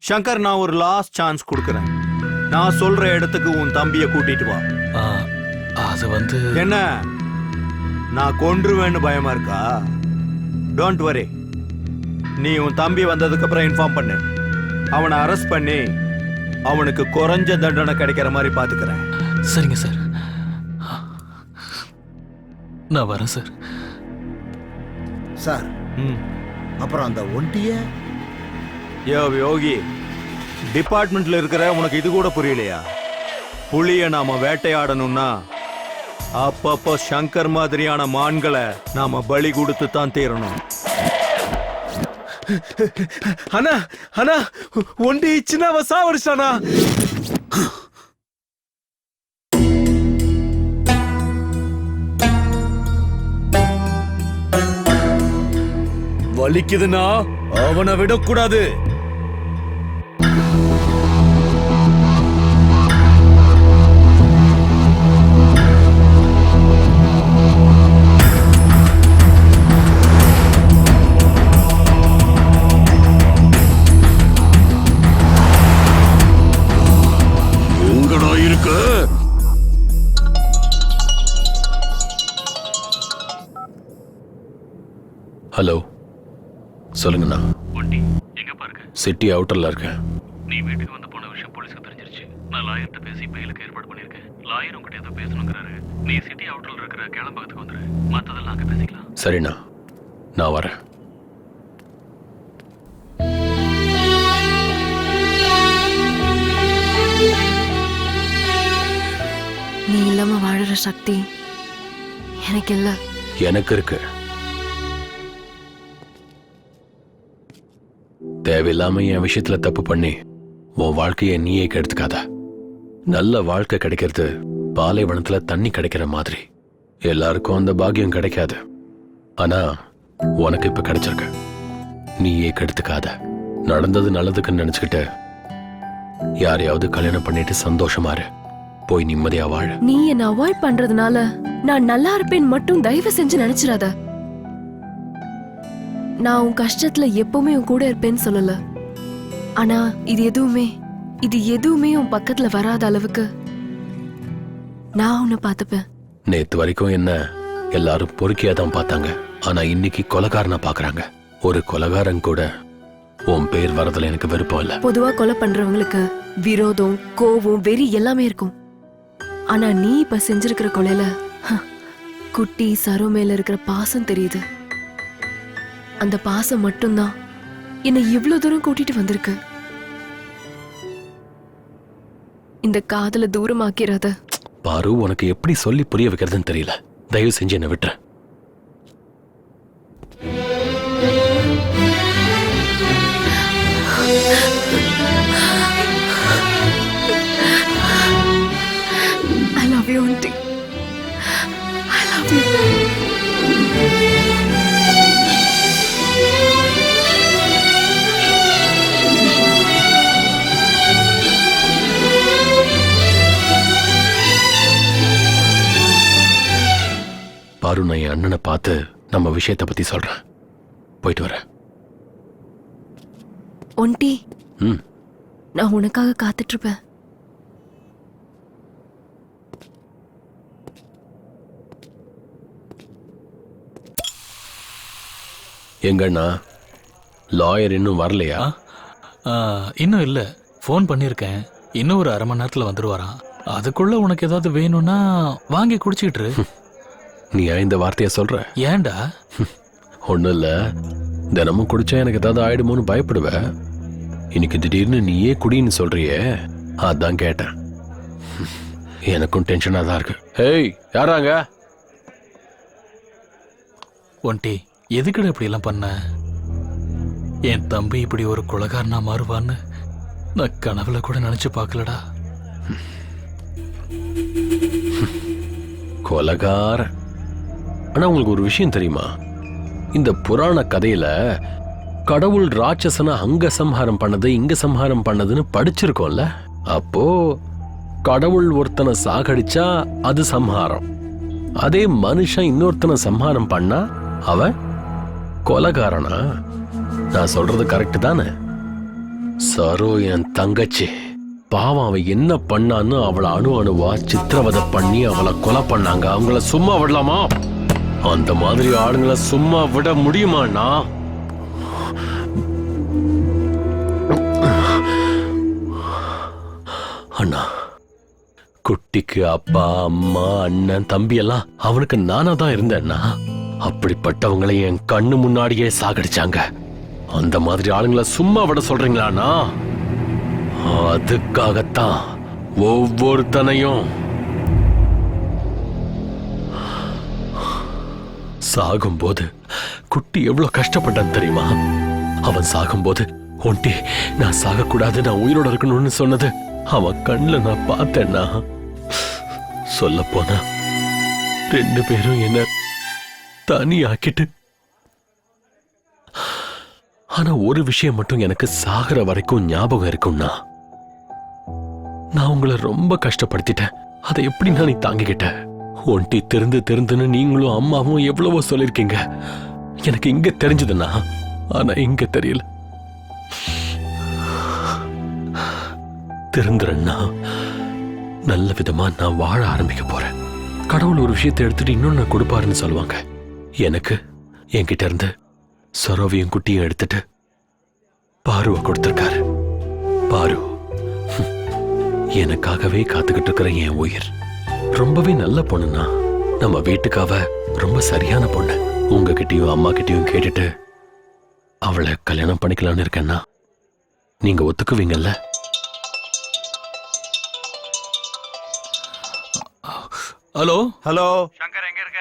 Speaker 10: சங்கர், நான் ஒரு லாஸ்ட் சான்ஸ் கொடுக்கறேன். நான் சொல்ற இடத்துக்கு உன் தம்பிய கூட்டிட்டு வா.
Speaker 9: அது வந்து
Speaker 10: என்ன, நான் கொன்றுவேன்னு பயமா இருக்கா? Don't worry. நீ உன் தம்பி வந்ததுக்கு அப்புறம் இன்ஃபார்ம் பண்ணு. அவனை அரெஸ்ட் பண்ணி அவனுக்கு குறைஞ்ச தண்டனை கிடைக்கிற மாதிரி பாத்துக்கிறேன்.
Speaker 9: சரிங்க சார், நான் வரேன் சார்.
Speaker 5: சார், அப்புறம் அந்த ஒண்டிய
Speaker 10: யோகி, டிபார்ட்மெண்ட்ல இருக்கிற உனக்கு இது கூட புரியலையா? புலிய நாம வேட்டையாடணும்னா அப்பப்போ சங்கர் மாதிரியான மான்களை நாம பலி கொடுத்து தான் தீரணும்.
Speaker 2: அண்ணா அண்ணா, ஒண்டி சின்னவ சாவடிச்சானா?
Speaker 15: வலிக்குதுன்னா அவனை விடக்கூடாது.
Speaker 13: எங்கடா இருக்க?
Speaker 4: ஹலோ, சொல்லுங்கண்ணா.
Speaker 9: வண்டி எங்க பாருங்க?
Speaker 4: சிட்டி அவுட்டர்ல இருக்கேன்.
Speaker 9: நீ வீட்டுக்கு வந்து போன விஷயம் போலீஸ்க்கு தெரிஞ்சிருச்சு. நான் லாயர்கிட்ட பேசி பெயிலுக்கு ஏற்பாடு பண்ணிருக்கேன். லாயர் உங்ககிட்ட ஏதோ பேசணுங்கிறாரு. நீ சிட்டி அவுட்டர்ல இருக்கிற கேளம்பகத்துக்கு வந்துரு. மத்ததெல்லாம் அங்க பேசிக்கலாம்.
Speaker 4: சரிண்ணா, நான் வரேன்.
Speaker 12: நீ இல்லாம வாழற சக்தி எனக்கு இல்ல.
Speaker 4: எனக்கு இருக்கு. தேவையில்லாம என் விஷயத்துல தப்பு பண்ணி உன் வாழ்க்கையை நீயே கெடுத்துக்காத. நல்ல வாழ்க்கை கிடைக்கிறது பாலைவனத்துல தண்ணி கிடைக்கிற மாதிரி. எல்லாருக்கும் அந்த பாக்கியம் கிடைக்காது. ஆனா உனக்கு இப்ப கிடைச்சிருக்க. நீயே கெடுத்துக்காத. நடந்தது நல்லதுக்குன்னு நினைச்சுக்கிட்டு யாரையாவது கல்யாணம் பண்ணிட்டு சந்தோஷமா இரு. போய் நிம்மதியா வாழ.
Speaker 12: நீ என்ன அவாய்ட் பண்றதுனால நான் நல்லா இருப்பேன் மட்டும் தயவு செஞ்சு நினைச்சிடாத. நான் உன் கஷ்டத்துல எப்பவுமே உன் கூட இருப்பேன்னு சொல்லல. ஆனா இது எதுவுமே உன் பக்கத்துல வராத அளவுக்கு நான் உன்னை பார்த்துப்பேன்.
Speaker 4: நேத்து வரைக்கும் என்ன எல்லாரும் பொறுக்கியா தான் பார்த்தாங்க. ஆனா இன்னைக்கு கொலைகாரனா பாக்குறாங்க. ஒரு கொலைகாரன் கூட உன் பேர் வரதுல எனக்கு விருப்பம் இல்ல.
Speaker 12: பொதுவா கொலை பண்றவங்களுக்கு விரோதம், கோவம், வெறி எல்லாமே இருக்கும். ஆனா நீ இப்ப செஞ்சிருக்கிற கொலையில குட்டி சரோ மேல இருக்கிற பாசம் தெரியுது. அந்த பாசம் மட்டும்தான் என்னை இவ்வளவு தூரம் கூட்டிட்டு வந்திருக்கு. இந்த காதல தூரமாக்கிறாத.
Speaker 4: பாரு, உனக்கு எப்படி சொல்லி புரிய வைக்கிறதுன்னு தெரியல. தயவு செஞ்சு என்ன விட்டுற. பாரு, நான் என் அண்ணனை பார்த்து நம்ம விஷயத்தை பத்தி சொல்றேன். போயிட்டு வரேன்.
Speaker 12: ஒன்டி,
Speaker 4: ம்,
Speaker 12: நான் உனக்காக காத்துட்டு இருப்பேன்.
Speaker 4: எங்கண்ணா லாயர் இன்னும் வரலையா?
Speaker 9: இன்னும் இல்ல. ஃபோன் பண்ணிருக்கேன். இன்னும் ஒரு அரை மணி நேரத்துல வந்துருவாராம். அதுக்குள்ள உனக்கு ஏதாவது வேணும்னா வாங்கி குடிச்சிட்டு.
Speaker 4: நீ இந்த வார்த்தைய சொல்ற?
Speaker 9: ஏன்டா?
Speaker 4: ஒண்ணும் இல்ல, தினமும் குடிச்சா எனக்கு ஏதாவது ஆயிடுமோன்னு பயப்படுவ. இன்னைக்கு திடீர்னு நீயே குடின்னு சொல்றியே, அதான் கேட்டேன். எனக்கும் டென்ஷனா தான் இருக்கு. ஏய், யாராங்க?
Speaker 9: ஒன்டி, எதுக்குடா இப்படி எல்லாம் பண்ண? என் தம்பி இப்படி ஒரு கொலைகாரனா மாறுவான்னு நான் கனவுல கூட நினைச்சு பார்க்கலடா.
Speaker 4: கொலைகார. ஆனா உங்களுக்கு ஒரு விஷயம் தெரியுமா? இந்த புராண கதையில கடவுள் ராட்சசனை அங்க சம்ஹாரம் பண்ணது இங்க சம்ஹாரம் பண்ணதுன்னு படிச்சிருக்கோம்ல. அப்போ கடவுள் ஒருத்தனை சாகடிச்சா அது சம்ஹாரம், அதே மனுஷன் இன்னொருத்தனை சம்ஹாரம் பண்ணா அவன் கொலைகாரனா? நான் சொல்றது கரெக்ட் தானே? சரோ என் தங்கச்சி பாவம், அவன் என்ன பண்ணான்னு அவளை அணுவா சித்திரவதை பண்ணி அவளை கொலை பண்ணாங்க. அவங்கள சும்மா விடலாமா? அந்த மாதிரி ஆளுங்களை சும்மா விட முடியுமாண்ணா? அண்ணா, குட்டிக்கு அப்பா அம்மா அண்ணன் தம்பி எல்லாம் அவனுக்கு நானா தான் இருந்தேன்னா. அப்படிப்பட்டவங்களை என் கண்ணு முன்னாடியே சாகடிச்சாங்க. அந்த மாதிரி ஆளுங்களை சும்மா விட சொல்றீங்களாண்ணா? அதுக்காகத்தான் ஒவ்வொருத்தனையும் சாகும்போது குட்டி எவ்வளவு கஷ்டப்பட்டான் தெரியுமா? அவன் சாகும்போது ஒண்டி நான் சாகக்கூடாது, நான் உயிரோட இருக்கணும்னு சொன்னது அவன் கண்ணுல நான் பார்த்தேன்னா. சொல்ல போனா 2 பேரும் என்ன தனியாக்கிட்டு. ஆனா ஒரு விஷயம் மட்டும் எனக்கு சாகிற வரைக்கும் ஞாபகம் இருக்கும்னா, நான் உங்களை ரொம்ப கஷ்டப்படுத்திட்டேன். அதை எப்படி நான் நீ தாங்கிக்கிட்ட? ஒண்டி திருந்து நீங்களும் அம்மாவும் எவ்வளவோ சொல்லிருக்கீங்க. எனக்கு இங்க தெரிஞ்சதுன்னா, ஆனா இங்க தெரியல. திருந்துறேன்னா நல்ல விதமா நான் வாழ ஆரம்பிக்க போறேன். கடவுள் ஒரு விஷயத்தை எடுத்துட்டு இன்னொன்னு கொடுப்பாருன்னு சொல்லுவாங்க. எனக்கு என்கிட்ட இருந்து சரோவியும் குட்டியும் எடுத்துட்டு பாருவ கொடுத்திருக்காரு. பாரு எனக்காகவே காத்துக்கிட்டு இருக்கிற என் உயிர். ரொம்பவே நல்ல பொண்ணுன்னா, நம்ம வீட்டுக்காவ ரொம்ப சரியான பொண்ணு. உங்ககிட்டயும் அம்மா கிட்டயும் கேட்டுட்டு அவளை கல்யாணம் பண்ணிக்கலாம்னு இருக்கேன்னா நீங்க ஒத்துக்குவீங்கல்ல?
Speaker 9: ஹலோ ஹலோ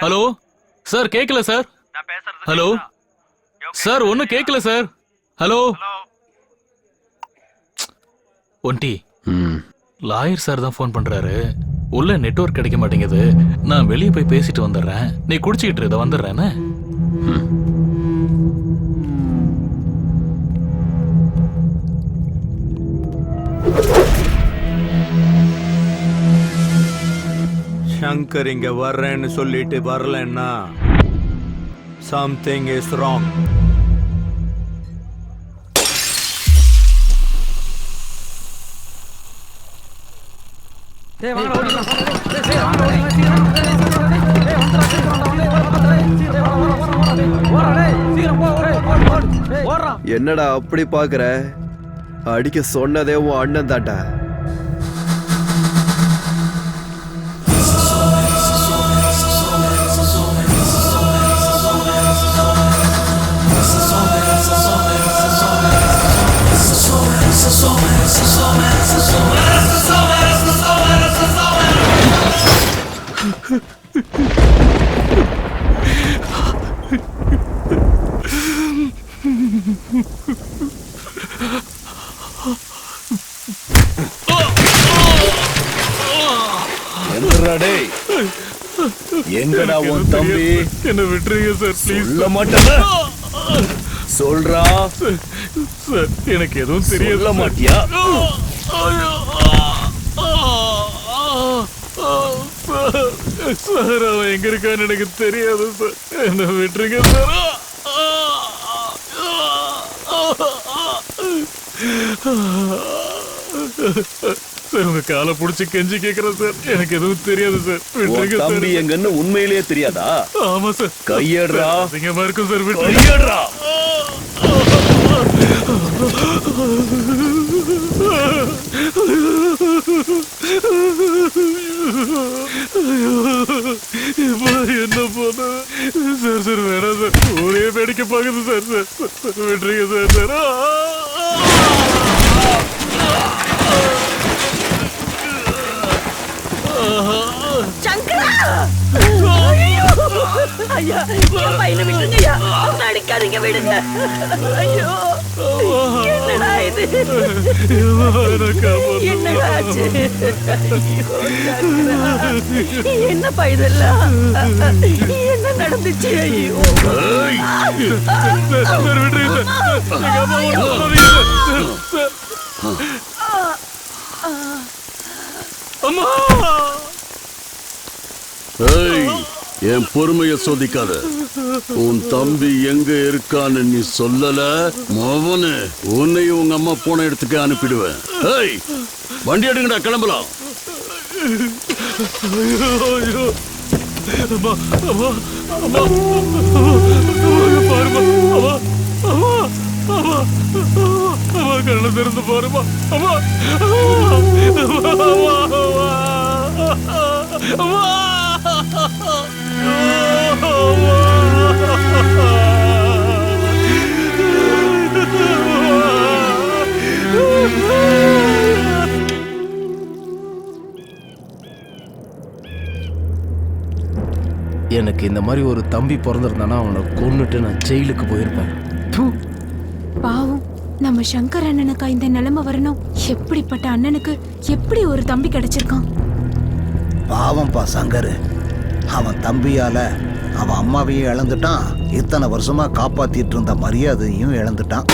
Speaker 9: ஹலோ சார், கேட்கல சார். ஹலோ சார், ஒன்னும் கேட்கல சார். ஹலோ ஒன்டி, லாயர் சார் தான் ஃபோன் பண்றாரு. உள்ள நெட்வொர்க் கிடைக்க மாட்டேங்குது. நான் வெளியே போய் பேசிட்டு வந்துடுறேன். நீ குடிச்சிட்டு இதை வந்துடுறேன்னு.
Speaker 10: சங்கர் இங்க வர்றேன்னு சொல்லிட்டு வரலன்னா something is wrong.
Speaker 1: என்னடா அப்படி பாக்குற? அடிக்க சொன்னதே உன் அண்ணன் தாண்டா.
Speaker 15: எங்கடா உன் தம்பி?
Speaker 9: என்ன விட்டுருங்க சார், ப்ளீஸ்.
Speaker 15: சொல்ல மாட்டேன். சொல்றா
Speaker 9: சார், எனக்கு எதுவும் தெரியல.
Speaker 15: சொல்ல மாட்டியா?
Speaker 9: சார் அவன் எங்க இருக்கான்னு எனக்கு தெரியாது சார். என்ன விட்டுருங்க சார். சார் உங்க காலை புடிச்சு கெஞ்சி கேக்குறேன் சார். எனக்கு எதுவும் தெரியாது சார். விட்டுருங்க சார்.
Speaker 13: தம்பி எங்கன்னு உண்மையிலேயே தெரியாதா?
Speaker 9: ஆமா சார்.
Speaker 13: கையேடுறா.
Speaker 9: அதிகமா இருக்கும் சார். விட்டுருங்க. என்ன போன சார்? சார் வேணாம் சார். ஒரே வேடிக்கை பாக்குது சார். சார் விட்டுருங்க சார். சார்
Speaker 8: சங்கரா! ஐயோ! ஐயா, என் பையனை விட்டுருங்கய்யா. அவனை அடிக்காதீங்க, விடுங்க. ஐயோ! என்னடா இது? என்னடா ஆச்சு? ஐயோ, சங்கரா! என்னப்பா இதெல்லாம்? என்ன நடந்துச்சு? ஐயோ!
Speaker 9: சார் விட்டுருங்க சார். எங்க அம்மா சொல்லாதீங்க சார். அம்மா!
Speaker 13: ஏய், என் பொறுமைய சோதிக்காத. உன் தம்பி எங்க இருக்கான்னு நீ சொல்லல மோவனு உன்னையும் உங்க அம்மா போன இடத்துக்கு அனுப்பிடுவேன். ஏய், வண்டி எடுங்கடா, கிளம்பலாம்.
Speaker 9: ஐயோ! அம்மா! அம்மா! அம்மா! பாருமா! அம்மா! அம்மா! அம்மா! அம்மா கண்ணை திறந்து பாருமா! அம்மா! அம்மா!
Speaker 17: எனக்கு இந்த மாதிரி ஒரு தம்பி பிறந்திருந்தானா அவனை கொன்னுட்டு நான் ஜெயிலுக்கு போயிருப்பேன்.
Speaker 11: பாவம், நம்ம சங்கர் அண்ணனுக்கா இந்த நிலைமை வரணும்? எப்படிப்பட்ட அண்ணனுக்கு எப்படி ஒரு தம்பி கிடைச்சிருக்கான்?
Speaker 21: பாவம்பா சங்கர். அவன் தம்பியால அவன் அம்மாவையும் இழந்துட்டான், இத்தனை வருஷமா காப்பாத்திட்டு இருந்த மரியாதையும் இழந்துட்டான்.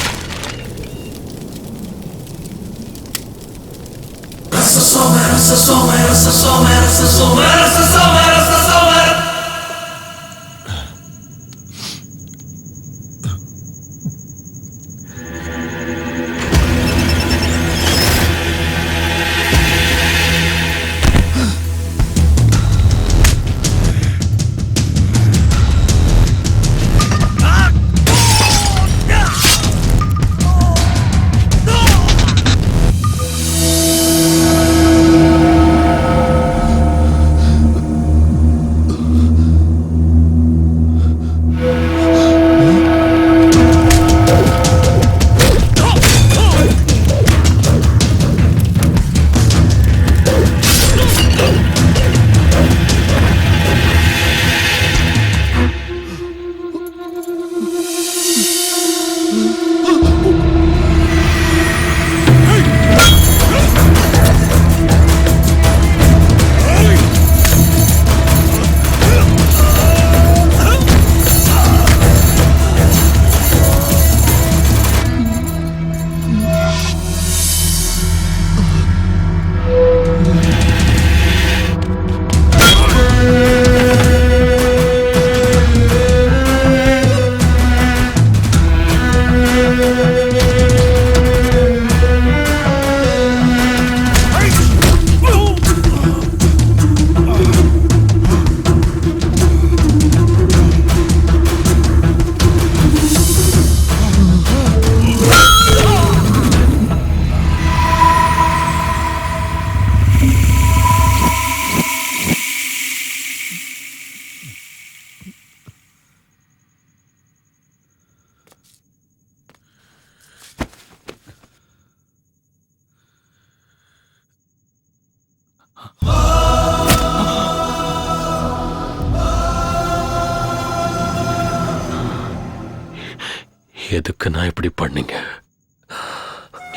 Speaker 4: எதுக்கு நான் இப்படி பண்ணீங்க?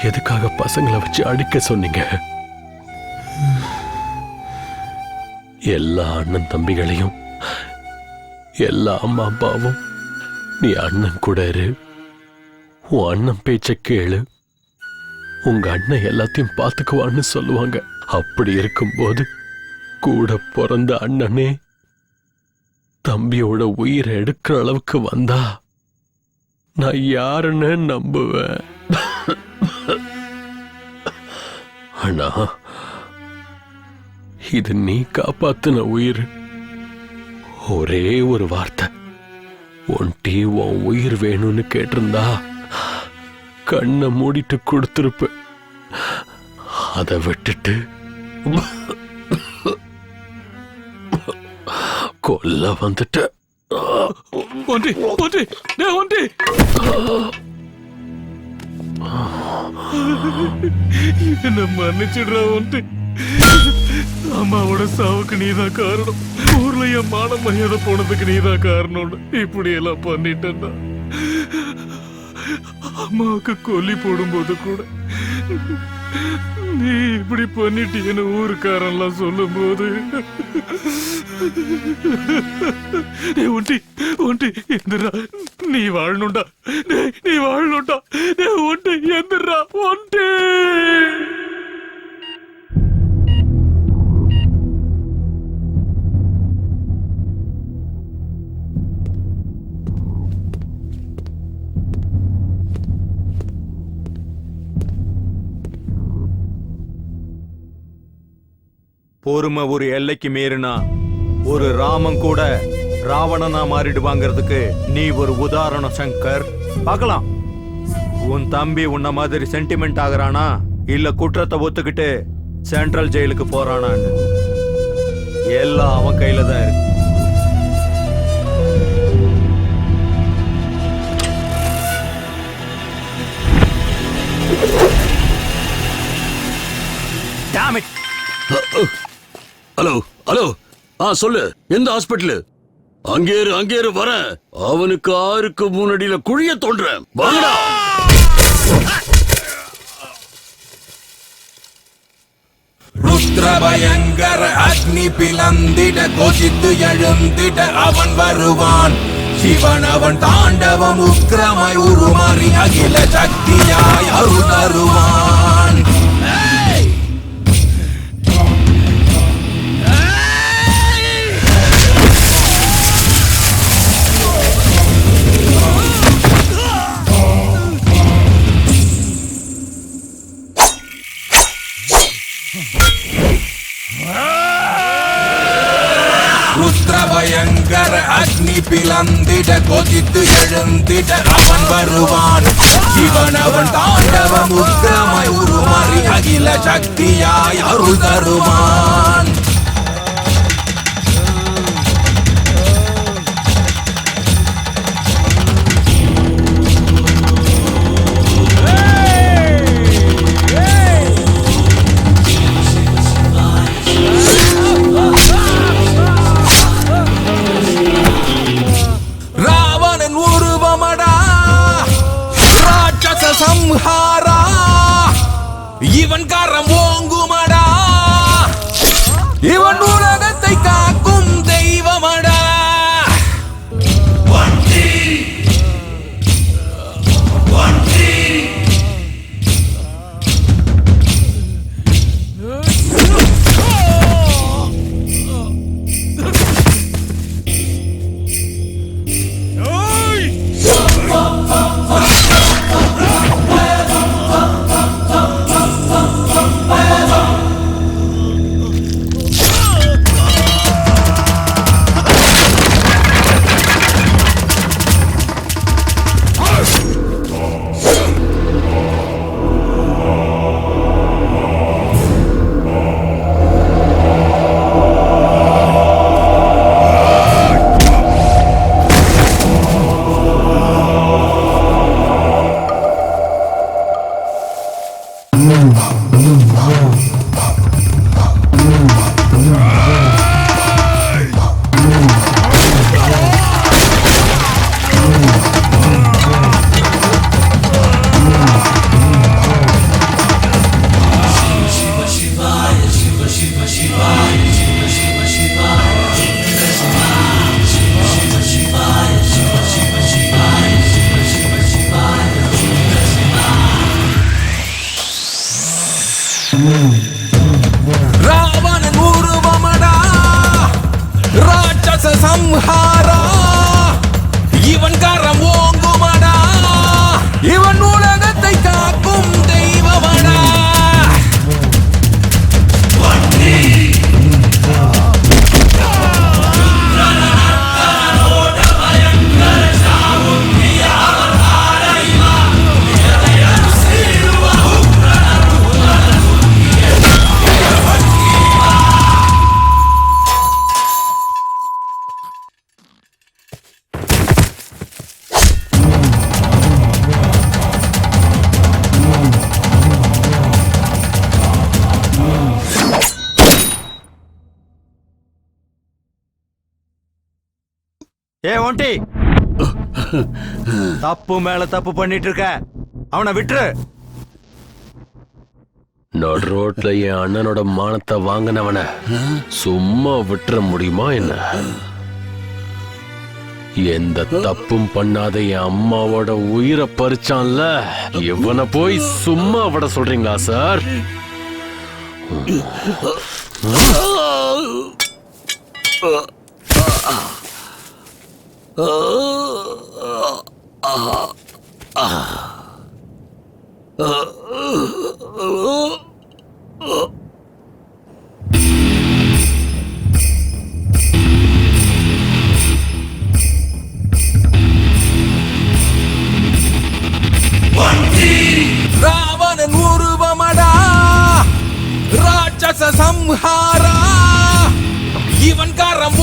Speaker 4: எதுக்காக பசங்களை வச்சு அடிக்க சொன்னீங்க? எல்லா அண்ணன் தம்பிகளையும், எல்லா அம்மா அப்பாவும் நீ அண்ணன் கூட இரு, உன் அண்ணன் பேச்ச கேளு, உங்க அண்ணன் எல்லாத்தையும் பார்த்துக்குவான்னு சொல்லுவாங்க. அப்படி இருக்கும்போது கூட பிறந்த அண்ணனே தம்பியோட உயிரை எடுக்கிற அளவுக்கு வந்தா நான் யாருன்னு நம்புவேன். அண்ணா, இது நீ காப்பாத்தின உயிர். ஒரே ஒரு வார்த்தை, ஒன்டி உன் உயிர் வேணும்னு கேட்டிருந்தா கண்ணை மூடிட்டு கொடுத்திருப்ப. அதை விட்டுட்டு கொல்ல வந்துட்ட.
Speaker 9: ஒன்றி ஒன்றி ஒன்றி என்ன மன்னிச்சிடுறா ஒன்றி. அம்மாவோட சாவுக்கு நீதான் காரணம். ஊர்ல என் மான மரியாதை போனதுக்கு நீதான் காரணம். இப்படி எல்லாம் பண்ணிட்டேன்னா அம்மாவுக்கு கொல்லி போடும்போது கூட நீ இப்படி பண்ணிட்டீன்னு ஊருக்காரெல்லாம் சொல்லும் போது ஒண்டி ஒண்டி எந்திரா, நீ வாழணும்டா, நீ வாழணும்டா, ஒண்டி எந்திரா ஒண்டி.
Speaker 10: பொறுமை ஒரு எல்லைக்கு மீறினா ஒரு ராமன் கூட ராவணனா மாறிடுவாங்கிறதுக்கு நீ ஒரு உதாரணம் சங்கர். பார்க்கலாம் உன் தம்பி உன்ன மாதிரி சென்டிமெண்ட் ஆகுறானா இல்ல குற்றத்தை ஒத்துக்கிட்டு சென்ட்ரல் ஜெயிலுக்கு போறானான்னு. எல்லாம் அவன் கையில தான் இருக்கு.
Speaker 13: ஹலோ ஹலோ, சொல்லு, எந்த ஹாஸ்பிட்டலு? அங்கேரு வரேன். அவனுக்கு 6க்கு முன்னாடியில குழிய தோன்றேன். வாங்கடா.
Speaker 7: ருத்ரபயங்கர அக்னி பிளந்திட கொதித்து எழுந்திட அவன் வருவான். சிவன் அவன் தாண்டவம் உக்கிரமாய் உருமாறி அகில சக்தியாய் அருள் தருவான். ருத்ரபயங்கர அக்னி பிளந்திட கொதித்து எழுந்திட அவன் வருவான். சிவன் அவன் தாண்டவம் உக்கிரமாய் உருமாறி அகில சக்தியாய் அருள் தருவான். சம்ஹாரா இவன் கரம் ஓங்குமடா, இவன் உலகத்தை காக்கும் தெய்வமடா.
Speaker 20: Mm.
Speaker 10: ஏ ஒண்டி, தப்பு மேல தப்பு பண்ணிட்டு இருக்க, அவனை விட்டுரு.
Speaker 4: நடு ரோட்ல என் அண்ணனோட மானத்தை வாங்கினவன சும்மா விட்டுற முடியுமா என்ன? எந்த தப்பும் பண்ணாத என் அம்மாவோட உயிரை பறிச்சான்ல, இவனை போய் சும்மா விட சொல்றீங்களா சார்?
Speaker 7: ராவணன் உருவமடா ராட்சச சம்ஹாரா, இவன் கரம்